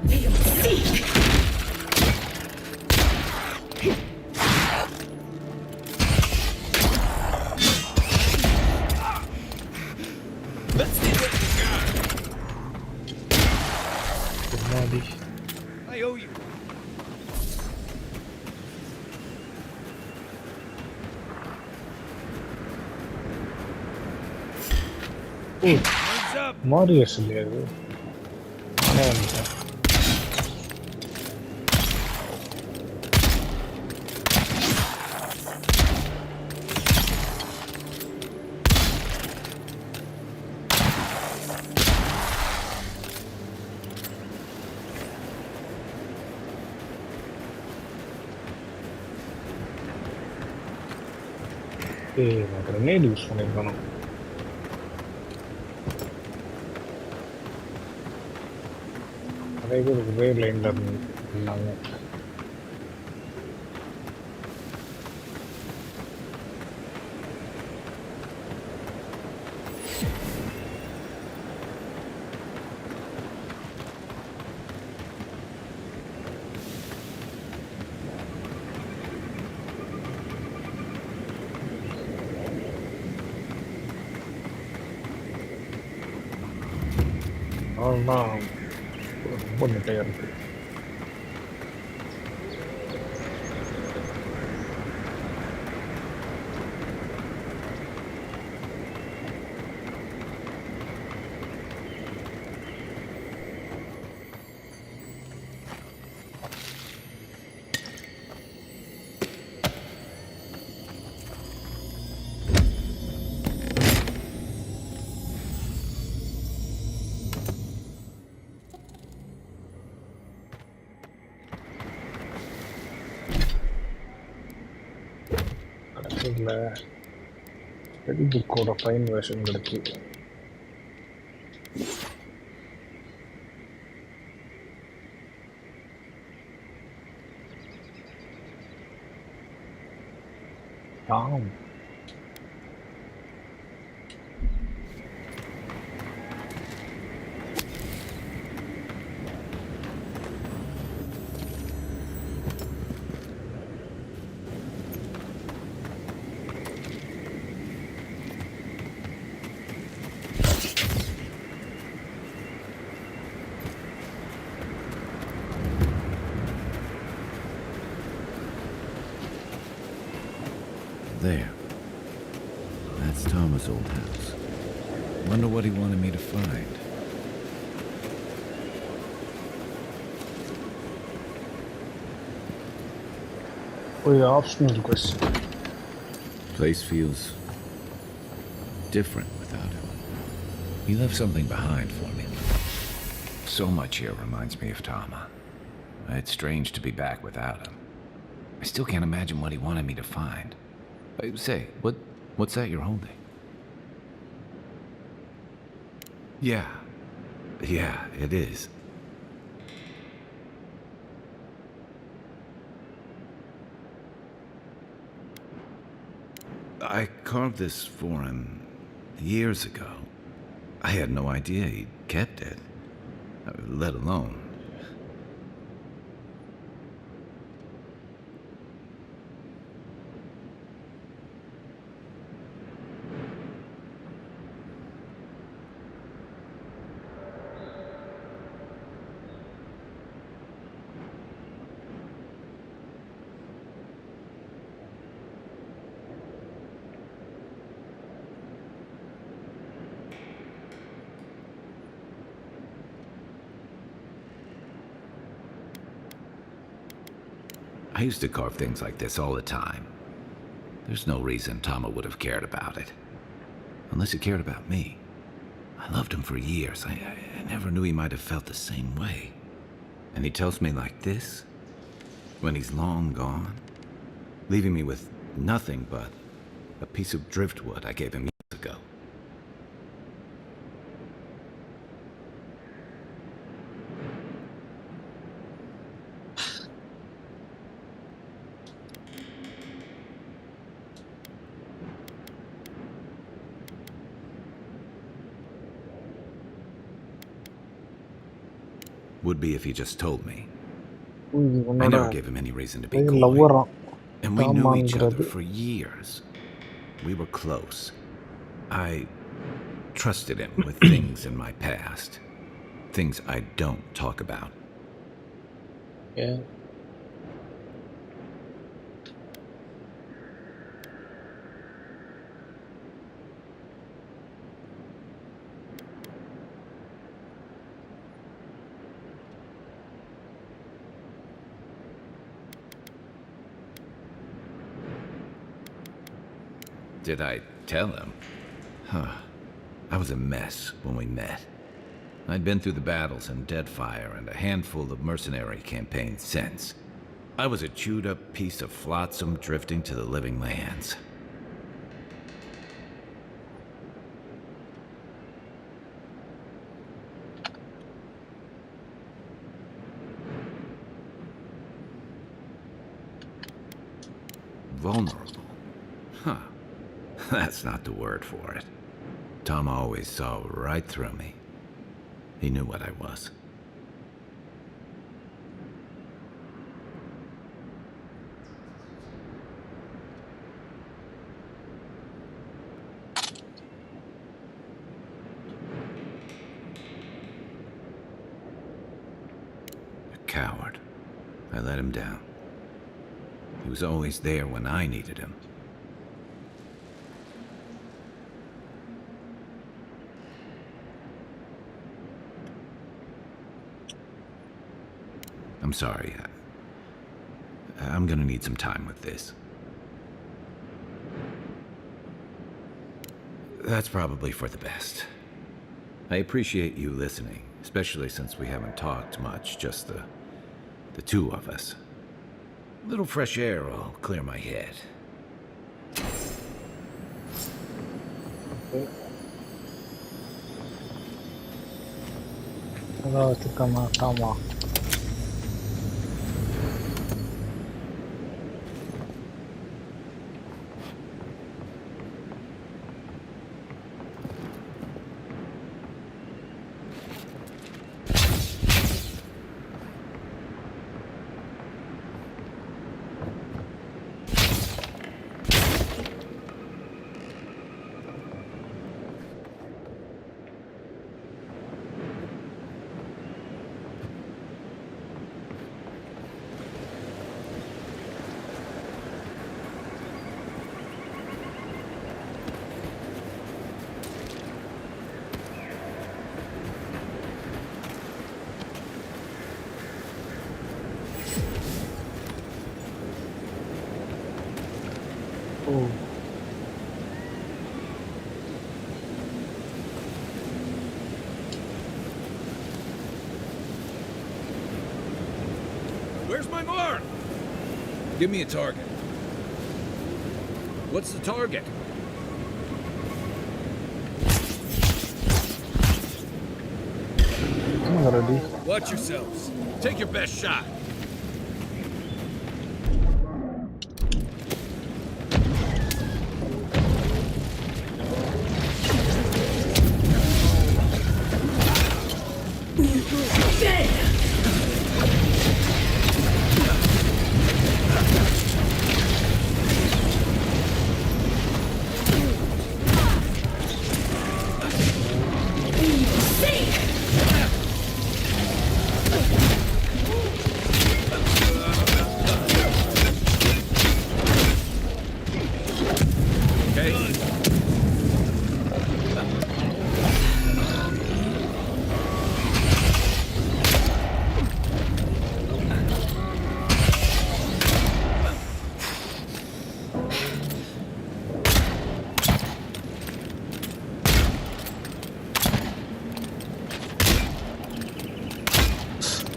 Feel sick! Let's see what you got. பின்னாடி I owe you. O Hands up. மாரியஸ் இல்லையா அது? நானே வந்துட்டேன். நான் grenade use பண்ணியிருக்கணும். நிறைய பேர் ஒரே லைனில் இருந்தாங்க. ஆனால் ரொம்ப நெட்டையாக இருக்கு. கடைசியில் ஸ்டடி புக்கோட ஃபைன் வெர்ஷன் கிடைச்சி ஆம். There. That's Thomas' old house. Wonder what he wanted me to find. ஒரு optional question. Place feels different without him. He left something behind for me. So much here reminds me of Tama. It's strange to be back without him. I still can't imagine what he wanted me to find. Say, what's that you're holding? Yeah, it is. I carved this for him years ago. I had no idea he'd kept it, let alone. I used to carve things like this all the time. There's no reason Tama would have cared about it. Unless he cared about me. I loved him for years. I never knew he might have felt the same way. And he tells me like this, when he's long gone, leaving me with nothing but a piece of driftwood I gave him years ago. Would be if he just told me. I never gave him any reason to be coy. And we knew each other for years. We were close. I trusted him with things in my past. Things I don't talk about. Yeah. Did I tell him? I was a mess when we met. I'd been through the battles in Deadfire and a handful of mercenary campaigns since. I was a chewed-up piece of flotsam drifting to the living lands. Vulnerable. That's not the word for it. Tom always saw right through me. He knew what I was. A coward. I let him down. He was always there when I needed him. I'm sorry. I'm gonna need some time with this. That's probably for the best. I appreciate you listening, especially since we haven't talked much, just the two of us. A little fresh air will clear my head. Tama. Where's my mark? Give me a target. What's the target? Ready. Watch yourselves. Take your best shot.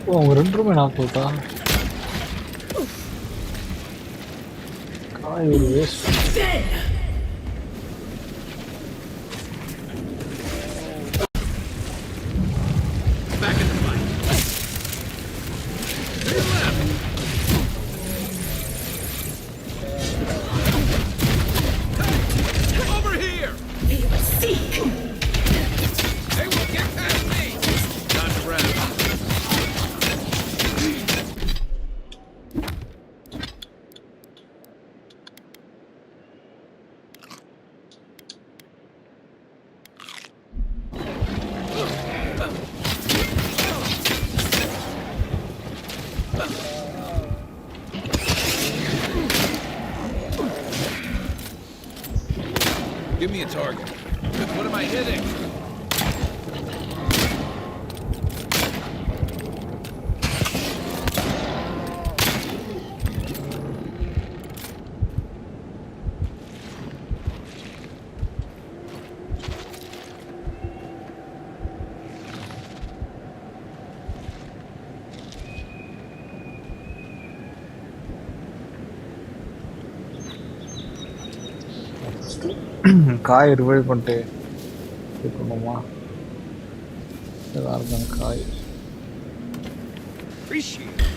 ஓ அவங்க 2 ரூமே knock அவுட்டா? காய் ஒரு waste. Back in the fight. To your left. Over here. Seek. They will get past me. Time to wrap. Give me a target. What am I hitting? காய் revive பண்ணிட்டு இது பண்ணுமா? இருக்காங்க காய். Appreciate it.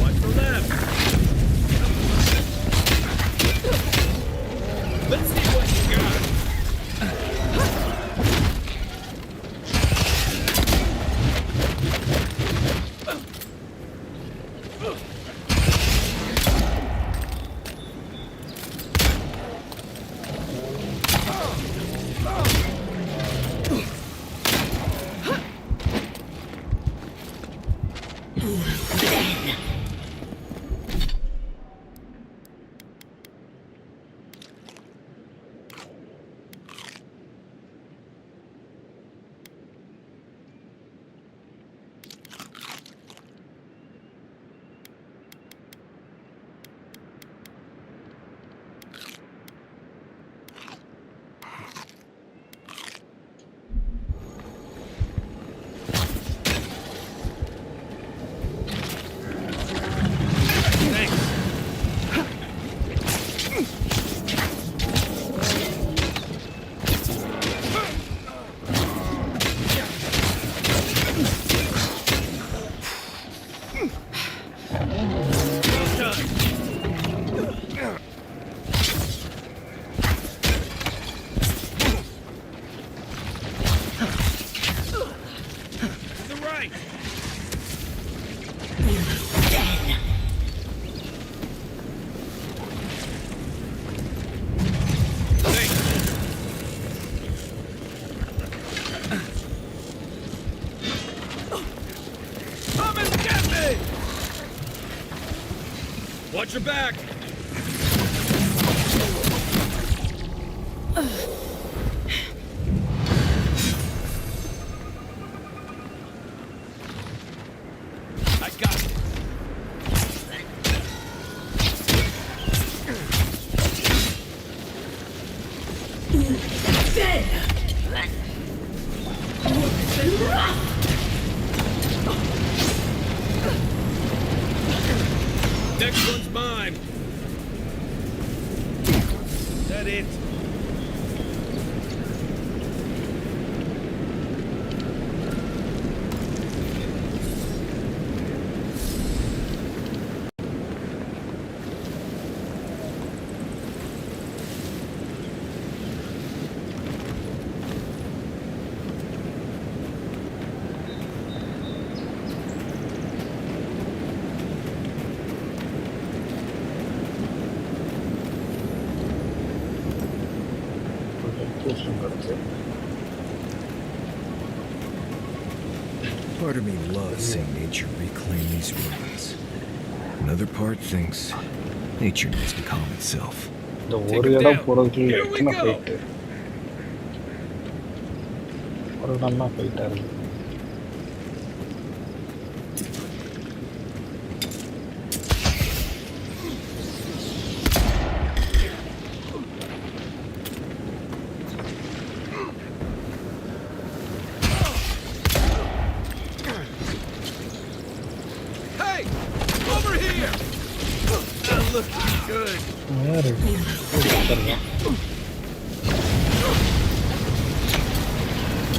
Watch the left. Let's see what you got. Watch your back! I got it. Dead. Worse than rough. Next one's mine. Is that it? Part of me loves seeing nature reclaim these ruins. Another part thinks nature needs to calm itself. இந்த ஒரு இடம் போறதுக்குள்ள எத்தனை fight, ஒரு நல்லா ஃபைட்டா இருக்கு. Hey! Over here! Not looking good. யாரு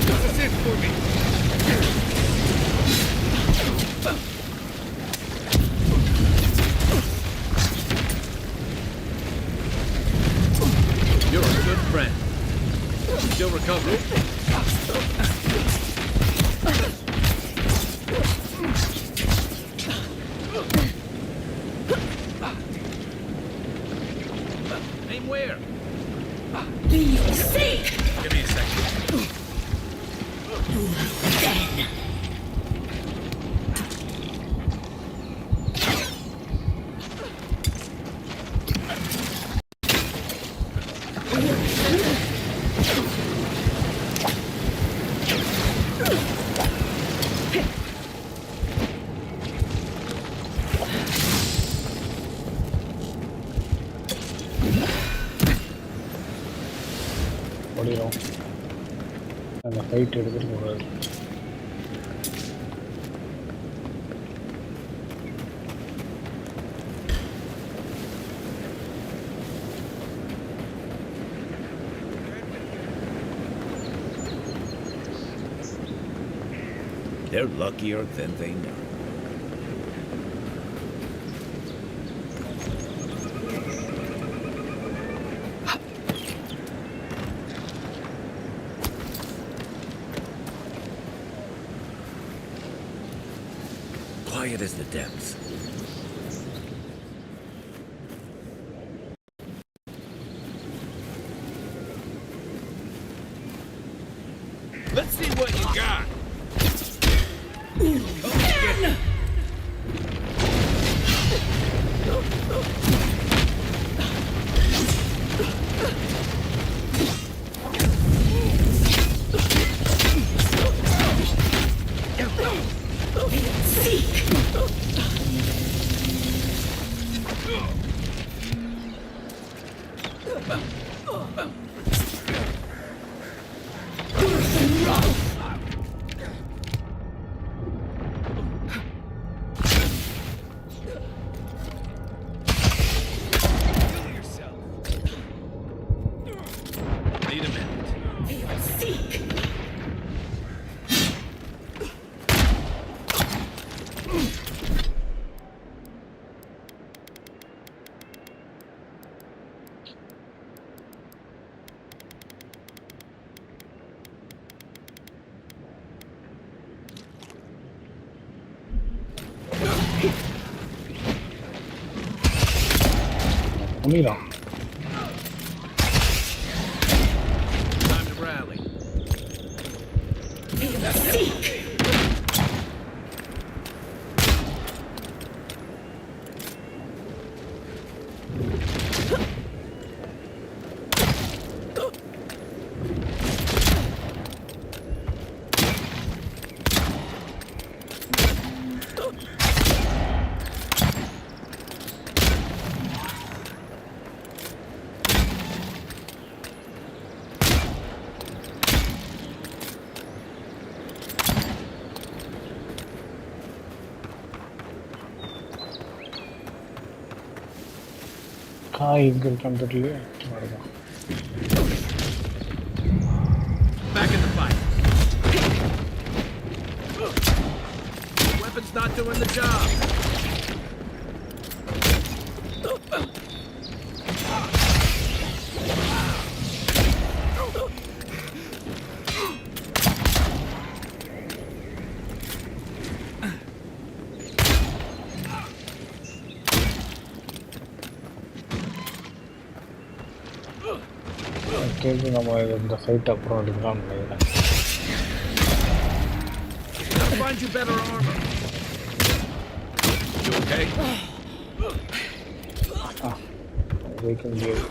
This is it for me. You're a good friend. Still recovering. Aim where? Do you seek? Give me a second. Then. ஓடிடும். அந்த ஃபைட் எடுத்துட்டு போறாரு. They're luckier than they know. Quiet as the depths. Let's see what you got. Need a minute. Seek. பண்ணிடலாம். Time to rally. Seek. காய் எங்க இருக்கான்னு தெரியல. அவ்வளவுதான். Back in the fight. Weapon's not doing the job. கேக்கு நம்ம இந்த fight அப்புறம் எடுக்கலாம்னு நினைக்கிறேன். Find you better armor. You okay? வைக்க முடியாது.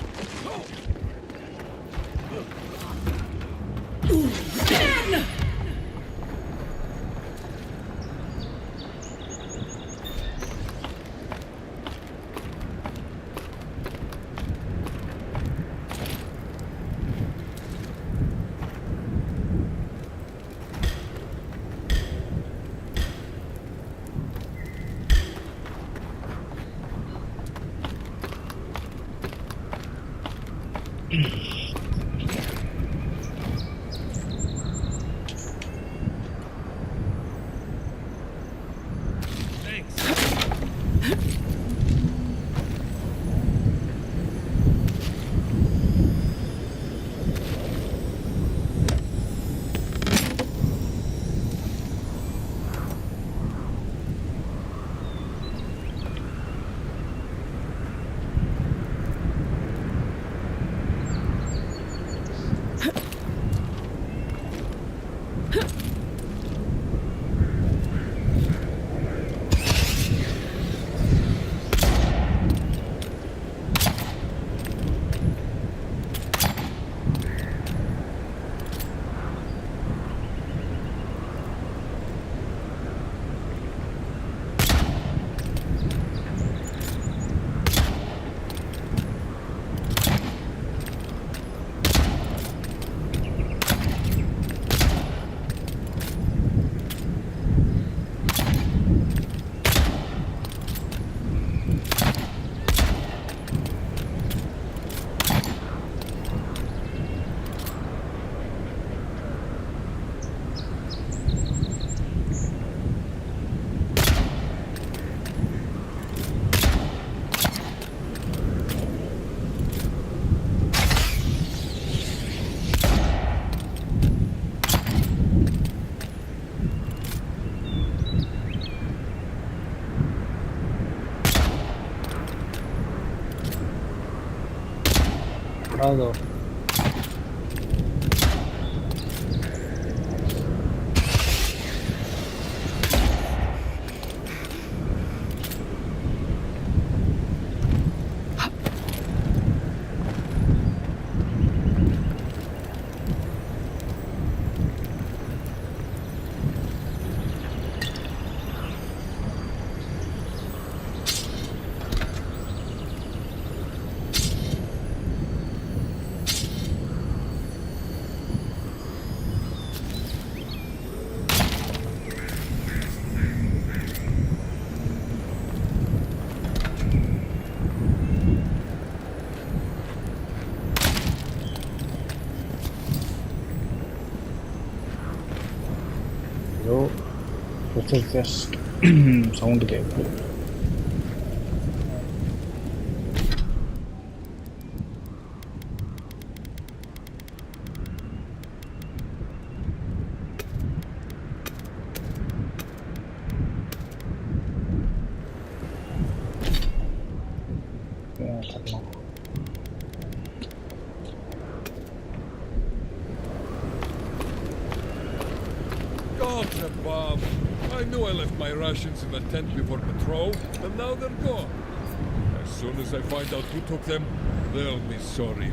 Bravo. This is just sound கேட்குது. Gods above! I knew I left my rations in the tent before patrol, and now they're gone. As soon as I find out who took them, they'll be sorry.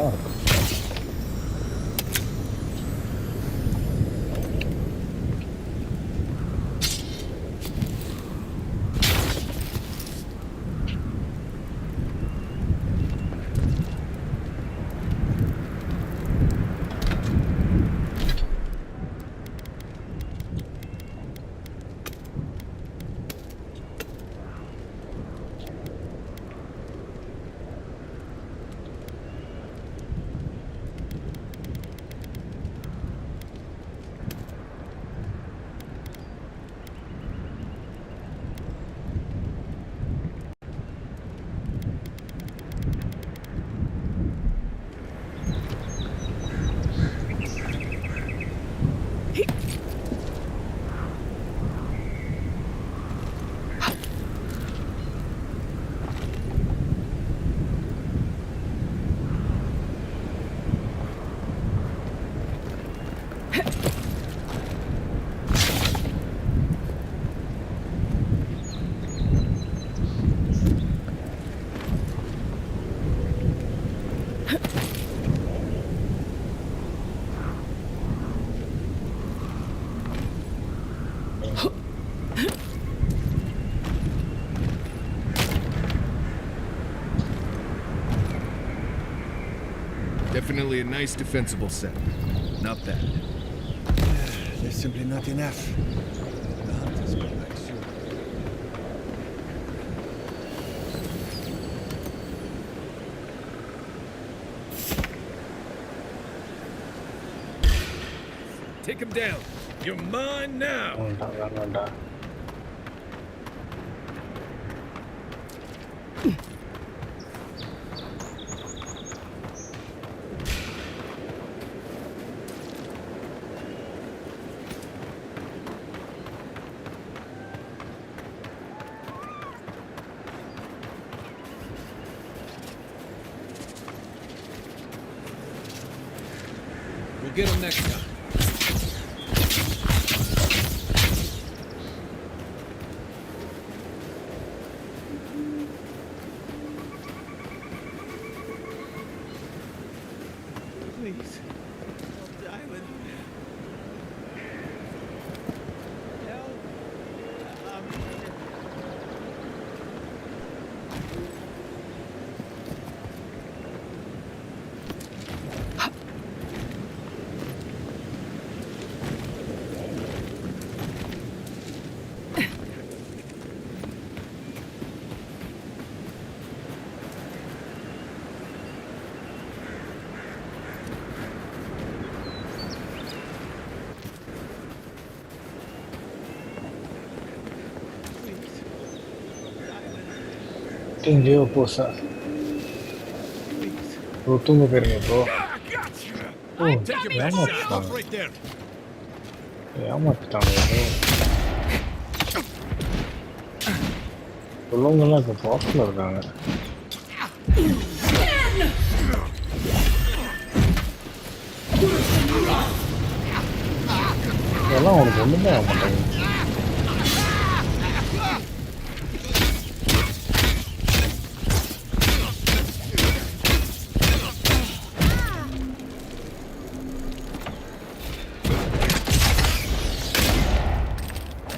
நல்லா இருக்கும். Definitely a nice defensible set. Not bad. There's simply not enough. The hunters come back soon. Take him down. You're mine now. We'll get him next time. Please, don't die with me. Help. எங்கேயோ போசா தூங்க போயிருங்க bro. ஓ ஏமாத்திட்டாங்க உள்ளவங்கெல்லாம் இப்போ பாஸ்டில் இருக்காங்க. இதெல்லாம் அவனுக்கு ஒன்றுமே ஆக மாட்டாங்க.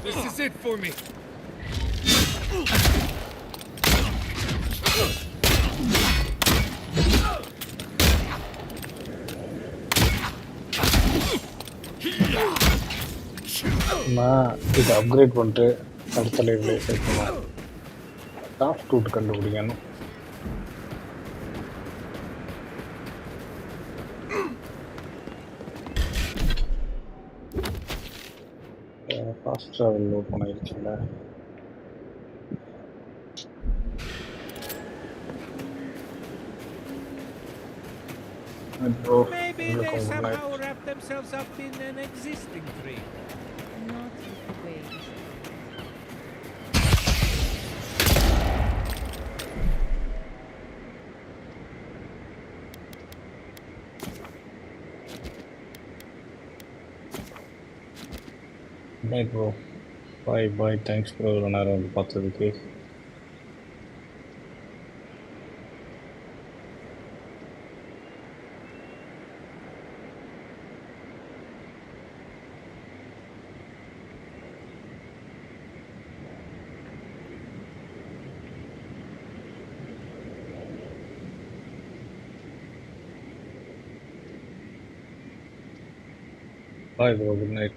This is it for me. நான் இதை அப்கிரேட் பண்ணிட்டு அடுத்த லைவ்ல சேர்க்கணும். டாப் டூட் கண்டுபிடிக்கணும். ஃபாஸ்ட் ட்ராவல் ஓப்பன் ஆயிடுச்சுல்ல. Maybe they somehow wrap themselves up in an existing tree. Not with the waves. Bye bro. Bye. Thanks bro. இவ்வளோ நேரம் வந்து பார்த்ததுக்கு. Bye bro, good night.